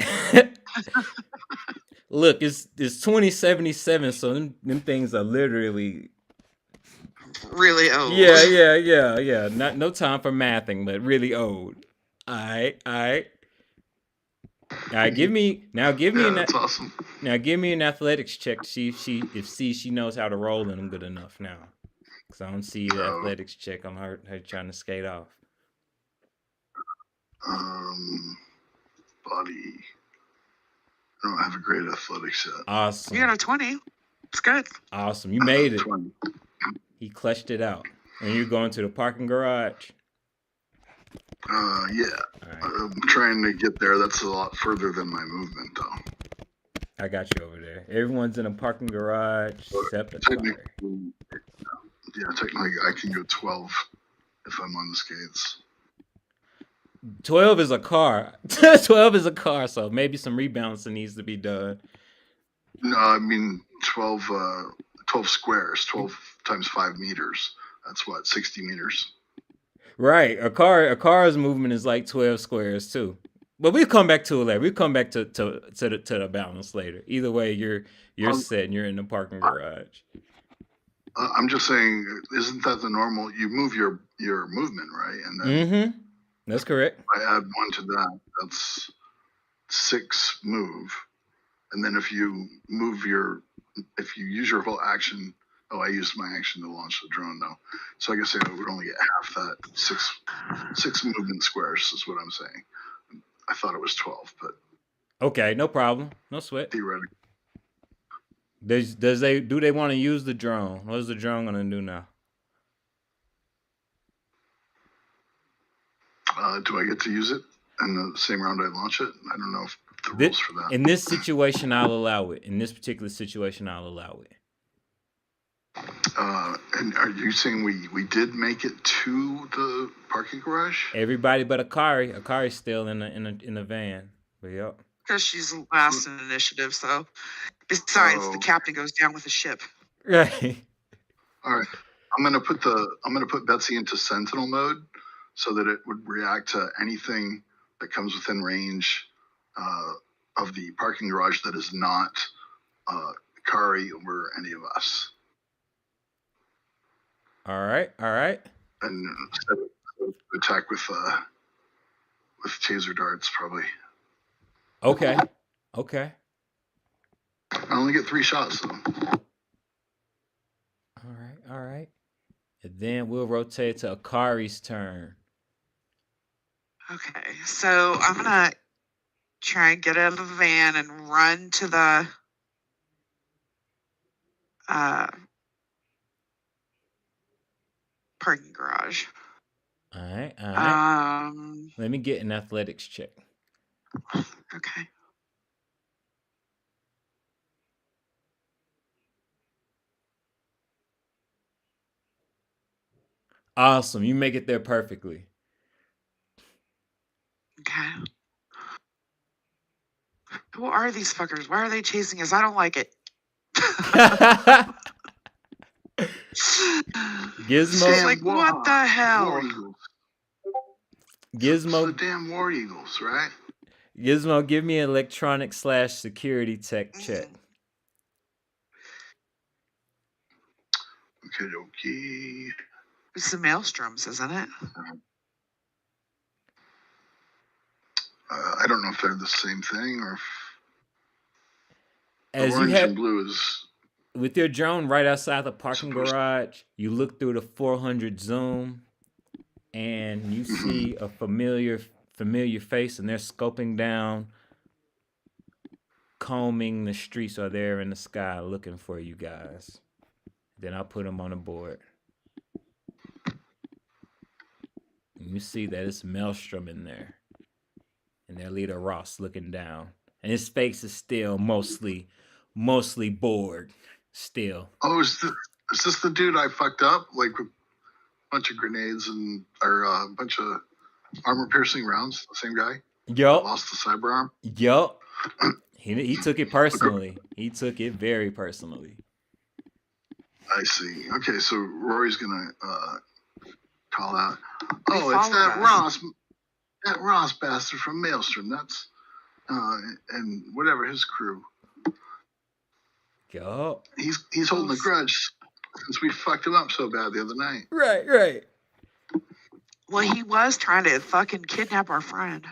Look, it's 2077, so them things are literally really old. Yeah. No time for mathing, but really old. All right. Give me that's awesome. Now give me an athletics check to see if she knows how to roll in them good enough now. Because I don't see the athletics check on her trying to skate off. Body. I don't have a great athletics yet. Awesome. You got a 20. It's good. Awesome. You made it. 20. He clutched it out. And you're going to the parking garage? Yeah. Right. I'm trying to get there. That's a lot further than my movement, though. I got you over there. Everyone's in a parking garage except the car. Yeah, technically I can go 12 if I'm on the skates. 12 is a car. 12 is a car, so maybe some rebalancing needs to be done. No, I mean 12 squares, 12 times 5 meters. That's what, 60 meters. Right. A car's movement is like 12 squares too. But we'll come back to it later. We'll come back to the balance later. Either way, you're set and you're in the parking garage. I'm just saying, isn't that the normal? You move your movement, right? And then that's correct. I add 1 to that. That's 6 move. And then if you use your whole action, I used my action to launch the drone though. So I guess I would only get half that 6 movement squares is what I'm saying. I thought it was 12, but okay, no problem, no sweat. Theoretically. Do they want to use the drone? What is the drone gonna do now? Do I get to use it in the same round I launch it? I don't know if the rules for that. In this situation, I'll allow it. In this particular situation, I'll allow it. And are you saying we did make it to the parking garage? Everybody but Akari. Akari's still in the van. But yep. Because she's last in initiative, so besides the captain goes down with the ship. Right. All right. I'm gonna put Betsy into Sentinel mode so that it would react to anything that comes within range of the parking garage that is not Kari or any of us. All right. All right. And attack with taser darts probably. Okay. Okay. I only get 3 shots though. All right. All right. And then we'll rotate to Akari's turn. Okay, so I'm gonna try and get out of the van and run to the parking garage. All right. All right. Um, Let me get an athletics check. Okay. Awesome. You make it there perfectly. Okay. Who are these fuckers? Why are they chasing us? I don't like it. Gizmo. Like, what the hell? War Eagles. Gizmo. It's the damn War Eagles, right? Gizmo, give me an electronic/security tech check. Okay, dokie. It's the maelstroms, isn't it? I don't know if they're the same thing or if As orange you have, and blue is. With your drone right outside the parking garage, you look through the 400 zoom, and you see a familiar face, and they're scoping down, combing the streets, or they're in the sky looking for you guys. Then I'll put them on the board. And you see that it's Maelstrom in there, and their leader Ross looking down, and his face is still mostly bored. Still. Oh, is this the dude I fucked up? Like with a bunch of grenades or a bunch of armor-piercing rounds? The same guy? Yup. Lost the cyber arm? Yup. He took it personally. He took it very personally. I see. Okay, so Rory's gonna call out. Oh, it's that Ross bastard from Maelstrom. That's and whatever his crew. Yup. He's holding a grudge since we fucked him up so bad the other night. Right. Well, he was trying to fucking kidnap our friend.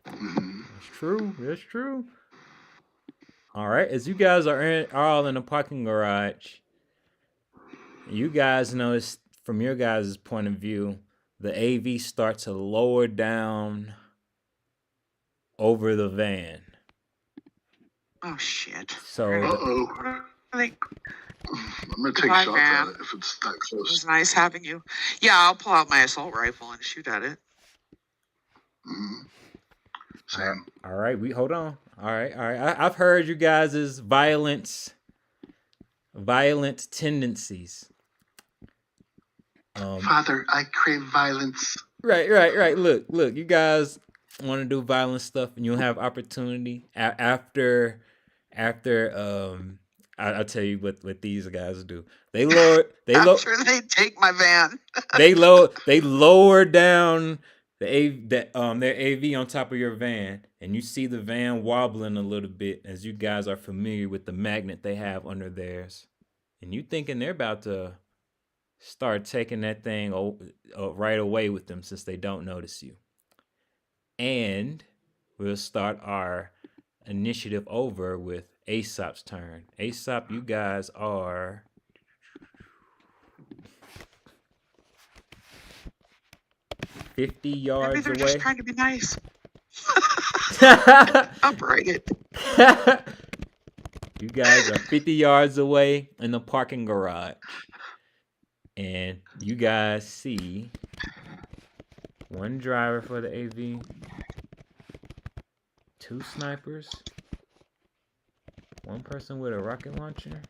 That's true. All right, as you guys are all in the parking garage, you guys notice from your guys' point of view, the AV start to lower down over the van. Oh shit! So, I'm gonna take shots at it if it's that close. It was nice having you. Yeah, I'll pull out my assault rifle and shoot at it. Sam. All right, hold on. All right. I've heard you guys' violent tendencies. Father, I crave violence. Right. Look, you guys want to do violent stuff, and you'll have opportunity after. I'll tell you what these guys do. After they take my van. they lower down their AV on top of your van, and you see the van wobbling a little bit as you guys are familiar with the magnet they have under theirs, and you thinking they're about to start taking that thing right away with them since they don't notice you. And we'll start our initiative over with Aesop's turn. Aesop, you guys are 50 yards Maybe they're away. just trying to be nice. Upright it. You guys are 50 yards away in the parking garage. And you guys see one driver for the AV, 2 snipers, 1 person with a rocket launcher,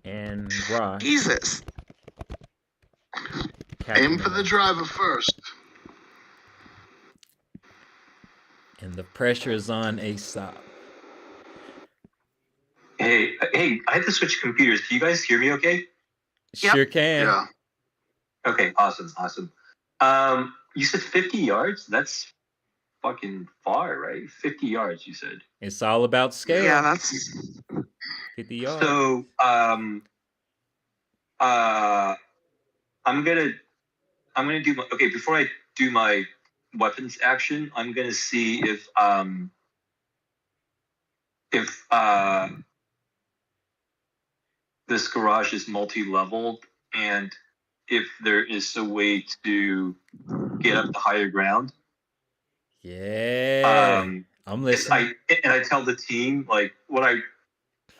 and Ross. Jesus. Aim for the driver first. And the pressure is on Aesop. Hey, I had to switch computers. Can you guys hear me okay? Yep. Sure can. Yeah. Okay, awesome. You said 50 yards? That's fucking far, right? 50 yards, you said. It's all about scale. Yeah, that's 50 yards. So, I'm gonna do my, okay, before I do my weapons action, I'm gonna see if this garage is multi-leveled and if there is a way to get up to higher ground. Yeah. I'm listening. I tell the team like I'm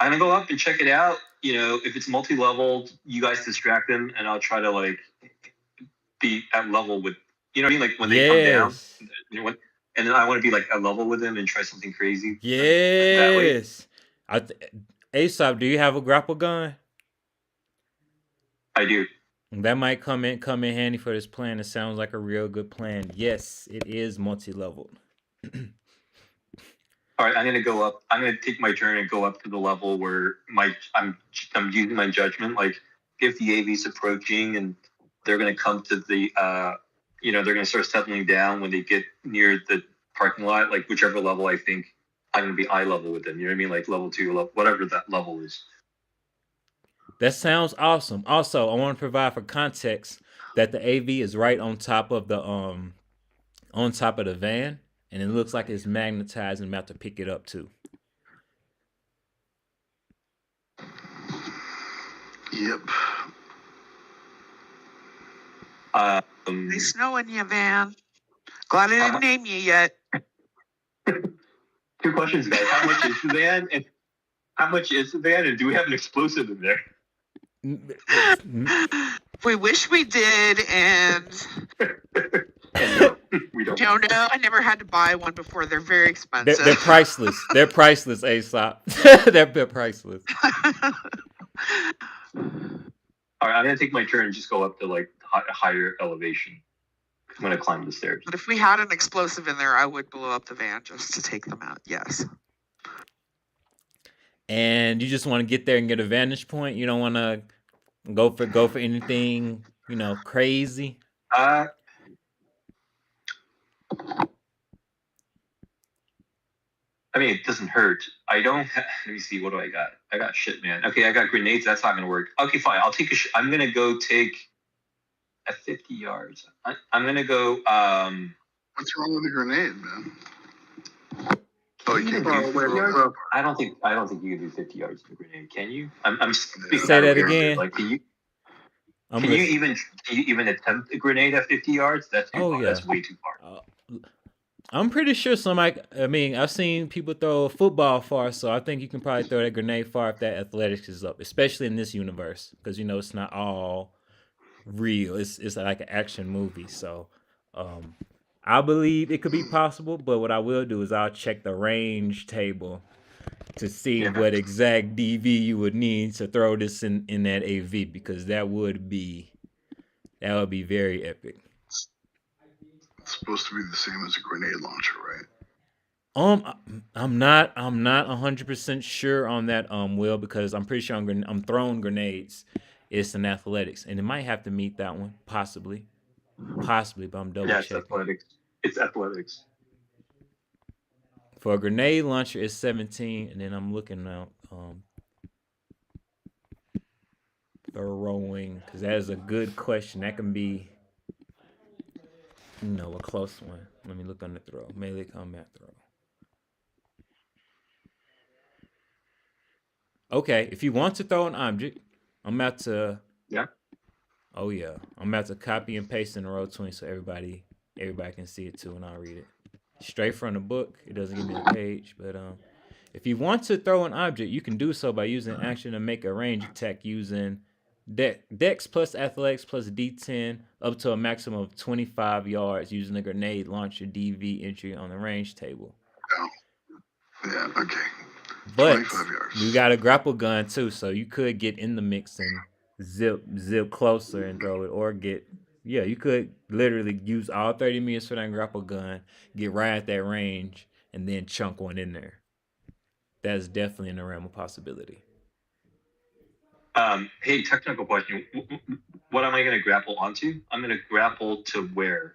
gonna go up and check it out. You know, if it's multi-leveled, you guys distract them, and I'll try to like be at level with. You know what I mean? Like when they come down, you know, and then I want to be like at level with them and try something crazy. Yes. Aesop, do you have a grapple gun? I do. That might come in handy for this plan. It sounds like a real good plan. Yes, it is multi-leveled. All right, I'm gonna go up. I'm gonna take my turn and go up to the level where I'm using my judgment. Like if the AV's approaching and they're gonna come to the they're gonna start settling down when they get near the parking lot. Like whichever level I think I'm gonna be eye level with them. You know what I mean? Like level 2, whatever that level is. That sounds awesome. Also, I want to provide for context that the AV is right on top of the van, and it looks like it's magnetized and about to pick it up too. Yep. Nice knowing you, Van. Glad I didn't name you yet. 2 questions, guys. How much is the van? And how much is the van? And do we have an explosive in there? We wish we did, and no, we don't. Don't know. I never had to buy one before. They're very expensive. They're priceless. They're priceless, Aesop. They're priceless. All right, I'm gonna take my turn and just go up to like a higher elevation. I'm gonna climb the stairs. But if we had an explosive in there, I would blow up the van just to take them out. Yes. And you just want to get there and get a vantage point. You don't want to go for anything, crazy. I mean, it doesn't hurt. I don't. Let me see. What do I got? I got shit, man. Okay, I got grenades. That's not gonna work. Okay, fine. I'll take I'm gonna go take at 50 yards. I'm gonna go. What's wrong with the grenade, man? Oh, you can't do I don't think you can do 50 yards with a grenade. Can you? I'm say that again. Like, can you even attempt a grenade at 50 yards? That's too far. That's way too far. I'm pretty sure I've seen people throw a football far, so I think you can probably throw that grenade far if that athletics is up, especially in this universe, because it's not all real. It's like an action movie, so I believe it could be possible. But what I will do is I'll check the range table to see what exact DV you would need to throw this in that AV, because that would be very epic. It's supposed to be the same as a grenade launcher, right? I'm not 100% sure on that, Will, because I'm pretty sure I'm throwing grenades. It's an athletics, and it might have to meet that one, possibly, but I'm double checking. It's athletics. It's athletics. For a grenade launcher, it's 17, and then I'm looking out throwing, because that is a good question. That can be, a close one. Let me look on the throw. Melee combat throw. Okay, if you want to throw an object, I'm about to. Yeah. Oh yeah, I'm about to copy and paste in the Roll20 so everybody can see it too, and I'll read it straight from the book. It doesn't give me the page, but if you want to throw an object, you can do so by using action to make a range attack using Dex plus Athletics plus D10 up to a maximum of 25 yards using a grenade launcher DV entry on the range table. Oh. Yeah. Okay. But you got a grapple gun too, so you could get in the mix and zip closer and throw it, or you could literally use all 30 meters for that grapple gun, get right at that range, and then chunk one in there. that's definitely in the realm of possibility. Hey, technical question. What am I going to grapple onto? I'm going to grapple to where?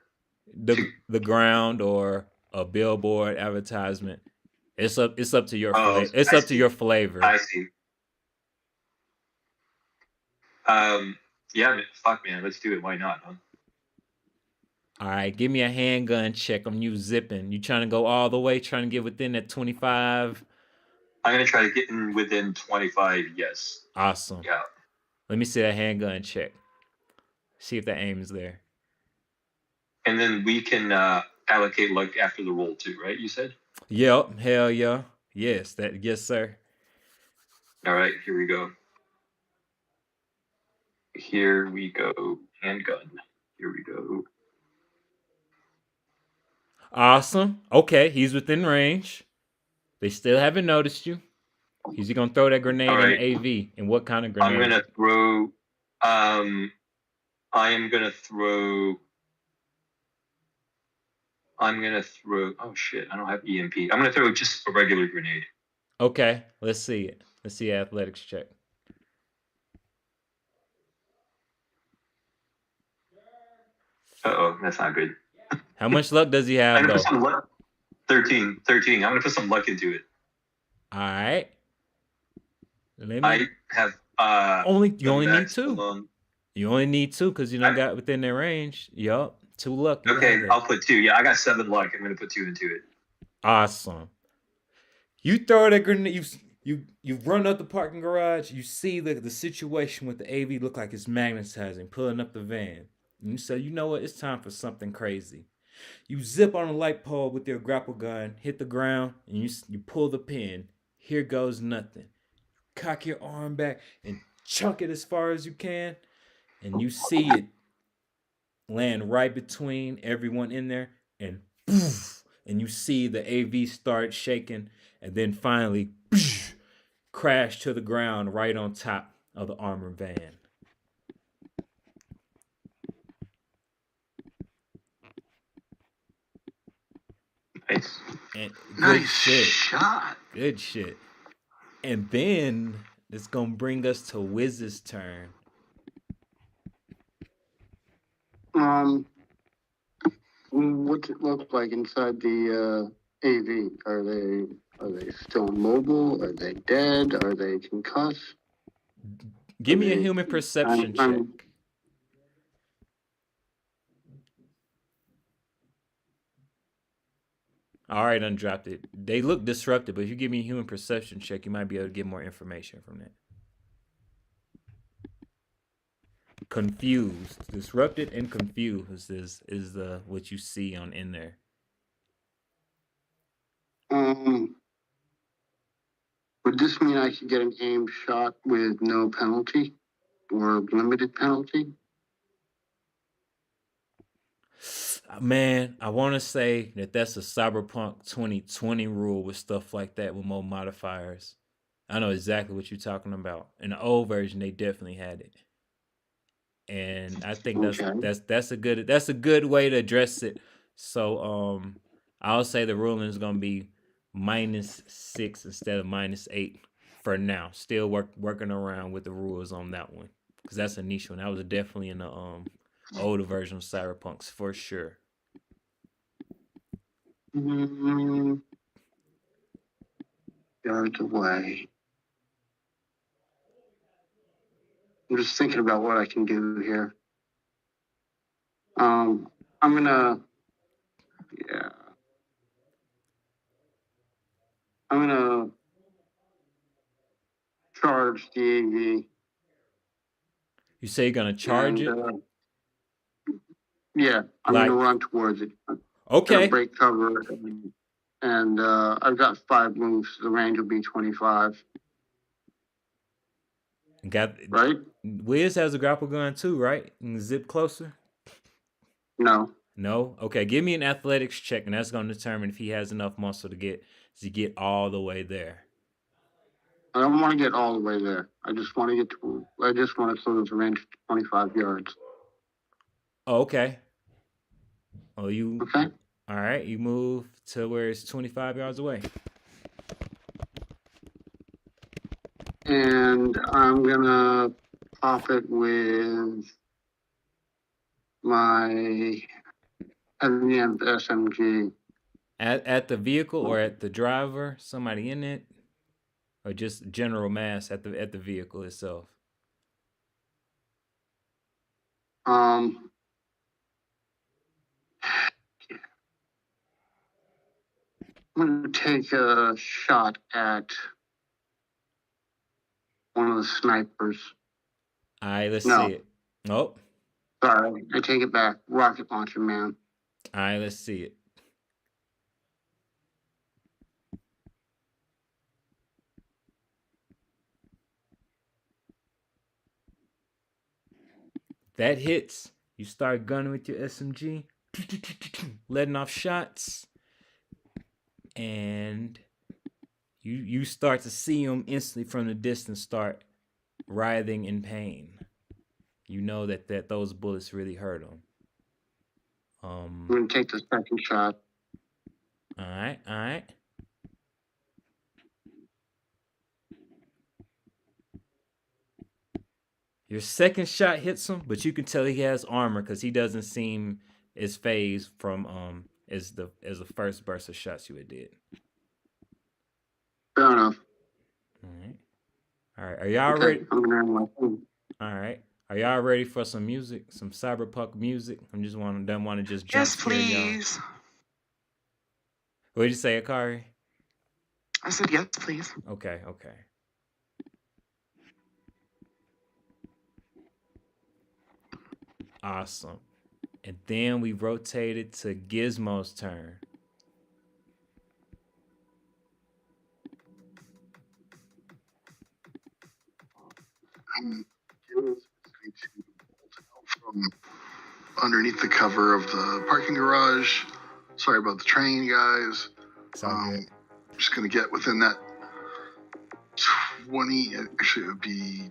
The ground or a billboard advertisement. It's up to your flavor. It's up to your flavor. I see. Yeah, fuck man, let's do it. Why not? Huh? All right, give me a handgun check on you zipping. You trying to go all the way, trying to get within that 25? I'm going to try to get in within 25, yes. Awesome. Yeah. Let me see that handgun check. See if the aim is there. And then we can allocate luck after the roll too, right? You said? Yep. Hell yeah. Yes, sir. All right, here we go. Here we go. Handgun. Here we go. Awesome. Okay, he's within range. They still haven't noticed you. He's gonna throw that grenade in the AV. And what kind of grenade? I'm gonna throw. I am gonna throw. Oh shit! I don't have EMP. I'm gonna throw just a regular grenade. Okay, let's see it. Let's see athletics check. Uh-oh, that's not good. How much luck does he have, though? 13. I'm gonna put some luck into it. All right. I have you only need 2. You only need 2 because you don't got within their range. Yup. 2 luck. Okay, I'll put 2. Yeah, I got 7 luck. I'm gonna put 2 into it. Awesome. You throw that grenade. You run up the parking garage. You see the situation with the AV look like it's magnetizing, pulling up the van. And you say, you know what? It's time for something crazy. You zip on a light pole with your grapple gun, hit the ground, and you pull the pin. Here goes nothing. Cock your arm back and chuck it as far as you can, and you see it land right between everyone in there, and poof, and you see the AV start shaking, and then finally poof, crash to the ground right on top of the armored van. Nice. And nice shot. Good shit. And then it's gonna bring us to Wiz's turn. What's it look like inside the AV? Are they still mobile? Are they dead? Are they concussed? Give me a human perception check. All right, undropped it. They look disrupted, but if you give me a human perception check, you might be able to get more information from that. Confused, disrupted, and confused is the what you see on in there. Would this mean I could get an aimed shot with no penalty or limited penalty? Man, I want to say that's a Cyberpunk 2020 rule with stuff like that with more modifiers. I know exactly what you're talking about. In the old version, they definitely had it, and I think that's a good way to address it. So I'll say the ruling is gonna be -6 instead of -8 for now. Still working around with the rules on that one because that's a niche one. That was definitely in the older version of Cyberpunks for sure. Yards away. I'm just thinking about what I can do here. I'm gonna charge the AV. You say you're gonna charge it? Yeah, I'm gonna run towards it. Okay. Break cover, and I've got 5 moves. The range will be 25. Right? Wiz has a grapple gun too, right? And zip closer? No. No? Okay, give me an athletics check, and that's going to determine if he has enough muscle to get all the way there. I don't want to get all the way there. I just want to sort of range 25 yards. Oh, okay. Oh, okay? All right, you move to where it's 25 yards away. And I'm gonna pop it with my heavy SMG. At the vehicle or at the driver, somebody in it, or just general mass at the vehicle itself. I'm gonna take a shot at one of the snipers. All right, let's see it. Oh, sorry, I take it back. Rocket launcher, man. All right, let's see it. That hits. You start gunning with your SMG, letting off shots, and you start to see them instantly from the distance start writhing in pain. You know that those bullets really hurt them. I'm gonna take the second shot. All right. Your second shot hits him, but you can tell he has armor because he doesn't seem as phased from as the first burst of shots you had did. Fair enough. All right. Are y'all ready? I'm gonna have my phone. All right. Are y'all ready for some music, some cyberpunk music? I'm just don't want to just jump Yes, please. y'all. What did you say, Akari? I said yes, please. Okay. Awesome. And then we rotated to Gizmo's turn. Gizmo's going to bolt out from underneath the cover of the parking garage. Sorry about the train, guys. I'm just going to get within that 20. Actually, it would be.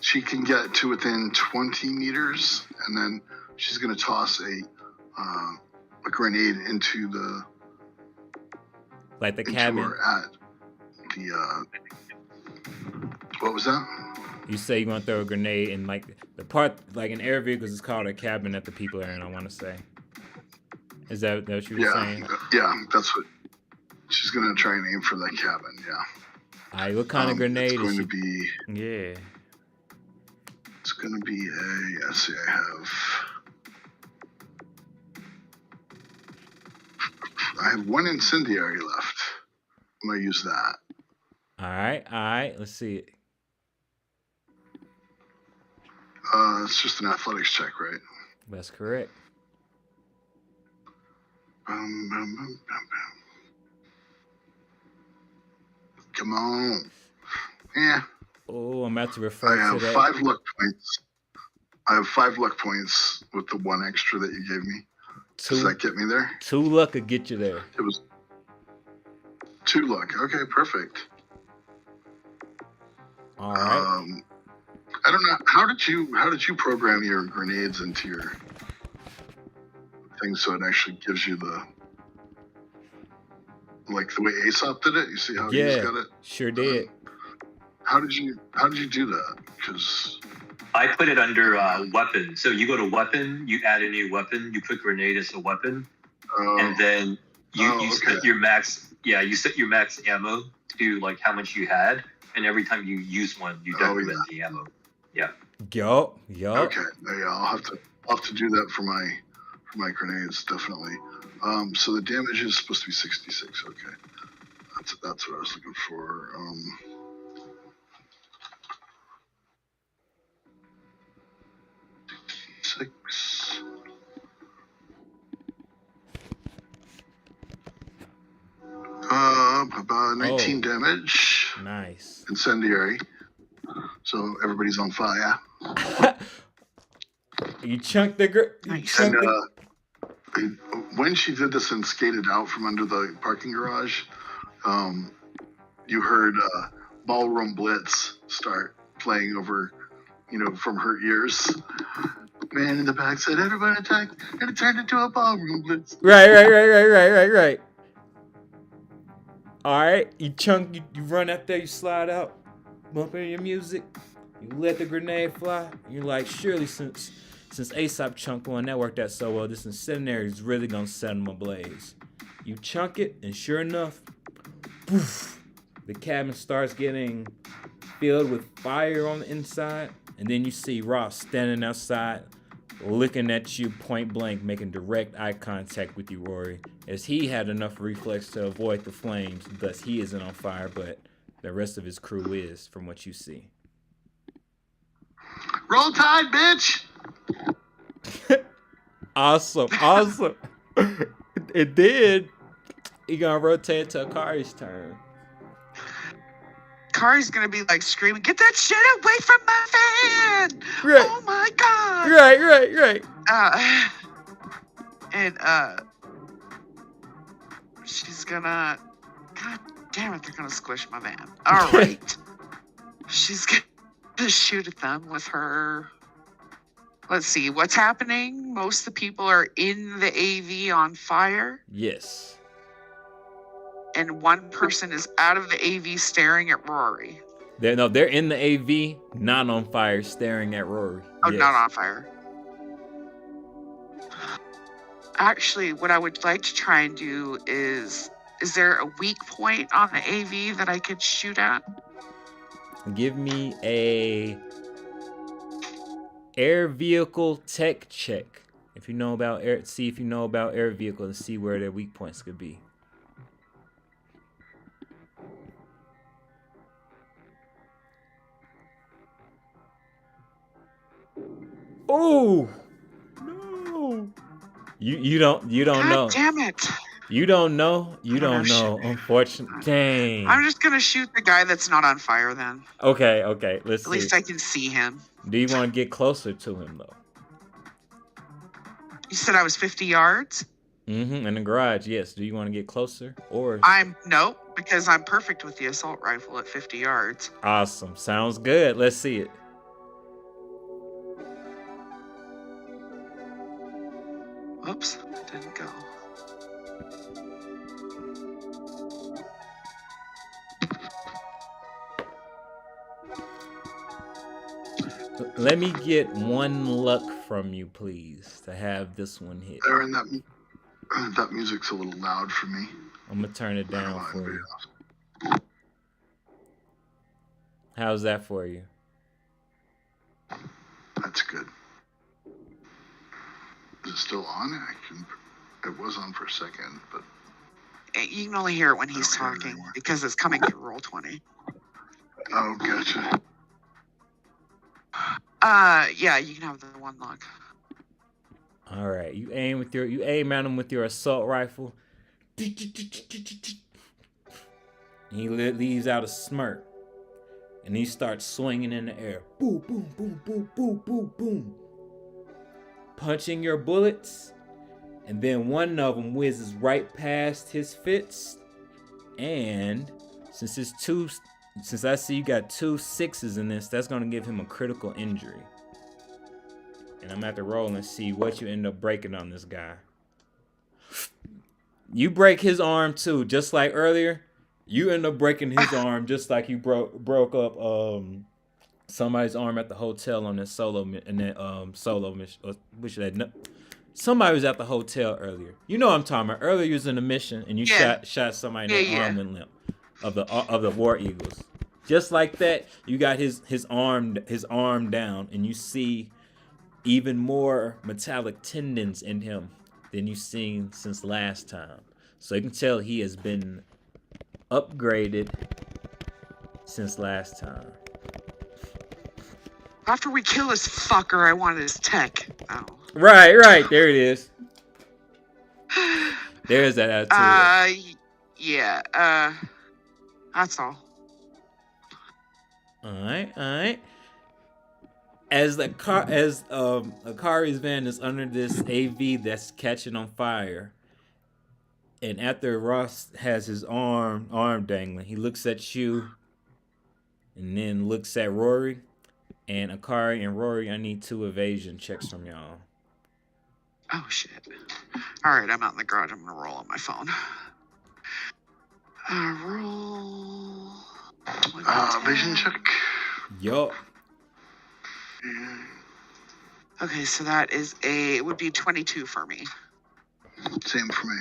She can get to within 20 meters, and then she's going to toss a grenade into the cabin. At the what was that? You say you want to throw a grenade in the part in air vehicles is called a cabin that the people are in. I want to say. Is that what you were saying? Yeah, that's what she's going to try and aim for that cabin. Yeah. All right, what kind of grenade it's going is to be? Yeah. It's going to be a. Let's see, I have one incendiary left. I'm going to use that. All right. Let's see it. It's just an athletics check, right? That's correct. Come on. Yeah. Oh, I'm about to refer I to that. have 5 luck points. I have 5 luck points with the 1 extra that you gave me. Does that get me there? 2 luck could get you there. It was 2 luck. Okay, perfect. All right. I don't know. How did you program your grenades into your thing so it actually gives you the way Aesop did it? You see how he's got it? Sure did. How did you do that? Because I put it under weapon. So you go to weapon, you add a new weapon, you put grenade as a weapon, and then you set your max. Yeah, you set your max ammo to how much you had, and every time you use one, you decrement the ammo. Yeah. Yup. Okay. Yeah, I'll have to do that for my grenades, definitely. So the damage is supposed to be 66. Okay. That's what I was looking for. 6. 19 damage. Nice. Incendiary. So everybody's on fire. You chunked the when she did this and skated out from under the parking garage, you heard Ballroom Blitz start playing over, from her ears. Man in the back said, "Everybody attack!" and it turned into a Ballroom Blitz. Right. All right, you run up there, you slide out. bumping your music. You let the grenade fly. You're like, surely since Aesop chunked one that worked out so well, this incendiary is really gonna set him ablaze. You chunk it, and sure enough, poof, the cabin starts getting filled with fire on the inside, and then you see Ross standing outside, looking at you point blank, making direct eye contact with you, Rory, as he had enough reflex to avoid the flames, thus he isn't on fire, but the rest of his crew is, from what you see. Roll Tide, bitch! Awesome. It did. He gonna rotate to Akari's turn. Akari's gonna be like screaming, "Get that shit away from my fan!" Right. Oh my god! Right. She's gonna, god damn it, they're gonna squish my van. All right. She's gonna shoot at them with her. Let's see what's happening. Most of the people are in the AV on fire. Yes. And one person is out of the AV staring at Rory. They're in the AV, not on fire, staring at Rory. Oh, yes. Not on fire. Actually, what I would like to try and do is there a weak point on the AV that I could shoot at? Give me a air vehicle tech check. If you know about air, see if you know about air vehicles and see where their weak points could be. Oh no! You don't God know. Damn it! You don't know. Unfortunately, dang. I'm just gonna shoot the guy that's not on fire then. Okay. Let's see. At least I can see him. Do you want to get closer to him though? You said I was 50 yards? In the garage, yes. Do you want to get closer or? Nope, because I'm perfect with the assault rifle at 50 yards. Awesome. Sounds good. Let's see it. Oops, didn't go. Let me get one luck from you, please, to have this one hit. Aaron, that music's a little loud for me. I'm gonna turn it down for you. How's that for you? That's good. Is it still on? It was on for a second, but You can only hear it when he's talking because it's coming through Roll20. oh, gotcha. Yeah, you can have the one luck. All right, you aim at him with your assault rifle. He leaves out a smirk, and he starts swinging in the air. Boom, boom, boom, boom, boom, boom, boom. Punching your bullets, and then one of them whizzes right past his fist. And since I see you got 2 6s in this, that's gonna give him a critical injury. And I'm gonna have to roll and see what you end up breaking on this guy. You break his arm too, just like earlier. You end up breaking his arm just like you broke up somebody's arm at the hotel on that solo mission. Somebody was at the hotel earlier. You know what I'm talking about. Earlier you was in a mission and you shot somebody in the arm and limb of the War Eagles. Just like that, you got his arm down, and you see even more metallic tendons in him than you've seen since last time. So you can tell he has been upgraded since last time. After we kill this fucker, I want his tech. Oh. Right. There it is. There's that attitude. Yeah. That's all. All right. As Akari's van is under this AV that's catching on fire, and after Ross has his arm dangling, he looks at you, and then looks at Rory, and Akari and Rory. I need 2 evasion checks from y'all. Oh shit! All right, I'm out in the garage. I'm gonna roll on my phone. Roll. Vision check. Yup. Okay, so that is it would be 22 for me. Same for me.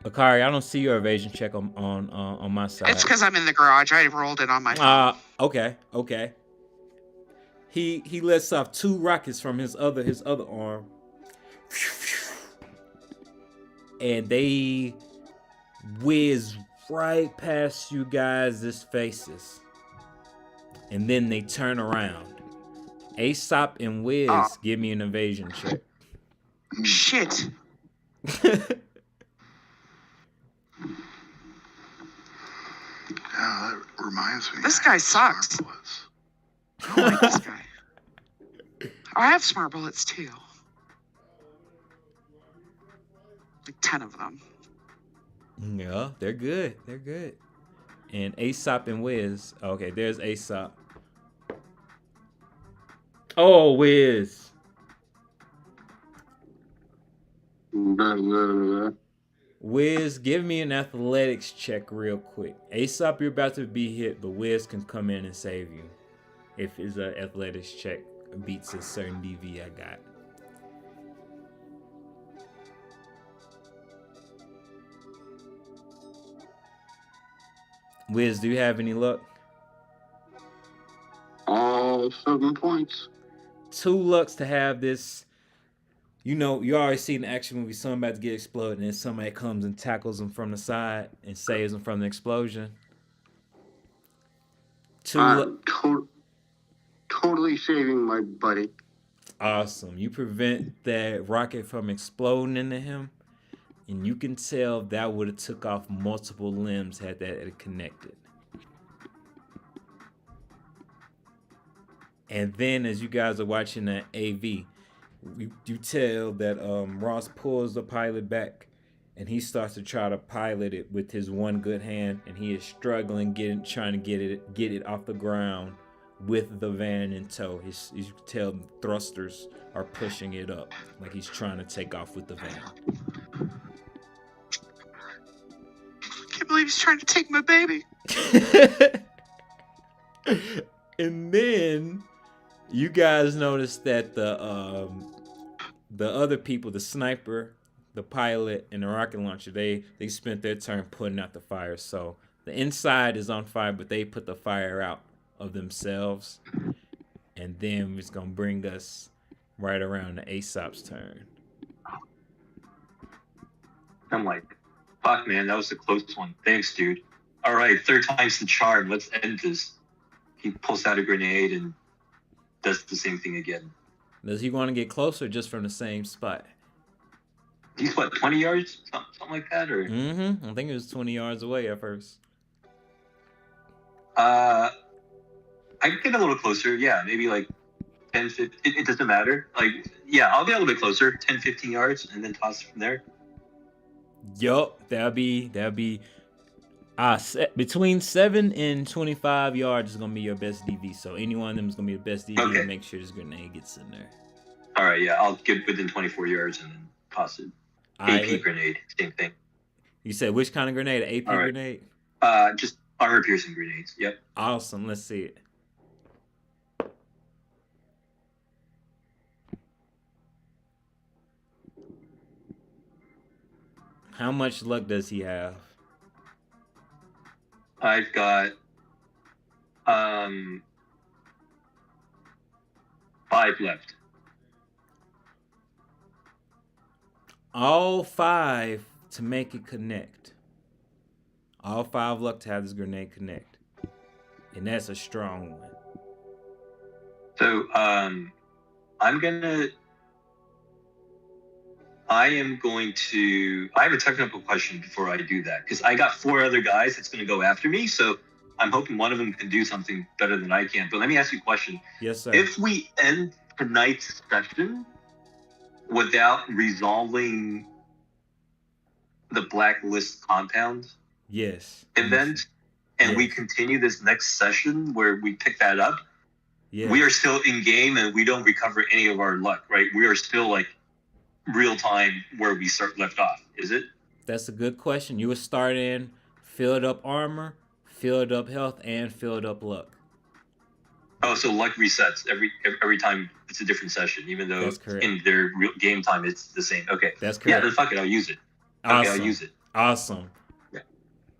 Akari, I don't see your evasion check on my side. It's because I'm in the garage. I rolled it on my phone. Okay. He lets off 2 rockets from his other arm, and they whiz right past you guys' faces, and then they turn around. Aesop and Wiz, give me an evasion check. Shit. Yeah, that reminds me. This guy sucks. I don't like this guy. I have smart bullets too. Like 10 of them. Yeah, they're good. They're good. And Aesop and Wiz. Okay, there's Aesop. Oh, Wiz. Wiz, give me an athletics check real quick. Aesop, you're about to be hit, but Wiz can come in and save you if his athletics check beats a certain DV I got. Wiz, do you have any luck? 7 points. 2 lucks to have this. You know, you already see an action movie, someone about to get exploded, and then somebody comes and tackles them from the side and saves them from the explosion. 2 totally saving my buddy. Awesome. You prevent that rocket from exploding into him, and you can tell that would have took off multiple limbs had that connected. And then as you guys are watching that AV, you tell that Ross pulls the pilot back, and he starts to try to pilot it with his one good hand, and he is struggling trying to get it off the ground with the van in tow. You can tell the thrusters are pushing it up like he's trying to take off with the van. I can't believe he's trying to take my baby. And then you guys notice that the other people, the sniper, the pilot, and the rocket launcher, they spent their turn putting out the fire. So the inside is on fire, but they put the fire out of themselves. And then it's gonna bring us right around to Aesop's turn. I'm like, fuck, man, that was a close one. Thanks, dude. All right, 3rd time's the charm. Let's end this. He pulls out a grenade and does the same thing again. Does he want to get closer just from the same spot? He's what, 20 yards? Something like that? Or I think it was 20 yards away at first. I could get a little closer. Yeah, maybe like 10, 15. It doesn't matter. Like, yeah, I'll get a little bit closer, 10, 15 yards, and then toss it from there. Yup, that'll be between 7 and 25 yards is gonna be your best DV. So any one of them is gonna be the best DV. Okay. And make sure this grenade gets in there. All right, yeah, I'll get within 24 yards and then toss it. AP grenade, same thing. You said which kind of grenade? An AP grenade? Just armor piercing grenades. Yep. Awesome. Let's see it. How much luck does he have? I've got 5 left. All 5 to make it connect. All 5 luck to have this grenade connect. And that's a strong one. So I have a technical question before I do that, because I got 4 other guys that's going to go after me, so I'm hoping one of them can do something better than I can. But let me ask you a question. Yes, sir. If we end tonight's session without resolving the blacklist compound event, and we continue this next session where we pick that up, we are still in game and we don't recover any of our luck, right? We are still like real time where we left off, is it? That's a good question. You would start in filled up armor, filled up health, and filled up luck. Oh, so luck resets every time it's a different session, even though That's correct. in their real game time it's the same. Okay. That's correct. Yeah, then fuck it, I'll use it. Awesome. Okay, I'll use it. Awesome. Yeah.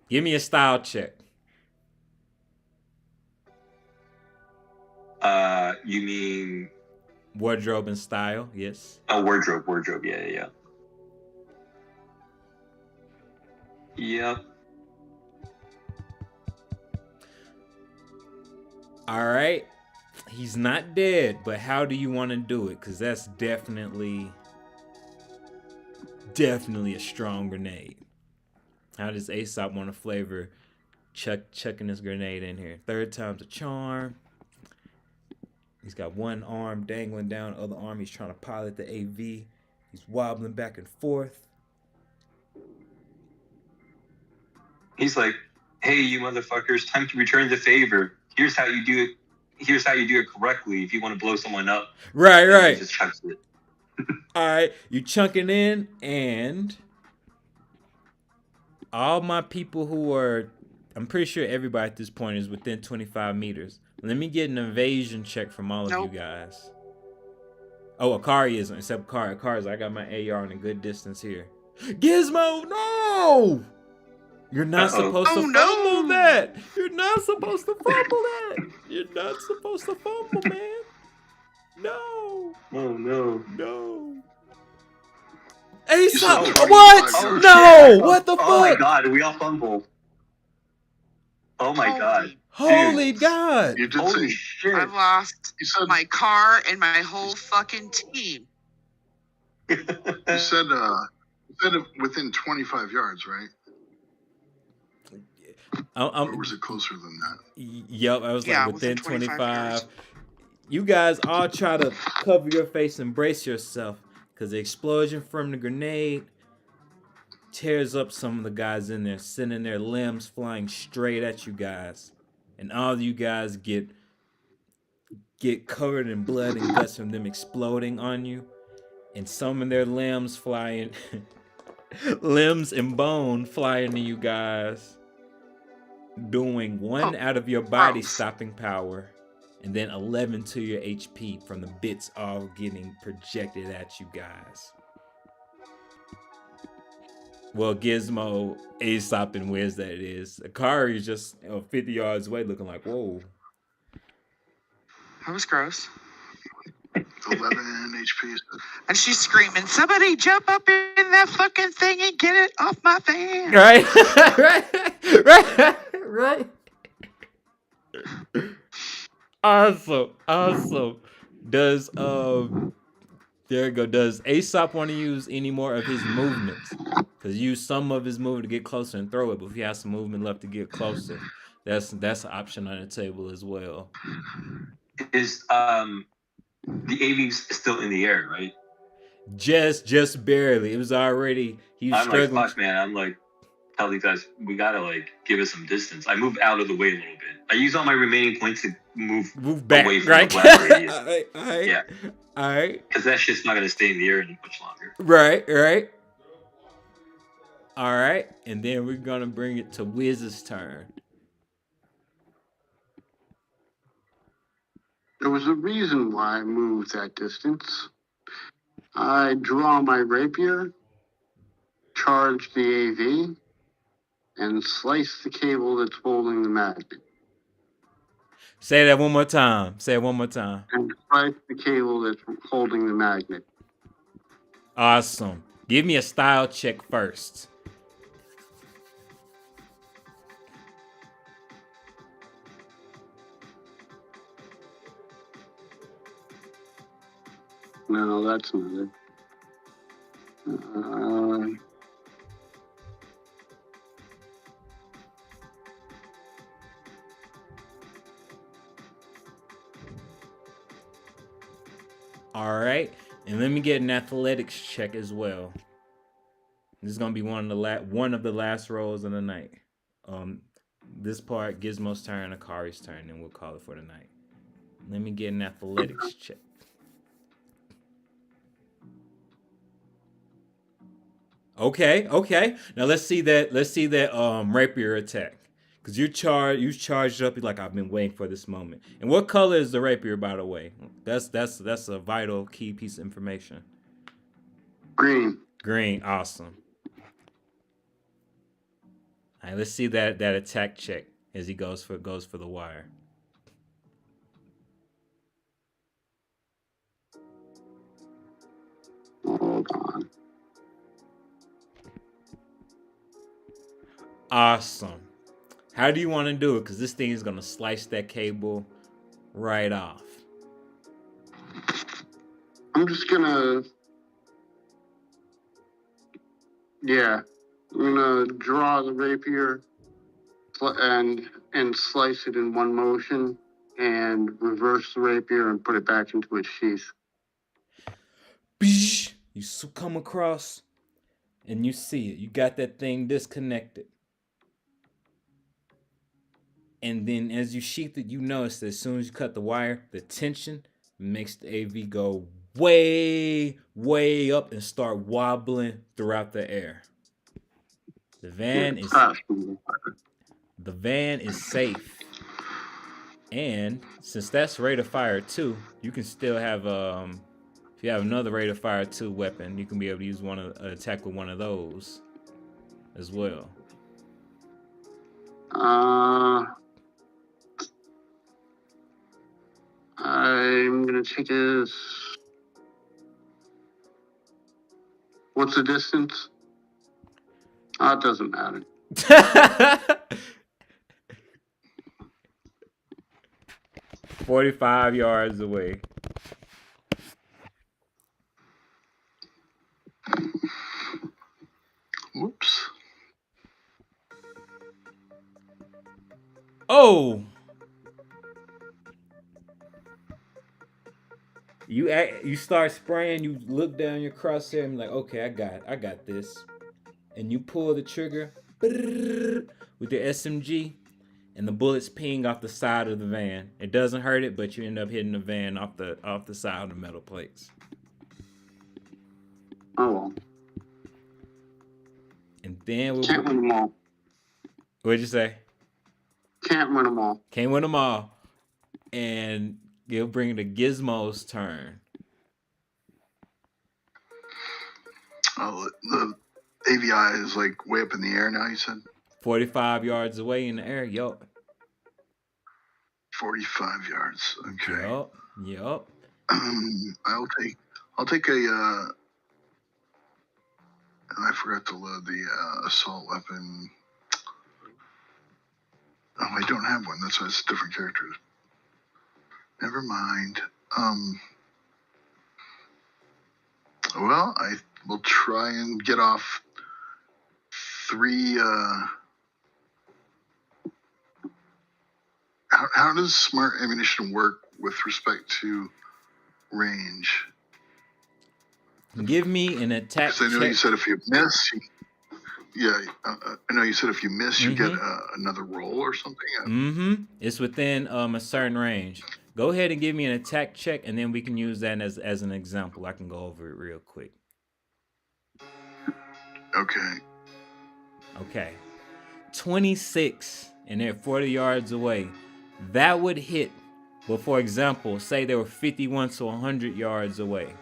Give me a style check. You mean wardrobe and style? Yes. Oh, wardrobe. Yeah. Yep. All right. He's not dead, but how do you want to do it? Because that's definitely a strong grenade. How does Aesop want to flavor chucking this grenade in here? Third time's a charm. He's got one arm dangling down, other arm he's trying to pilot the AV. He's wobbling back and forth. He's like, "Hey, you motherfuckers, time to return the favor. Here's how you do it. Here's how you do it correctly if you want to blow someone up." Right. He just chucks it. All right, you chunking in, and all my people who are, I'm pretty sure everybody at this point is within 25 meters. Let me get an evasion check from all of you guys. Oh, Akari isn't, except Akari's. I got my AR in a good distance here. Gizmo, no! You're not supposed to fumble that. You're not supposed to fumble that. You're not supposed to fumble, man. No. Oh no. No. Aesop, Oh, what? oh, no. shit. What the fuck? Oh my god, we all fumbled. Oh my god. Holy Dude. God. You did Holy say, shit. I've lost you said, my car and my whole fucking team. you said within 25 yards, right? Or was it closer than that? Yep, I was like within 25. yards. You guys all try to cover your face and brace yourself, because the explosion from the grenade tears up some of the guys in there, sending their limbs flying straight at you guys. And all of you guys get covered in blood and guts from them exploding on you. And some of their limbs flying, limbs and bone flying to you guys, doing 1 out of your body stopping power, and then 11 to your HP from the bits all getting projected at you guys. Well, Gizmo, Aesop, and Wiz that it is. Akari is just 50 yards away looking like, whoa. That was gross. 11 HP. And she's screaming, "Somebody jump up in that fucking thing and get it off my van!" Right? right. Awesome. Does there you go. Does Aesop want to use any more of his movements? Because use some of his movement to get closer and throw it, but if he has some movement left to get closer, that's an option on the table as well. Is the AV's still in the air, right? Just barely. It was already. He was struggling. Like, fuck, man. I'm like, tell these guys, we gotta like give us some distance. I moved out of the way a little bit. I use all my remaining points to move back, away from the blast radius. All right. Yeah. All right. Because that shit's not gonna stay in the air any much longer. Right. All right. And then we're gonna bring it to Wiz's turn. There was a reason why I moved that distance. I draw my rapier, charge the AV, and slice the cable that's holding the magnet. Say that one more time. And slice the cable that's holding the magnet. Awesome. Give me a style check first. No, that's not it. All right, and let me get an athletics check as well. This is gonna be one of the last rolls of the night. This part, Gizmo's turn, Akari's turn, and we'll call it for the night. Let me get an athletics check. Okay, okay. Now let's see that. Let's see that rapier attack. Cause you charged up. You're like, I've been waiting for this moment. And what color is the rapier, by the way? That's a vital key piece of information. Green. Green, awesome. All right, let's see that attack check as he goes for the wire. Hold on. Awesome. How do you want to do it? Because this thing is gonna slice that cable right off. I'm just gonna, I'm gonna draw the rapier and slice it in one motion, and reverse the rapier and put it back into its sheath. You come across, and you see it. You got that thing disconnected. And then as you sheath it, you notice that as soon as you cut the wire, the tension makes the AV go way, way up and start wobbling throughout the air. The van is safe. And since that's rate of fire 2, you can still have if you have another rate of fire 2 weapon, you can be able to use an attack with one of those as well. I'm gonna take this. What's the distance? It doesn't matter. 45 yards away. Whoops. Oh! You start spraying, you look down your crosshair and like, okay, I got this. And you pull the trigger with the SMG, and the bullets ping off the side of the van. It doesn't hurt it, but you end up hitting the van off the side of the metal plates. Oh well. And then can't win them all. What'd you say? Can't win them all. Can't win them all. And you'll bring the Gizmo's turn. Oh, the AVI is like way up in the air now, you said? 45 yards away in the air, yup. 45 yards, okay. Yup. I'll take a, I forgot to load the assault weapon. Oh, I don't have one. That's why it's different characters. Never mind. Well, I will try and get off 3. How does smart ammunition work with respect to range? Give me an attack check. Because I know you said if you miss, I know you said if you miss, you get another roll or something. It's within a certain range. Go ahead and give me an attack check, and then we can use that as an example. I can go over it real quick. Okay. 26, and they're 40 yards away. That would hit. But for example, say they were 51 to 100 yards away.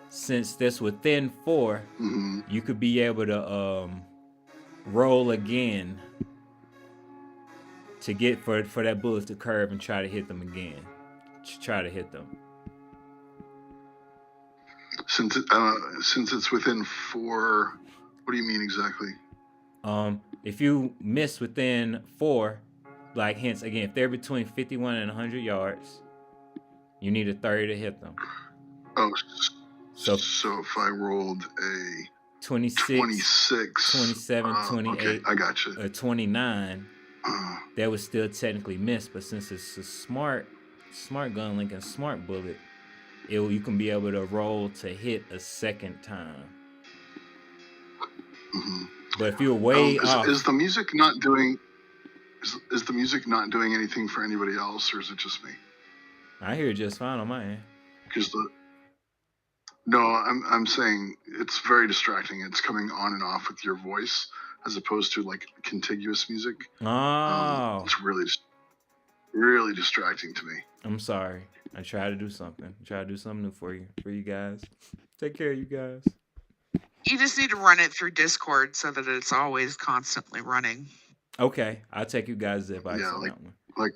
Since that's within 4, you could be able to roll again to get for that bullet to curve and try to hit them again. Try to hit them. Since it's within 4, what do you mean exactly? If you miss within 4, like hence again, if they're between 51 and 100 yards, you need a 30 to hit them. Oh, so if I rolled a 26, 27, 28, okay, I got you. Or 29, that would still technically miss. But since it's a smart gun link and smart bullet, you can be able to roll to hit a second time. But if you're way off, is the music not doing? Is the music not doing anything for anybody else, or is it just me? I hear it just fine on my end. Because No, I'm saying it's very distracting. It's coming on and off with your voice as opposed to like contiguous music. Oh, It's really distracting to me. I'm sorry. I try to do something. Try to do something new for you guys. Take care, you guys. You just need to run it through Discord so that it's always constantly running. Okay, I'll take you guys' advice Yeah, on like that one. like.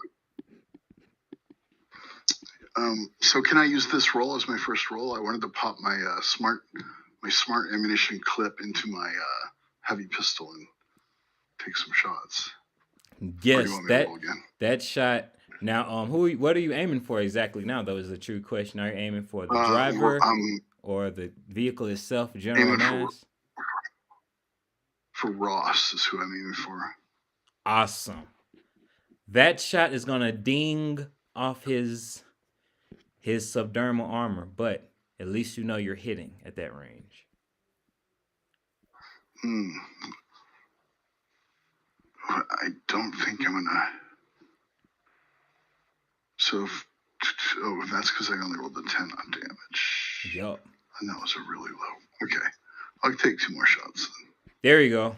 So can I use this roll as my first roll? I wanted to pop my smart ammunition clip into my heavy pistol and take some shots. Yes, or do you want me to roll again? That shot. Now, what are you aiming for exactly now? Though is a true question. Are you aiming for the driver or the vehicle itself? General mass. For Ross is who I'm aiming for. Awesome. That shot is gonna ding off his subdermal armor, but at least you know you're hitting at that range. I don't think I'm gonna. So if that's because I only rolled a 10 on damage. Yup. And that was a really low. Okay. I'll take 2 more shots then. There you go.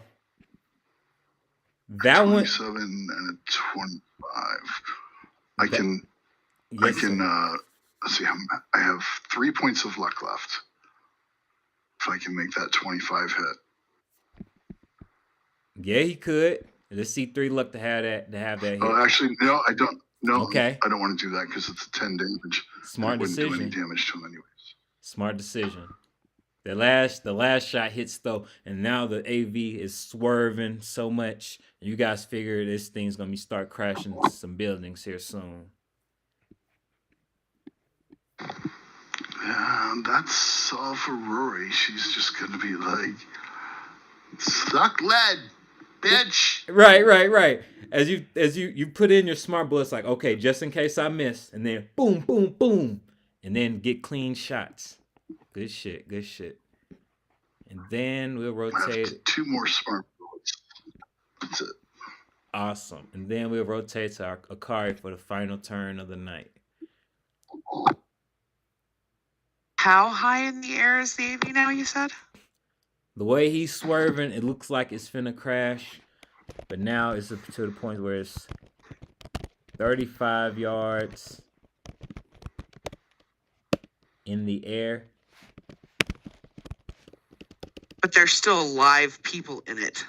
That 27 and a 25. I can let's see, I have 3 points of luck left. If I can make that 25 hit. Yeah, he could. Let's see 3 luck to have that hit. Oh, actually, no, I don't. No, okay. I don't want to do that because it's a 10 damage. Smart decision. Wouldn't do any damage to him anyways. Smart decision. The last shot hits though, and now the AV is swerving so much. You guys figure this thing's gonna start crashing some buildings here soon. That's all for Rory. She's just gonna be like, suck lead, bitch. Right. As you put in your smart bullets, like, okay, just in case I miss, and then boom, boom, boom, and then get clean shots. Good shit. And then we'll rotate. 2 more smart bullets. That's it. Awesome. And then we'll rotate to our Akari for the final turn of the night. How high in the air is the AV now, you said? The way he's swerving, it looks like it's finna crash. But now it's up to the point where it's 35 yards in the air. But there's still live people in it.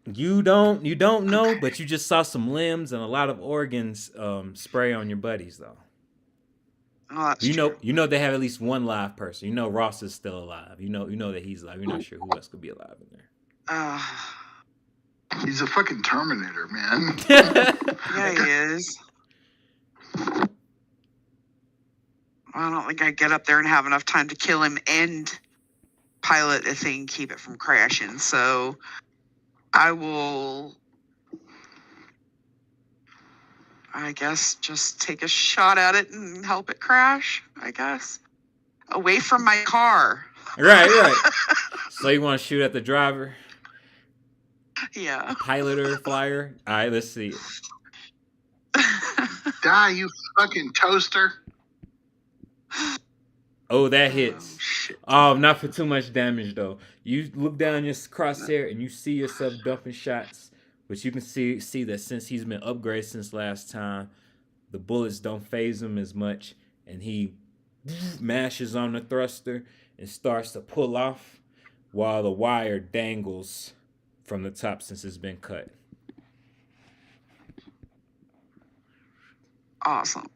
You don't know, but you just saw some limbs and a lot of organs spray on your buddies though. Oh, that's true. You know they have at least one live person. You know Ross is still alive. You know that he's alive. You're not sure who else could be alive in there. He's a fucking Terminator, man. Yeah, he is. I don't think I'd get up there and have enough time to kill him and pilot the thing, keep it from crashing. So I will, I guess, just take a shot at it and help it crash, I guess. Away from my car. Right. So you want to shoot at the driver? Yeah. Piloter, flyer? All right, let's see. Die, you fucking toaster. Oh, that hits. Oh, not for too much damage, though. You look down your crosshair and you see yourself dumping shots, but you can see that since he's been upgraded since last time, the bullets don't phase him as much, and he mashes on the thruster and starts to pull off while the wire dangles from the top since it's been cut. Awesome.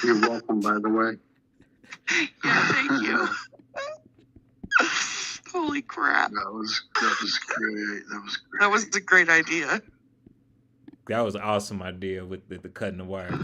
You're welcome, by the way. Yeah, thank you. Holy crap. That was great. That was a great idea. That was an awesome idea with the cutting the wire.